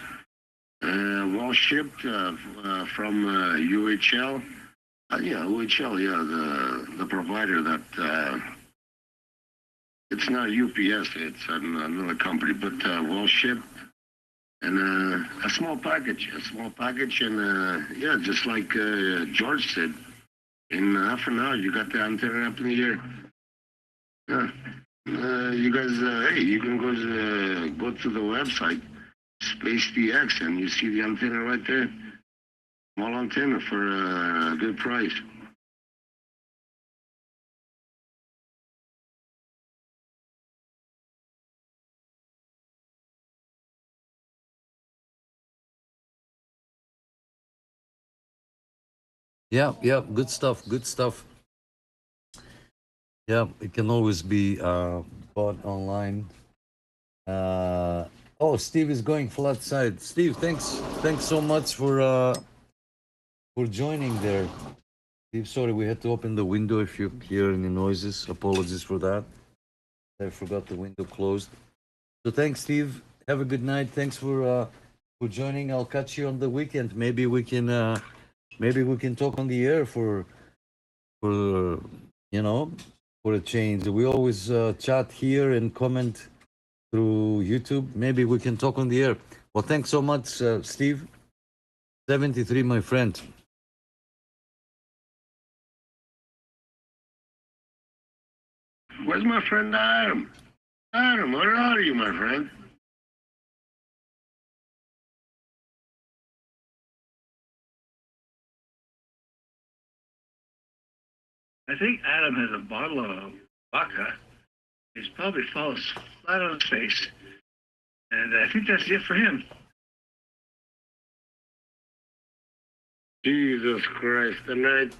you. Well shipped from UHL. Yeah, UHL, yeah, the provider that, it's not UPS, it's another company, but well shipped. And a small package, and yeah, just like George said, in half an hour, you got the antenna up in the air. Yeah. You guys, hey, you can go to the website, Space DX, and you see the antenna right there. Small antenna for a good price. Yeah, good stuff. Yeah, it can always be bought online. Oh, Steve is going flat side. Steve, thanks so much for joining there. Steve, sorry, we had to open the window if you hear any noises. Apologies for that. I forgot the window closed. So thanks, Steve. Have a good night. Thanks for joining. I'll catch you on the weekend. Maybe we can talk on the air for you know for a change. We always chat here and comment through YouTube. Maybe we can talk on the air. Well, thanks so much, Steve. 73, my friend. Where's my friend Adam? Adam, where are you, my friend? I think Adam has a bottle of vodka. He's probably fallen flat on his face. And I think that's it for him. Jesus Christ, the night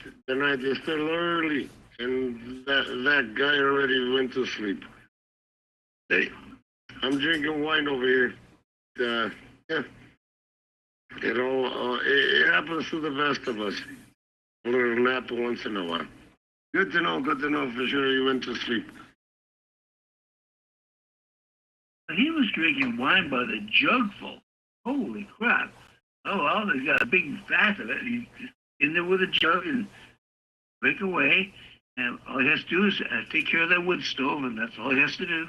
is still early, and that guy already went to sleep. Hey, I'm drinking wine over here. Yeah, it happens to the best of us. A little nap once in a while. Good to know for sure you went to sleep. He was drinking wine by the jugful. Holy crap. Oh, well, he's got a big vat of it. He's in there with a jug and drink away. And all he has to do is take care of that wood stove, and that's all he has to do.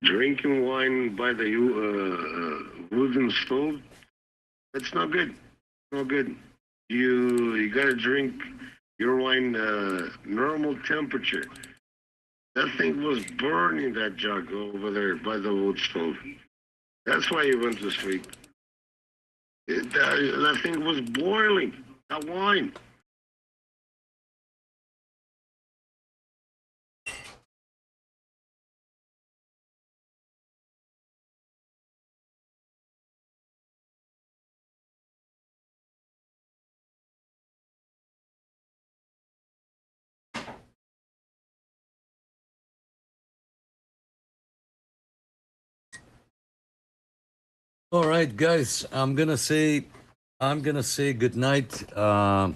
Drinking wine by the wooden stove? That's not good. No good. You gotta drink your wine normal temperature. That thing was burning, that jug over there by the wood stove. That's why he went to sleep. That thing was boiling, that wine. All right, guys, I'm gonna say good night from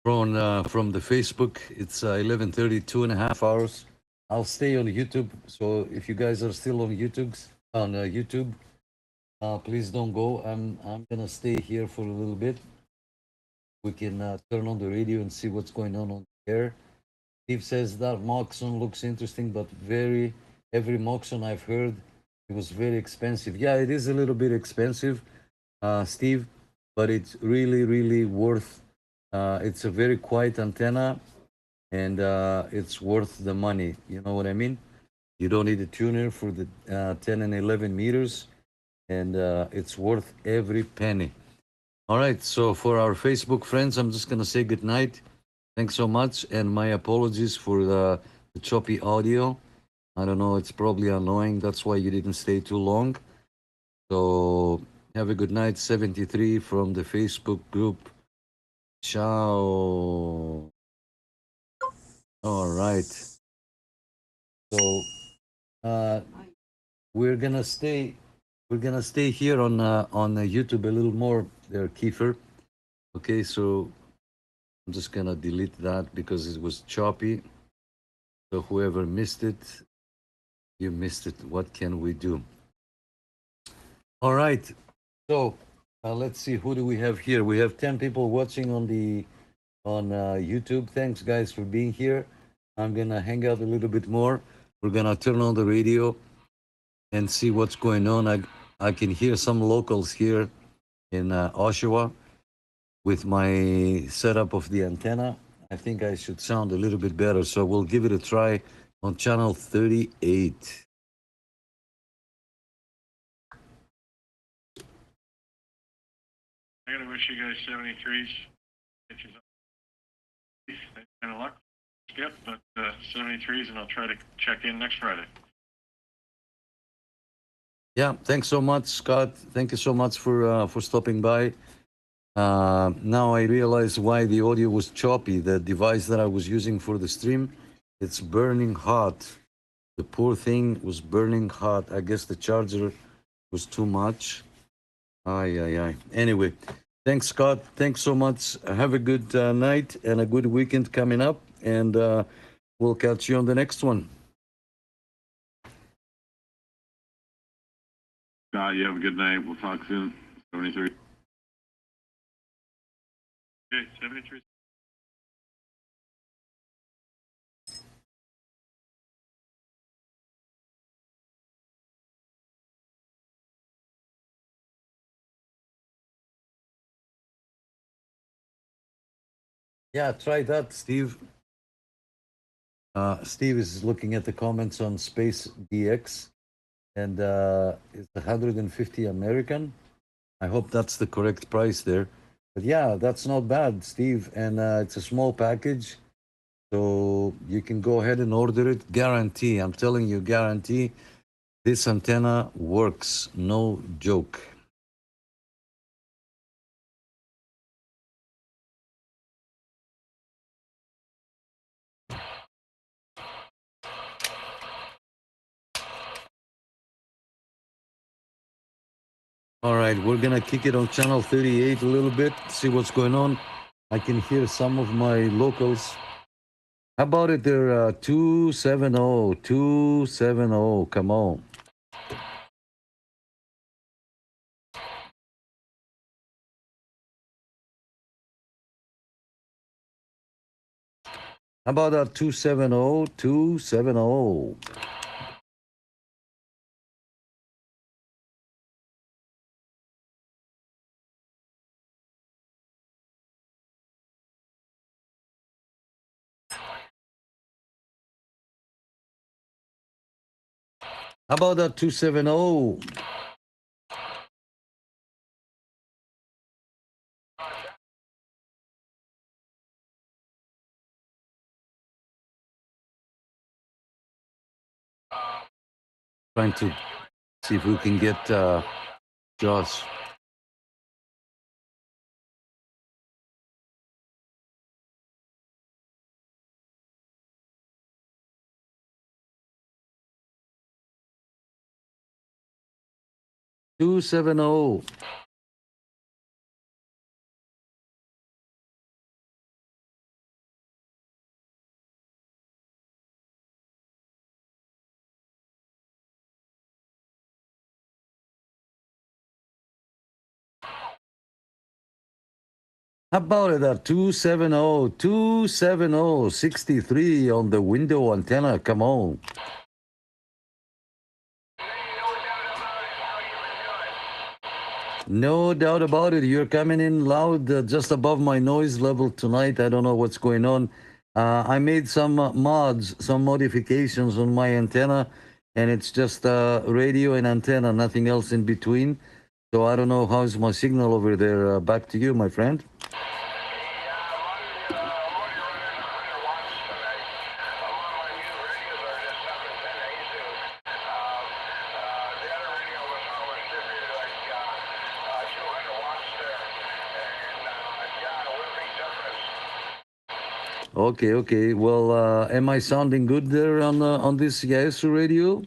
the Facebook. It's 11:30, 2.5 hours. I'll stay on YouTube. So if you guys are still on YouTube, please don't go. I'm gonna stay here for a little bit. We can turn on the radio and see what's going on the air. Steve says that Moxon looks interesting, but every Moxon I've heard, it was very expensive. Yeah, it is a little bit expensive, Steve, but it's really, really worth. It's a very quiet antenna, and it's worth the money. You know what I mean? You don't need a tuner for the 10 and 11 meters, and it's worth every penny. All right, so for our Facebook friends, I'm just gonna say good night. Thanks so much, and my apologies for the choppy audio. I don't know, it's probably annoying. That's why you didn't stay too long. So have a good night, 73 from the Facebook group. Ciao. All right. So we're gonna stay here on YouTube a little more there, Kiefer. Okay, so I'm just gonna delete that because it was choppy. So whoever missed it, you missed it. What can we do? All right. So let's see, who do we have here? We have 10 people watching on YouTube. Thanks, guys, for being here. I'm gonna hang out a little bit more. We're gonna turn on the radio and see what's going on. I can hear some locals here in Oshawa with my setup of the antenna. I think I should sound a little bit better, so we'll give it a try on channel 38. I gotta wish you guys 73s. Kind of luck, Skip, but 73s, and I'll try to check in next Friday. Yeah, thanks so much, Scott. Thank you so much for stopping by. Now I realize why the audio was choppy. The device that I was using for the stream, it's burning hot. The poor thing was burning hot. I guess the charger was too much. Ay. Anyway, thanks, Scott. Thanks so much. Have a good night and a good weekend coming up. And we'll catch you on the next one. Scott, you have a good night. We'll talk soon. 73. Okay, 73. Yeah, try that, Steve. Steve is looking at the comments on Space DX, and it's 150 American. I hope that's the correct price there. But yeah, that's not bad, Steve. And it's a small package, so you can go ahead and order it. Guarantee, I'm telling you, guarantee this antenna works. No joke. All right, we're gonna kick it on channel 38 a little bit, see what's going on. I can hear some of my locals. How about it? They're 270, 270. Come on. How about that 270, 270? How about that 270? Trying to see if we can get Josh. Two 270. How about it at 270, 270, 63 on the window antenna? Come on. No doubt about it. You're coming in loud, just above my noise level tonight. I don't know what's going on. I made some mods, some modifications on my antenna, and it's just radio and antenna, nothing else in between. So I don't know how's my signal over there. Back to you, my friend. Okay. Well, am I sounding good there on this Yaesu radio?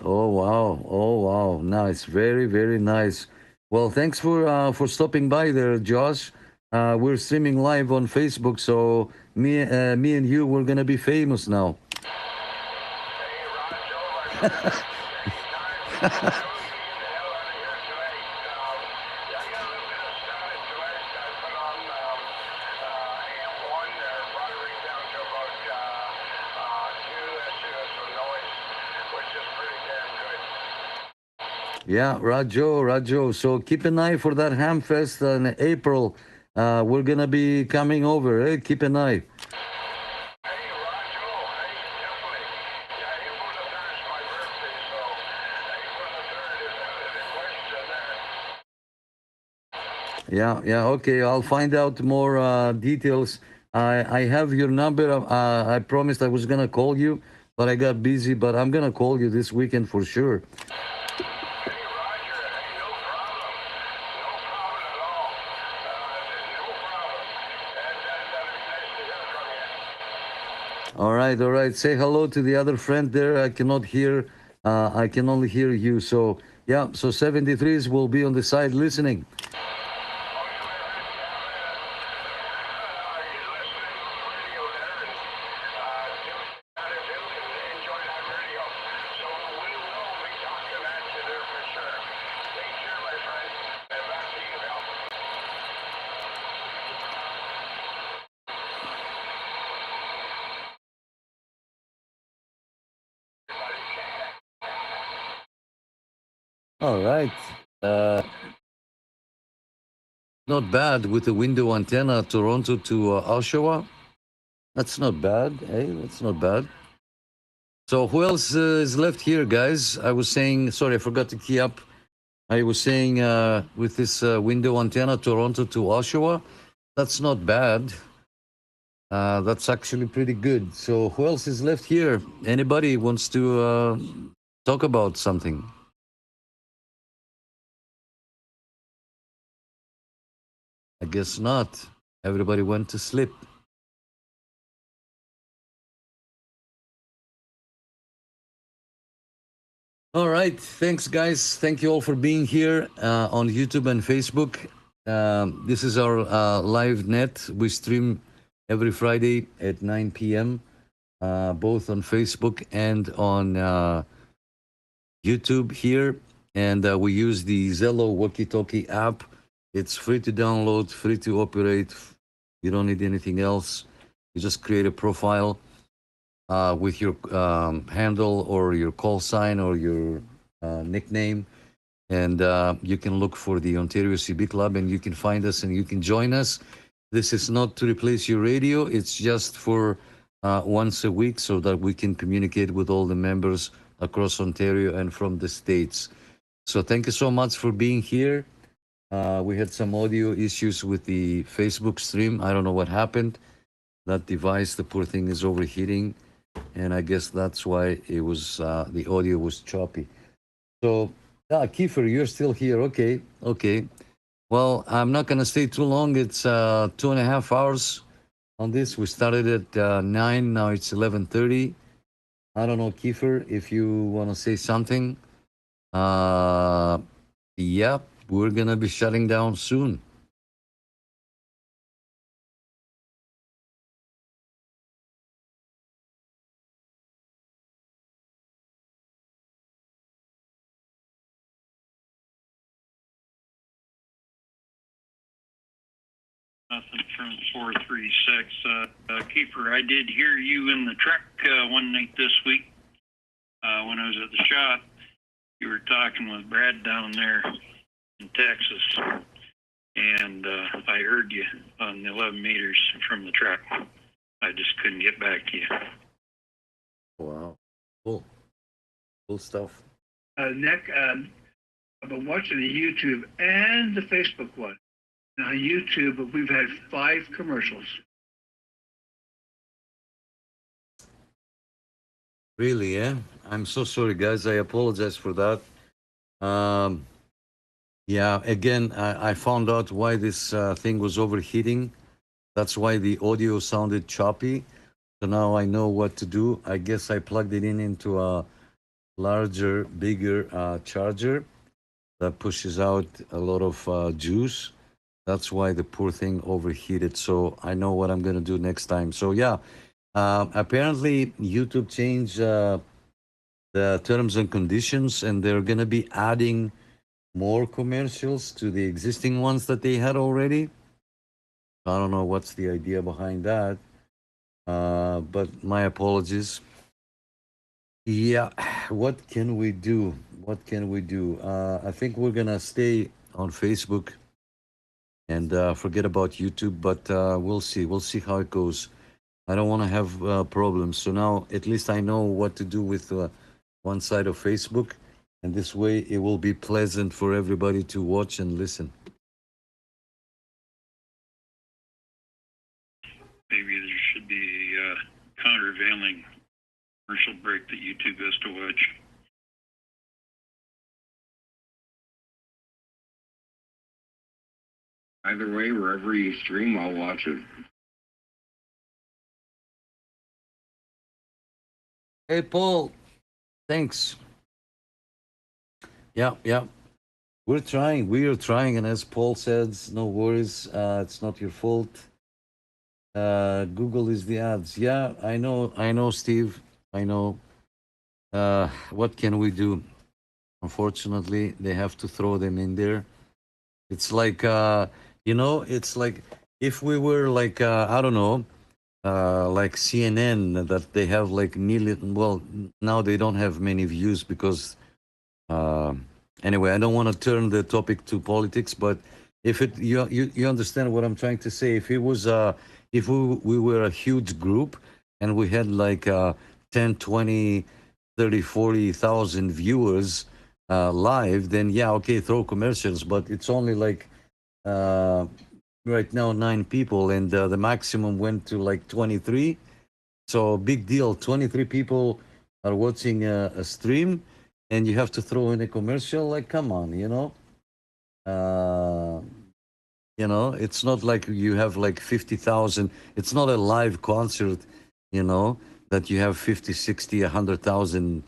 Oh wow, nice, very nice. Well, thanks for stopping by there, Josh. We're streaming live on Facebook, so me and you, we're gonna be famous now. Yeah, Rajo. So keep an eye for that Hamfest in April. We're gonna be coming over. Eh? Keep an eye. Yeah. Okay, I'll find out more details. I have your number. I promised I was gonna call you, but I got busy. But I'm gonna call you this weekend for sure. All right, all right. Say hello to the other friend there. I cannot hear. I can only hear you. So yeah. So 73s will be on the side listening. All right. Not bad with the window antenna, Toronto to Oshawa. That's not bad. Hey, that's not bad. So who else is left here, guys? I was saying, sorry, I forgot to key up. I was saying with this window antenna, Toronto to Oshawa, that's not bad. That's actually pretty good. So who else is left here? Anybody wants to talk about something? I guess not. Everybody went to sleep. All right. Thanks, guys. Thank you all for being here on YouTube and Facebook. This is our live net. We stream every Friday at 9 p.m., both on Facebook and on YouTube here. And we use the Zello walkie-talkie app. It's free to download, free to operate. You don't need anything else. You just create a profile with your handle or your call sign or your nickname, and you can look for the Ontario CB Club and you can find us and you can join us. This is not to replace your radio. It's just for once a week so that we can communicate with all the members across Ontario and from the States. So thank you so much for being here. We had some audio issues with the Facebook stream. I don't know what happened. That device, the poor thing, is overheating, and I guess that's why it was the audio was choppy. So, Kiefer, you're still here. Okay, okay. Well, I'm not gonna stay too long. It's 2.5 hours on this. We started at 9. Now it's 11:30. I don't know, Kiefer, if you want to say something. Yeah, we're gonna be shutting down soon. Nothing from 436. Keeper, I did hear you in the truck one night this week when I was at the shop. You were talking with Brad down there in Texas, and I heard you on the 11 meters from the truck. I just couldn't get back to you. Wow, cool, cool stuff. Nick, I've been watching the YouTube and the Facebook one. On YouTube, we've had 5 commercials. Really, yeah? I'm so sorry, guys. I apologize for that. Yeah, again, I found out why this thing was overheating. That's why the audio sounded choppy. So now I know what to do. I guess I plugged it in into a larger, bigger charger that pushes out a lot of juice. That's why the poor thing overheated. So I know what I'm going to do next time. So yeah, apparently YouTube changed the terms and conditions, and they're going to be adding more commercials to the existing ones that they had already. I don't know what's the idea behind that, but my apologies. Yeah, what can we do? What can we do? I think we're going to stay on Facebook and forget about YouTube, but we'll see. We'll see how it goes. I don't want to have problems. So now at least I know what to do with one side of Facebook, and this way it will be pleasant for everybody to watch and listen. Maybe there should be a countervailing commercial break that YouTube has to watch. Either way, wherever you stream, I'll watch it. Hey, Paul. Thanks. Yeah, yeah. We are trying, and as Paul says, no worries. It's not your fault. Google is the ads. Yeah, I know, Steve. I know. What can we do? Unfortunately, they have to throw them in there. It's like, it's like if we were like, I don't know, like CNN, that they have like million. Well, now they don't have many views because, anyway, I don't want to turn the topic to politics, but if it, you understand what I'm trying to say. If it was, if we were a huge group and we had like 10, 20, 30, 40,000 viewers live, then yeah, okay, throw commercials, but it's only like right now 9 people, and the maximum went to like 23. So big deal. 23 people are watching a stream, and you have to throw in a commercial. Like, come on, it's not like you have like 50,000. It's not a live concert, that you have 50, 60, 100,000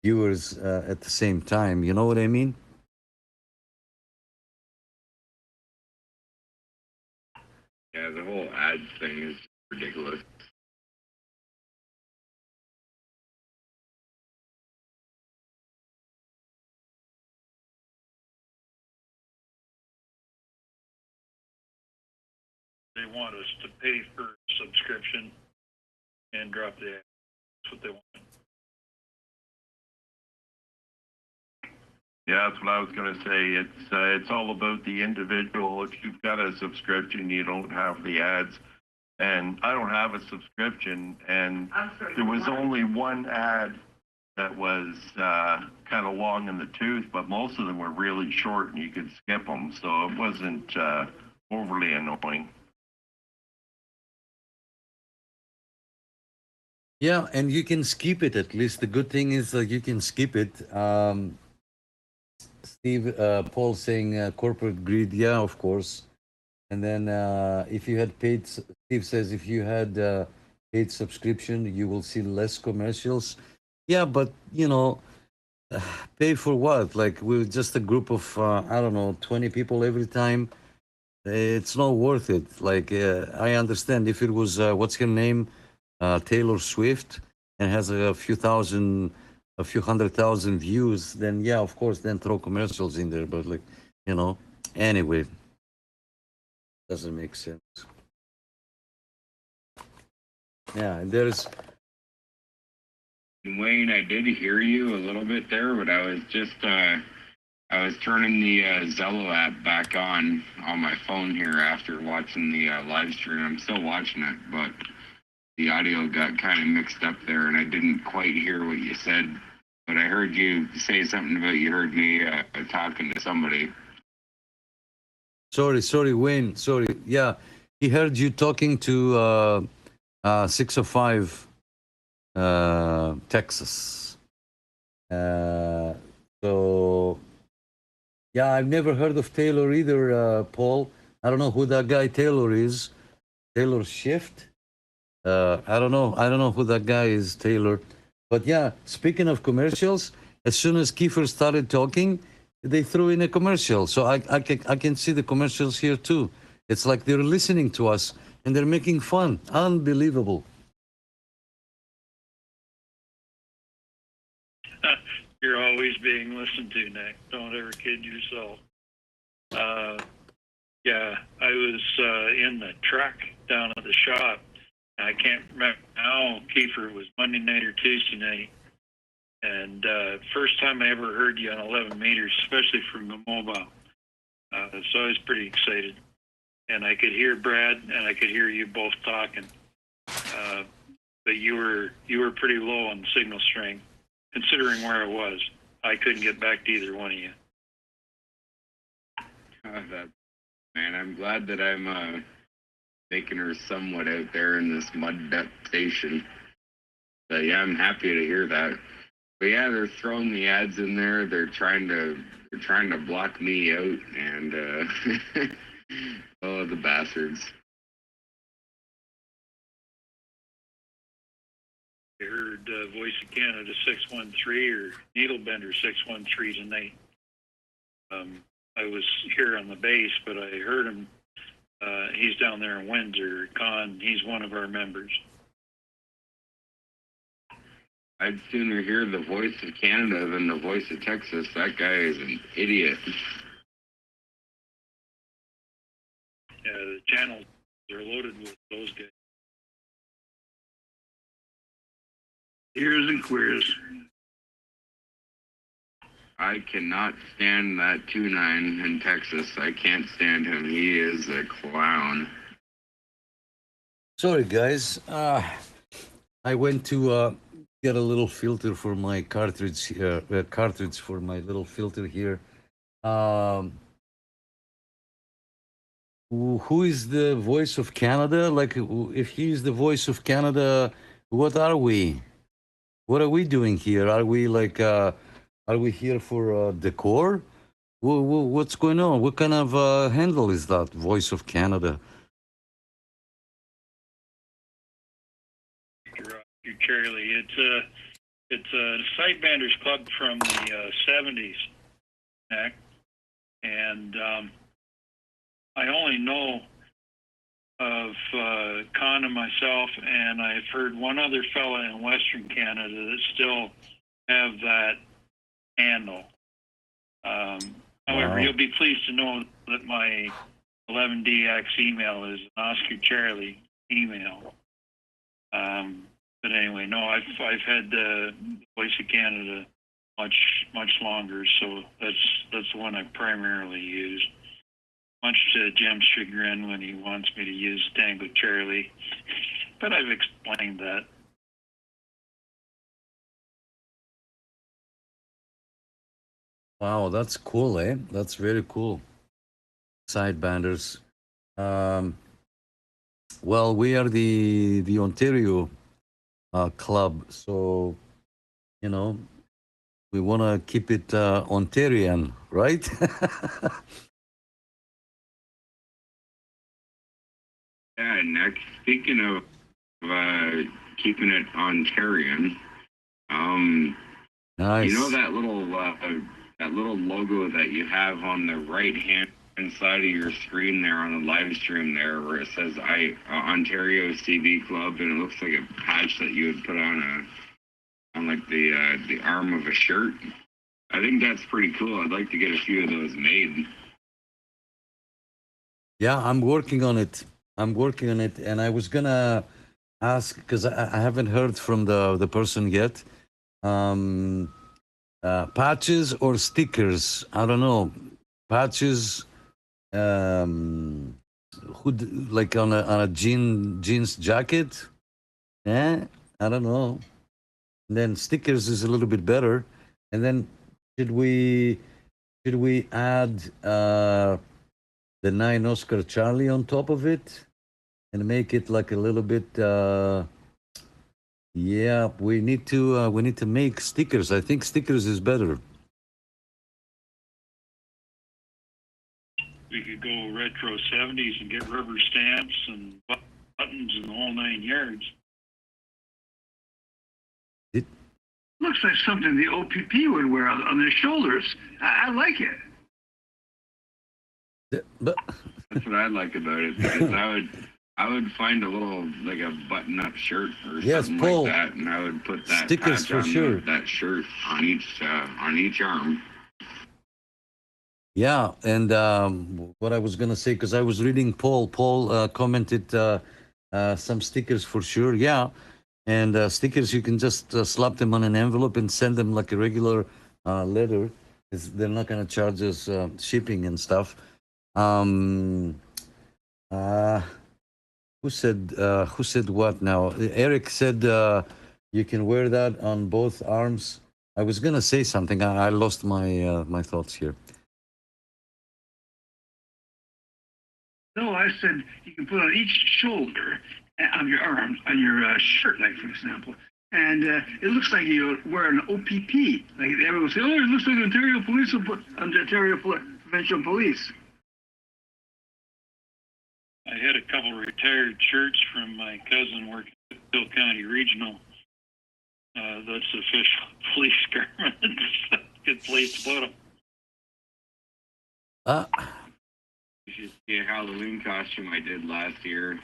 viewers at the same time. You know what I mean? Yeah, the whole ads thing is ridiculous. They want us to pay for subscription and drop the ad. That's what they want. Yeah, that's what I was going to say. It's all about the individual. If you've got a subscription, you don't have the ads. And I don't have a subscription, and there was only one ad that was kind of long in the tooth, but most of them were really short and you could skip them, so it wasn't overly annoying. Yeah, and you can skip it at least. The good thing is you can skip it. Steve, Paul saying corporate greed. Yeah, of course. And then if you had paid, Steve says if you had paid subscription, you will see less commercials. Yeah, but pay for what? Like we're just a group of I don't know, 20 people every time. It's not worth it. Like I understand if it was what's her name, Taylor Swift, and has a few 100,000 views, then yeah, of course, then throw commercials in there. But like, anyway, doesn't make sense. Yeah, and there's Wayne, I did hear you a little bit there, but I was just I was turning the Zello app back on my phone here after watching the live stream. I'm still watching it, but the audio got kind of mixed up there, and I didn't quite hear what you said. But I heard you say something about you heard me talking to somebody. Sorry, Wayne. Sorry. Yeah, he heard you talking to 605 Texas. So, yeah, I've never heard of Taylor either, Paul. I don't know who that guy Taylor is. Taylor Swift. I don't know who that guy is, Taylor. But yeah, speaking of commercials, as soon as Kiefer started talking, they threw in a commercial. So I can see the commercials here too. It's like they're listening to us and they're making fun. Unbelievable. You're always being listened to, Nick. Don't ever kid yourself. Yeah, I was in the truck down at the shop. I can't remember now, Kiefer, it was Monday night or Tuesday night. And first time I ever heard you on 11 meters, especially from the mobile. So I was pretty excited. And I could hear Brad and I could hear you both talking. But you were pretty low on the signal strength, considering where I was. I couldn't get back to either one of you. Man, I'm glad that I'm making her somewhat out there in this mud duck station. But yeah, I'm happy to hear that. But yeah, they're throwing the ads in there. They're trying to block me out, and oh, the bastards. I heard Voice of Canada 613 or Needlebender 613 tonight. I was here on the base, but I heard him. He's down there in Windsor. Con, he's one of our members. I'd sooner hear the Voice of Canada than the Voice of Texas. That guy is an idiot. Yeah, the channels are loaded with those guys. Ears and queers. I cannot stand that 2-9 in Texas. I can't stand him. He is a clown. Sorry, guys. I went to get a little filter for my cartridge here. Cartridge for my little filter here. Who is the Voice of Canada? Like, if he is the Voice of Canada, what are we? What are we doing here? Are we like, are we here for decor? What's going on? What kind of handle is that, Voice of Canada? Charlie, it's a Sidebanders club from the 70s, and I only know of Con and myself, and I've heard one other fella in Western Canada that still have that handle. However, Wow. you'll be pleased to know that my 11DX email is an Oscar Charlie email. But anyway, no, I've had Voice of Canada much longer, so that's the one I primarily use. Much to Jim's chagrin when he wants me to use Tango Charlie, but I've explained that. Wow, that's cool, eh? That's very cool. Sidebanders. Well, we are the Ontario club, so you know we want to keep it Ontarian, right? Yeah, next, speaking of keeping it Ontarian, nice. you know that little logo that you have on the right hand side of your screen there on the live stream there, where it says Ontario CB Club, and it looks like a patch that you would put on like the arm of a shirt. I think that's pretty cool. I'd like to get a few of those made. Yeah, I'm working on it. And I was gonna ask, because I haven't heard from the person yet. Patches or stickers? I don't know. Patches. Like on a jeans jacket? I don't know. And then stickers is a little bit better. And then should we add the 9 Oscar Charlie on top of it and make it like a little bit? Yeah, we need to make stickers. I think stickers is better. We could go retro 70s and get rubber stamps and buttons and the whole 9 yards. Looks like something the OPP would wear on their shoulders. I like it. But that's what I like about it. Because I would find a little, like a button-up shirt or something Paul, like that, and I would put that stickers patch for on sure. That shirt on each arm. Yeah, and what I was gonna say, because I was reading Paul commented some stickers for sure. Yeah, and stickers you can just slap them on an envelope and send them like a regular letter. They're not gonna charge us shipping and stuff. Who said what now? Eric said you can wear that on both arms. I was gonna say something. I lost my my thoughts here. No, I said you can put on each shoulder on your arm, on your shirt, like for example. And it looks like you wear an OPP. Like everyone will say, oh, it looks like Ontario Police, Ontario Provincial Police. I had a couple retired shirts from my cousin working at Bill County Regional, That's official police garment. Good place to put them. You should see a Halloween costume I did last year.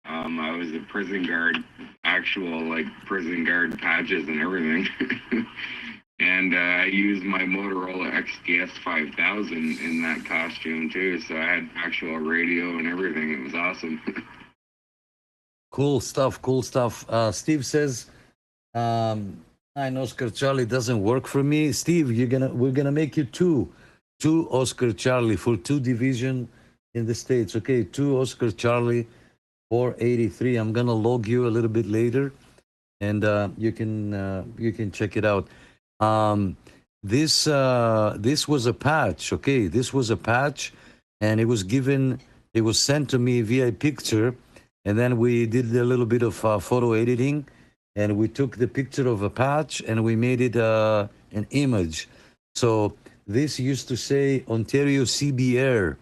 I was a prison guard, actual like prison guard patches and everything. And I used my Motorola XDS 5000 in that costume too. So I had actual radio and everything. It was awesome. Cool stuff. Cool stuff. Steve says, "9 Oscar Charlie doesn't work for me." Steve, we're gonna make you two Oscar Charlie for 2 division in the States. Okay, 2 Oscar Charlie 483. I'm gonna log you a little bit later, and you can check it out. This was a patch. Okay, this was a patch, and it was sent to me via picture, and then we did a little bit of photo editing, and we took the picture of a patch and we made it an image. So this used to say Ontario CBR.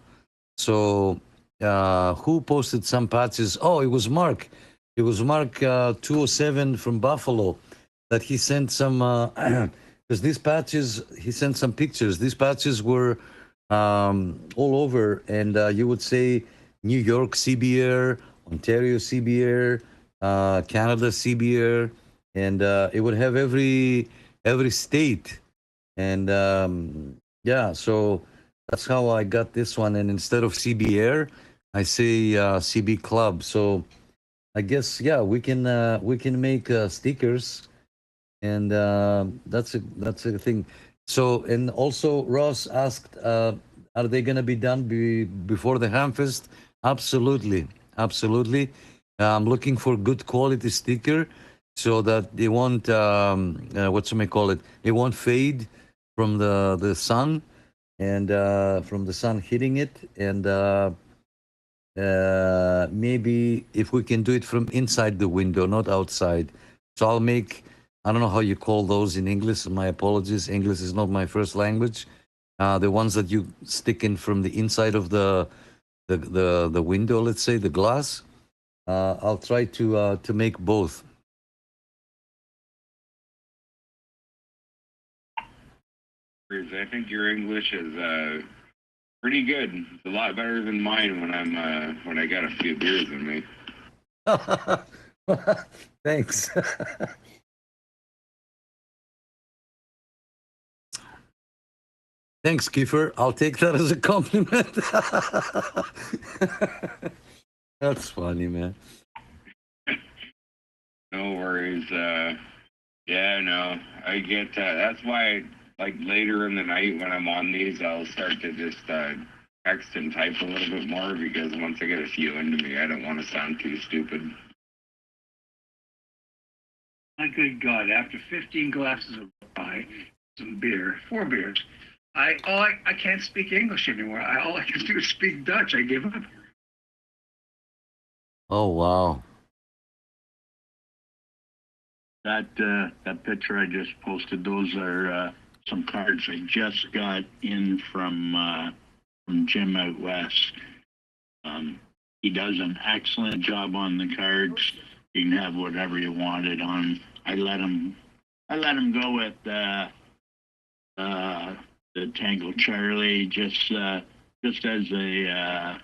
So who posted some patches? Oh, it was Mark. It was Mark 207 from Buffalo that he sent some, because these patches, he sent some pictures. These patches were all over, and you would say New York CBR, Ontario CBR, Canada CBR, and it would have every state. And yeah, so that's how I got this one. And instead of CBR, I say CB Club. So I guess, yeah, we can make stickers, and that's a thing. So, and also Ross asked, are they gonna be done before the Hamfest? Absolutely, absolutely. I'm looking for good quality sticker so that they won't it won't fade from the sun, and from the sun hitting it, and maybe if we can do it from inside the window, not outside. So I'll make, I don't know how you call those in English, my apologies, English is not my first language. The ones that you stick in from the inside of the window, let's say, the glass. I'll try to make both. I think your English is pretty good. It's a lot better than mine when I got a few beers in me. Thanks. Thanks, Kiefer. I'll take that as a compliment. That's funny, man. No worries. Yeah, no, I get that. That's why, like, later in the night when I'm on these, I'll start to just text and type a little bit more, because once I get a few into me, I don't want to sound too stupid. My good God, after 15 glasses of rye, some beer, 4 beers, I can't speak English anymore. All I can do is speak Dutch. I give up. Oh, wow. That picture I just posted, those are some cards I just got in from Jim out west. He does an excellent job on the cards. You can have whatever you wanted on. I let him go with the Tango Charlie, just as a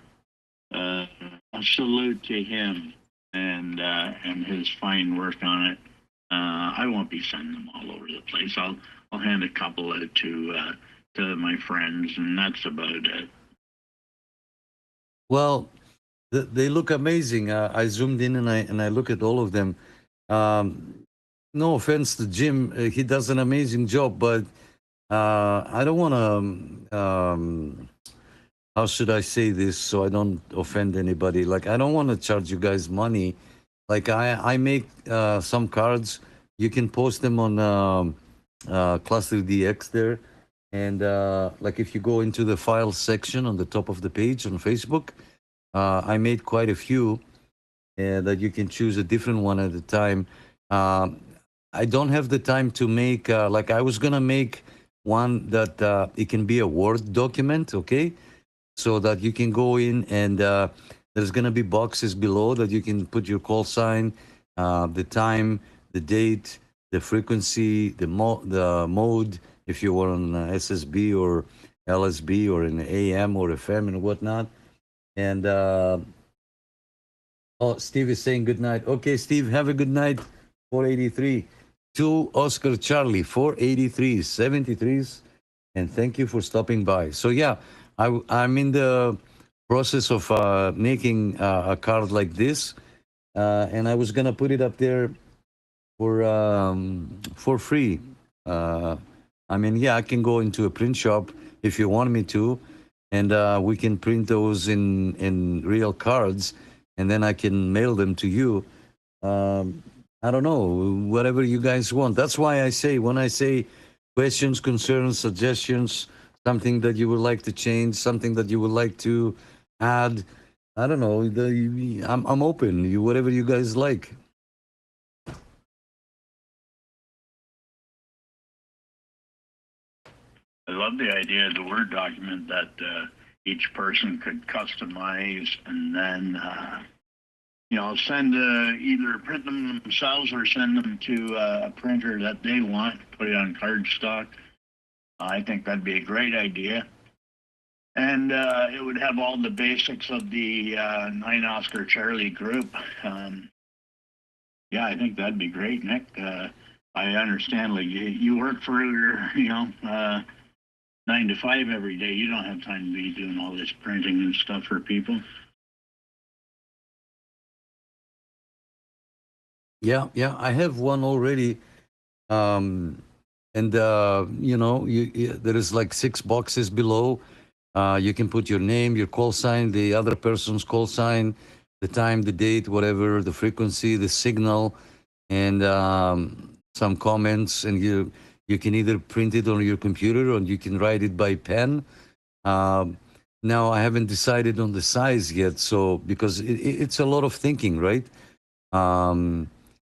salute to him and his fine work on it. I won't be sending them all over the place. I'll hand a couple out to my friends, and that's about it. Well, they look amazing. I zoomed in and I look at all of them. No offense to Jim, he does an amazing job, but I don't want to. How should I say this so I don't offend anybody? Like, I don't want to charge you guys money. Like, I make some cards. You can post them on Classic DX there. And like, if you go into the file section on the top of the page on Facebook, I made quite a few that you can choose a different one at a time. I don't have the time to make, like, I was going to make one that it can be a Word document, okay? So that you can go in and there's going to be boxes below that you can put your call sign, the time, the date, the frequency, the mode, if you were on SSB or LSB or in AM or FM and whatnot. And oh, Steve is saying good night. Okay, Steve, have a good night. 483. To Oscar Charlie, 483, 73s. And thank you for stopping by. So yeah, I'm in the process of making a card like this. And I was going to put it up there for free. I mean, yeah, I can go into a print shop if you want me to, and we can print those in real cards, and then I can mail them to you. I don't know, whatever you guys want. That's why I say, when I say questions, concerns, suggestions, something that you would like to change, something that you would like to add, I don't know, I'm open. Whatever you guys like. I love the idea of the Word document that each person could customize and then, send either print them themselves or send them to a printer that they want, put it on cardstock. I think that'd be a great idea. And it would have all the basics of the 9 Oscar Charlie group. Yeah, I think that'd be great, Nick. I understand, like, you work for, 9 to 5 every day. You don't have time to be doing all this printing and stuff for people. Yeah, I have one already. And, there is like 6 boxes below. You can put your name, your call sign, the other person's call sign, the time, the date, whatever, the frequency, the signal, and some comments. And you can either print it on your computer or you can write it by pen. Now, I haven't decided on the size yet, so because it's a lot of thinking, right?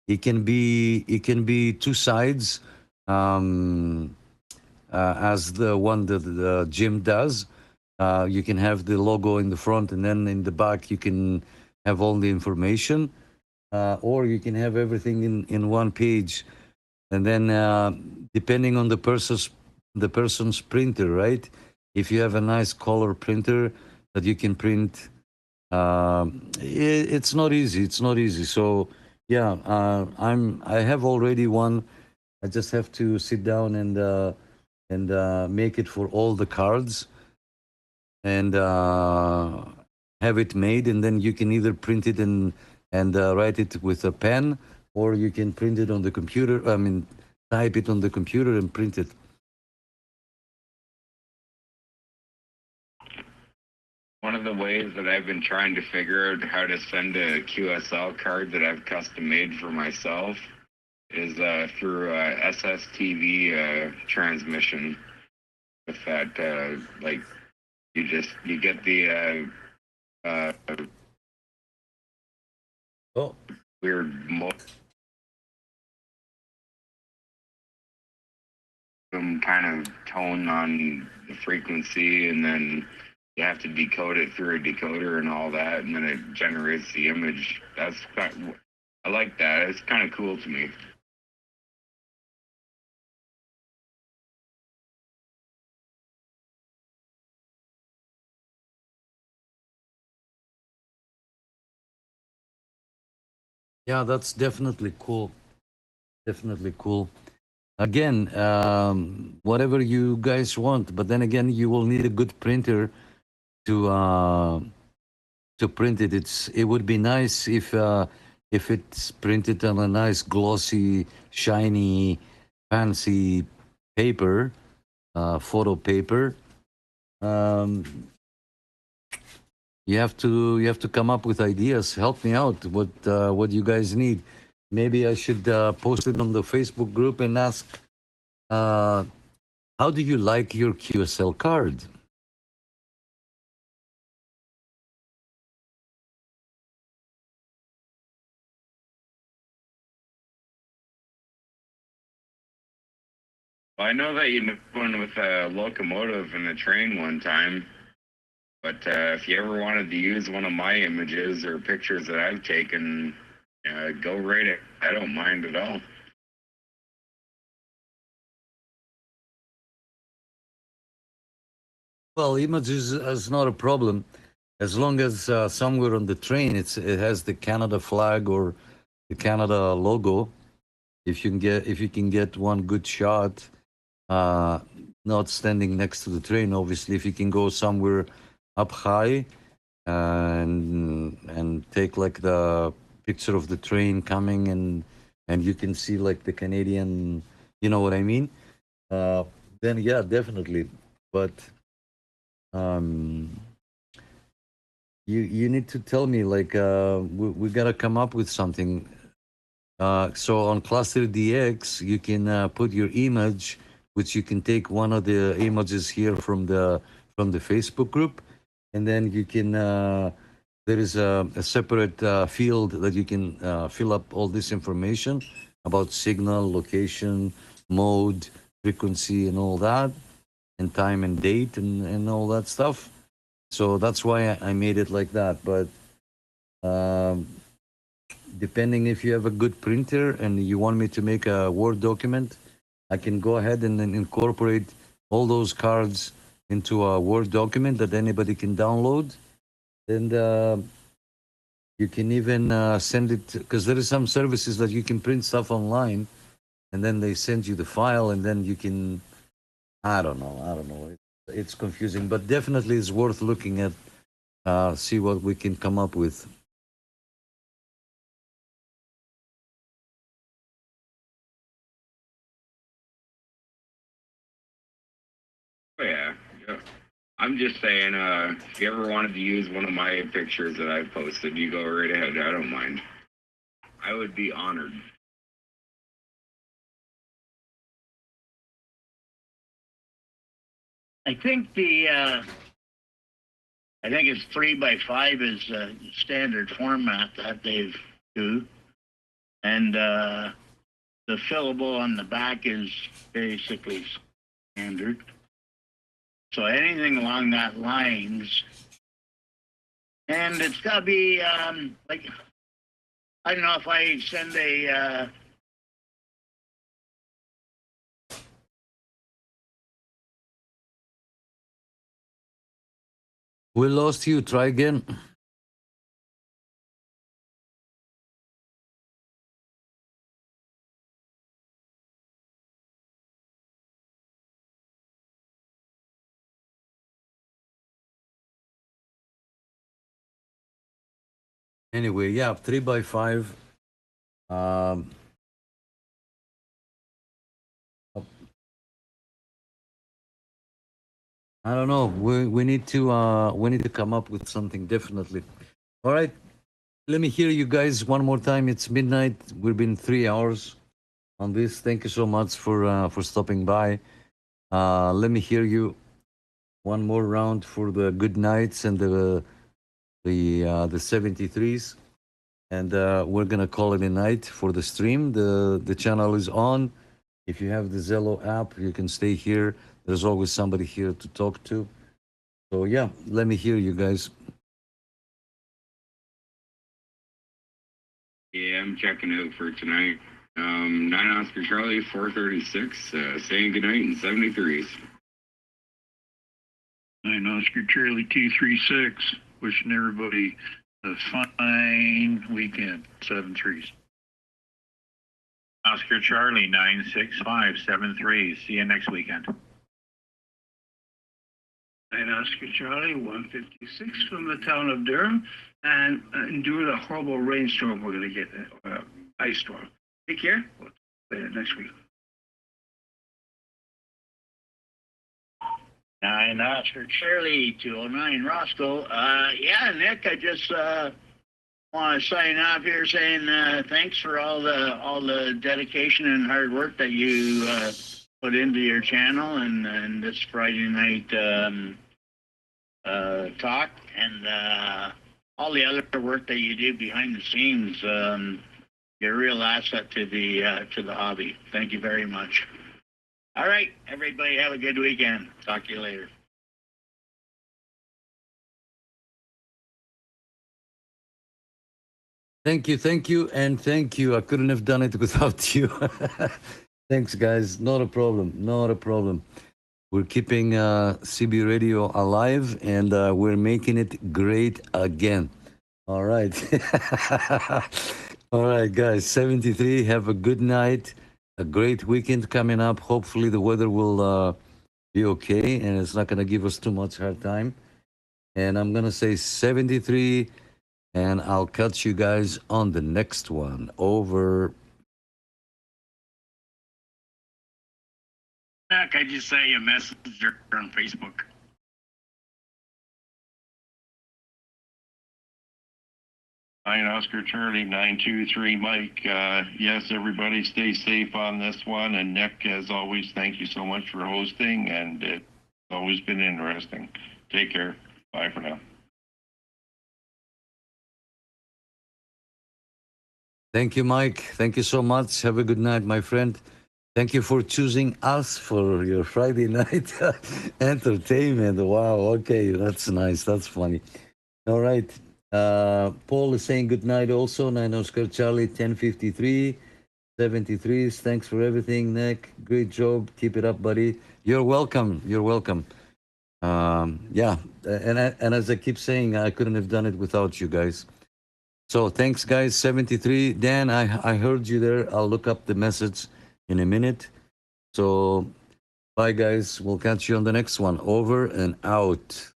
It can be 2 sides, as the one that Jim does. You can have the logo in the front, and then in the back you can have all the information, or you can have everything in one page. And then depending on the person's printer, right? If you have a nice color printer that you can print, it's not easy. So yeah, I have already one. I just have to sit down and make it for all the cards and have it made, and then you can either print it and write it with a pen, or you can print it on the computer. I mean, type it on the computer and print it. One of the ways that I've been trying to figure out how to send a QSL card that I've custom made for myself is through SSTV transmission. With that, like, you get the weird kind of tone on the frequency, and then you have to decode it through a decoder and all that, and then it generates the image. I like that. It's kind of cool to me. Yeah, that's definitely cool. Definitely cool. Again, whatever you guys want, but then again, you will need a good printer to print it. It would be nice if it's printed on a nice glossy, shiny, fancy paper, photo paper. You have to come up with ideas. Help me out. What you guys need. Maybe I should post it on the Facebook group and ask, how do you like your QSL card? Well, I know that you did one with a locomotive and a train one time, but if you ever wanted to use one of my images or pictures that I've taken, go right it. I don't mind at all. Well, images is not a problem, as long as somewhere on the train it has the Canada flag or the Canada logo. If you can get one good shot, not standing next to the train, obviously. If you can go somewhere up high and take like the picture of the train coming and you can see like the Canadian, you know what I mean? Then yeah, definitely. But you need to tell me like we gotta come up with something. So on Cluster DX, you can put your image, which you can take one of the images here from the Facebook group, and then you can. There is a separate field that you can fill up all this information about signal, location, mode, frequency, and all that, and time and date and all that stuff. So that's why I made it like that. But depending if you have a good printer and you want me to make a Word document, I can go ahead and then incorporate all those cards into a Word document that anybody can download. And you can even send it, because there is some services that you can print stuff online and then they send you the file and then you can, I don't know. It's confusing, but definitely it's worth looking at, see what we can come up with. Oh, yeah. I'm just saying, if you ever wanted to use one of my pictures that I've posted, you go right ahead. I don't mind. I would be honored. I think I think it's 3x5 is the standard format that they've do, and the fillable on the back is basically standard. So anything along that lines, and it's got to be like, I don't know if I send a We lost you. Try again. Anyway, yeah, 3x5. I don't know. We need to come up with something, definitely. All right. Let me hear you guys one more time. It's midnight. We've been 3 hours on this. Thank you so much for stopping by. Let me hear you one more round for the good nights and the 73s, and we're gonna call it a night for the stream. The channel is on. If you have the Zello app, you can stay here. There's always somebody here to talk to. So yeah, let me hear you guys. Yeah, I'm checking out for tonight. 9 Oscar Charlie, 436, saying goodnight in 73s. 9 Oscar Charlie 236, wishing everybody a fine weekend. 7-3s. Oscar Charlie 96573. See you next weekend. 9 Oscar Charlie 156 from the town of Durham, and endure the horrible rainstorm we're going to get, ice storm. Take care. We'll see you next week. 9 Oscar Charlie 209 Roscoe. Yeah, Nick, I just want to sign off here saying thanks for all the dedication and hard work that you put into your channel and this Friday night talk and all the other work that you do behind the scenes. You're a real asset to the hobby. Thank you very much. All right, everybody have a good weekend. Talk to you later. Thank you, and thank you. I couldn't have done it without you. Thanks, guys. Not a problem. We're keeping CB Radio alive, and we're making it great again. All right. All right, guys. 73. Have a good night. A great weekend coming up. Hopefully the weather will be okay, and it's not going to give us too much hard time. And I'm going to say 73, and I'll catch you guys on the next one. Over. Heck, I just say a messenger on Facebook. Nine Oscar Charlie 923 Mike. Yes, everybody stay safe on this one. And Nick, as always, thank you so much for hosting, and it's always been interesting. Take care. Bye for now. Thank you, Mike. Thank you so much. Have a good night, my friend. Thank you for choosing us for your Friday night entertainment. Wow. Okay, that's nice. That's funny. All right. Paul is saying good night also. 9 Oscar Charlie 1053 73. Thanks for everything, Nick. Great job. Keep it up, buddy. You're welcome. You're welcome. Yeah, and as I keep saying, I couldn't have done it without you guys. So thanks, guys. 73. Dan, I heard you there. I'll look up the message in a minute. So bye, guys. We'll catch you on the next one. Over and out.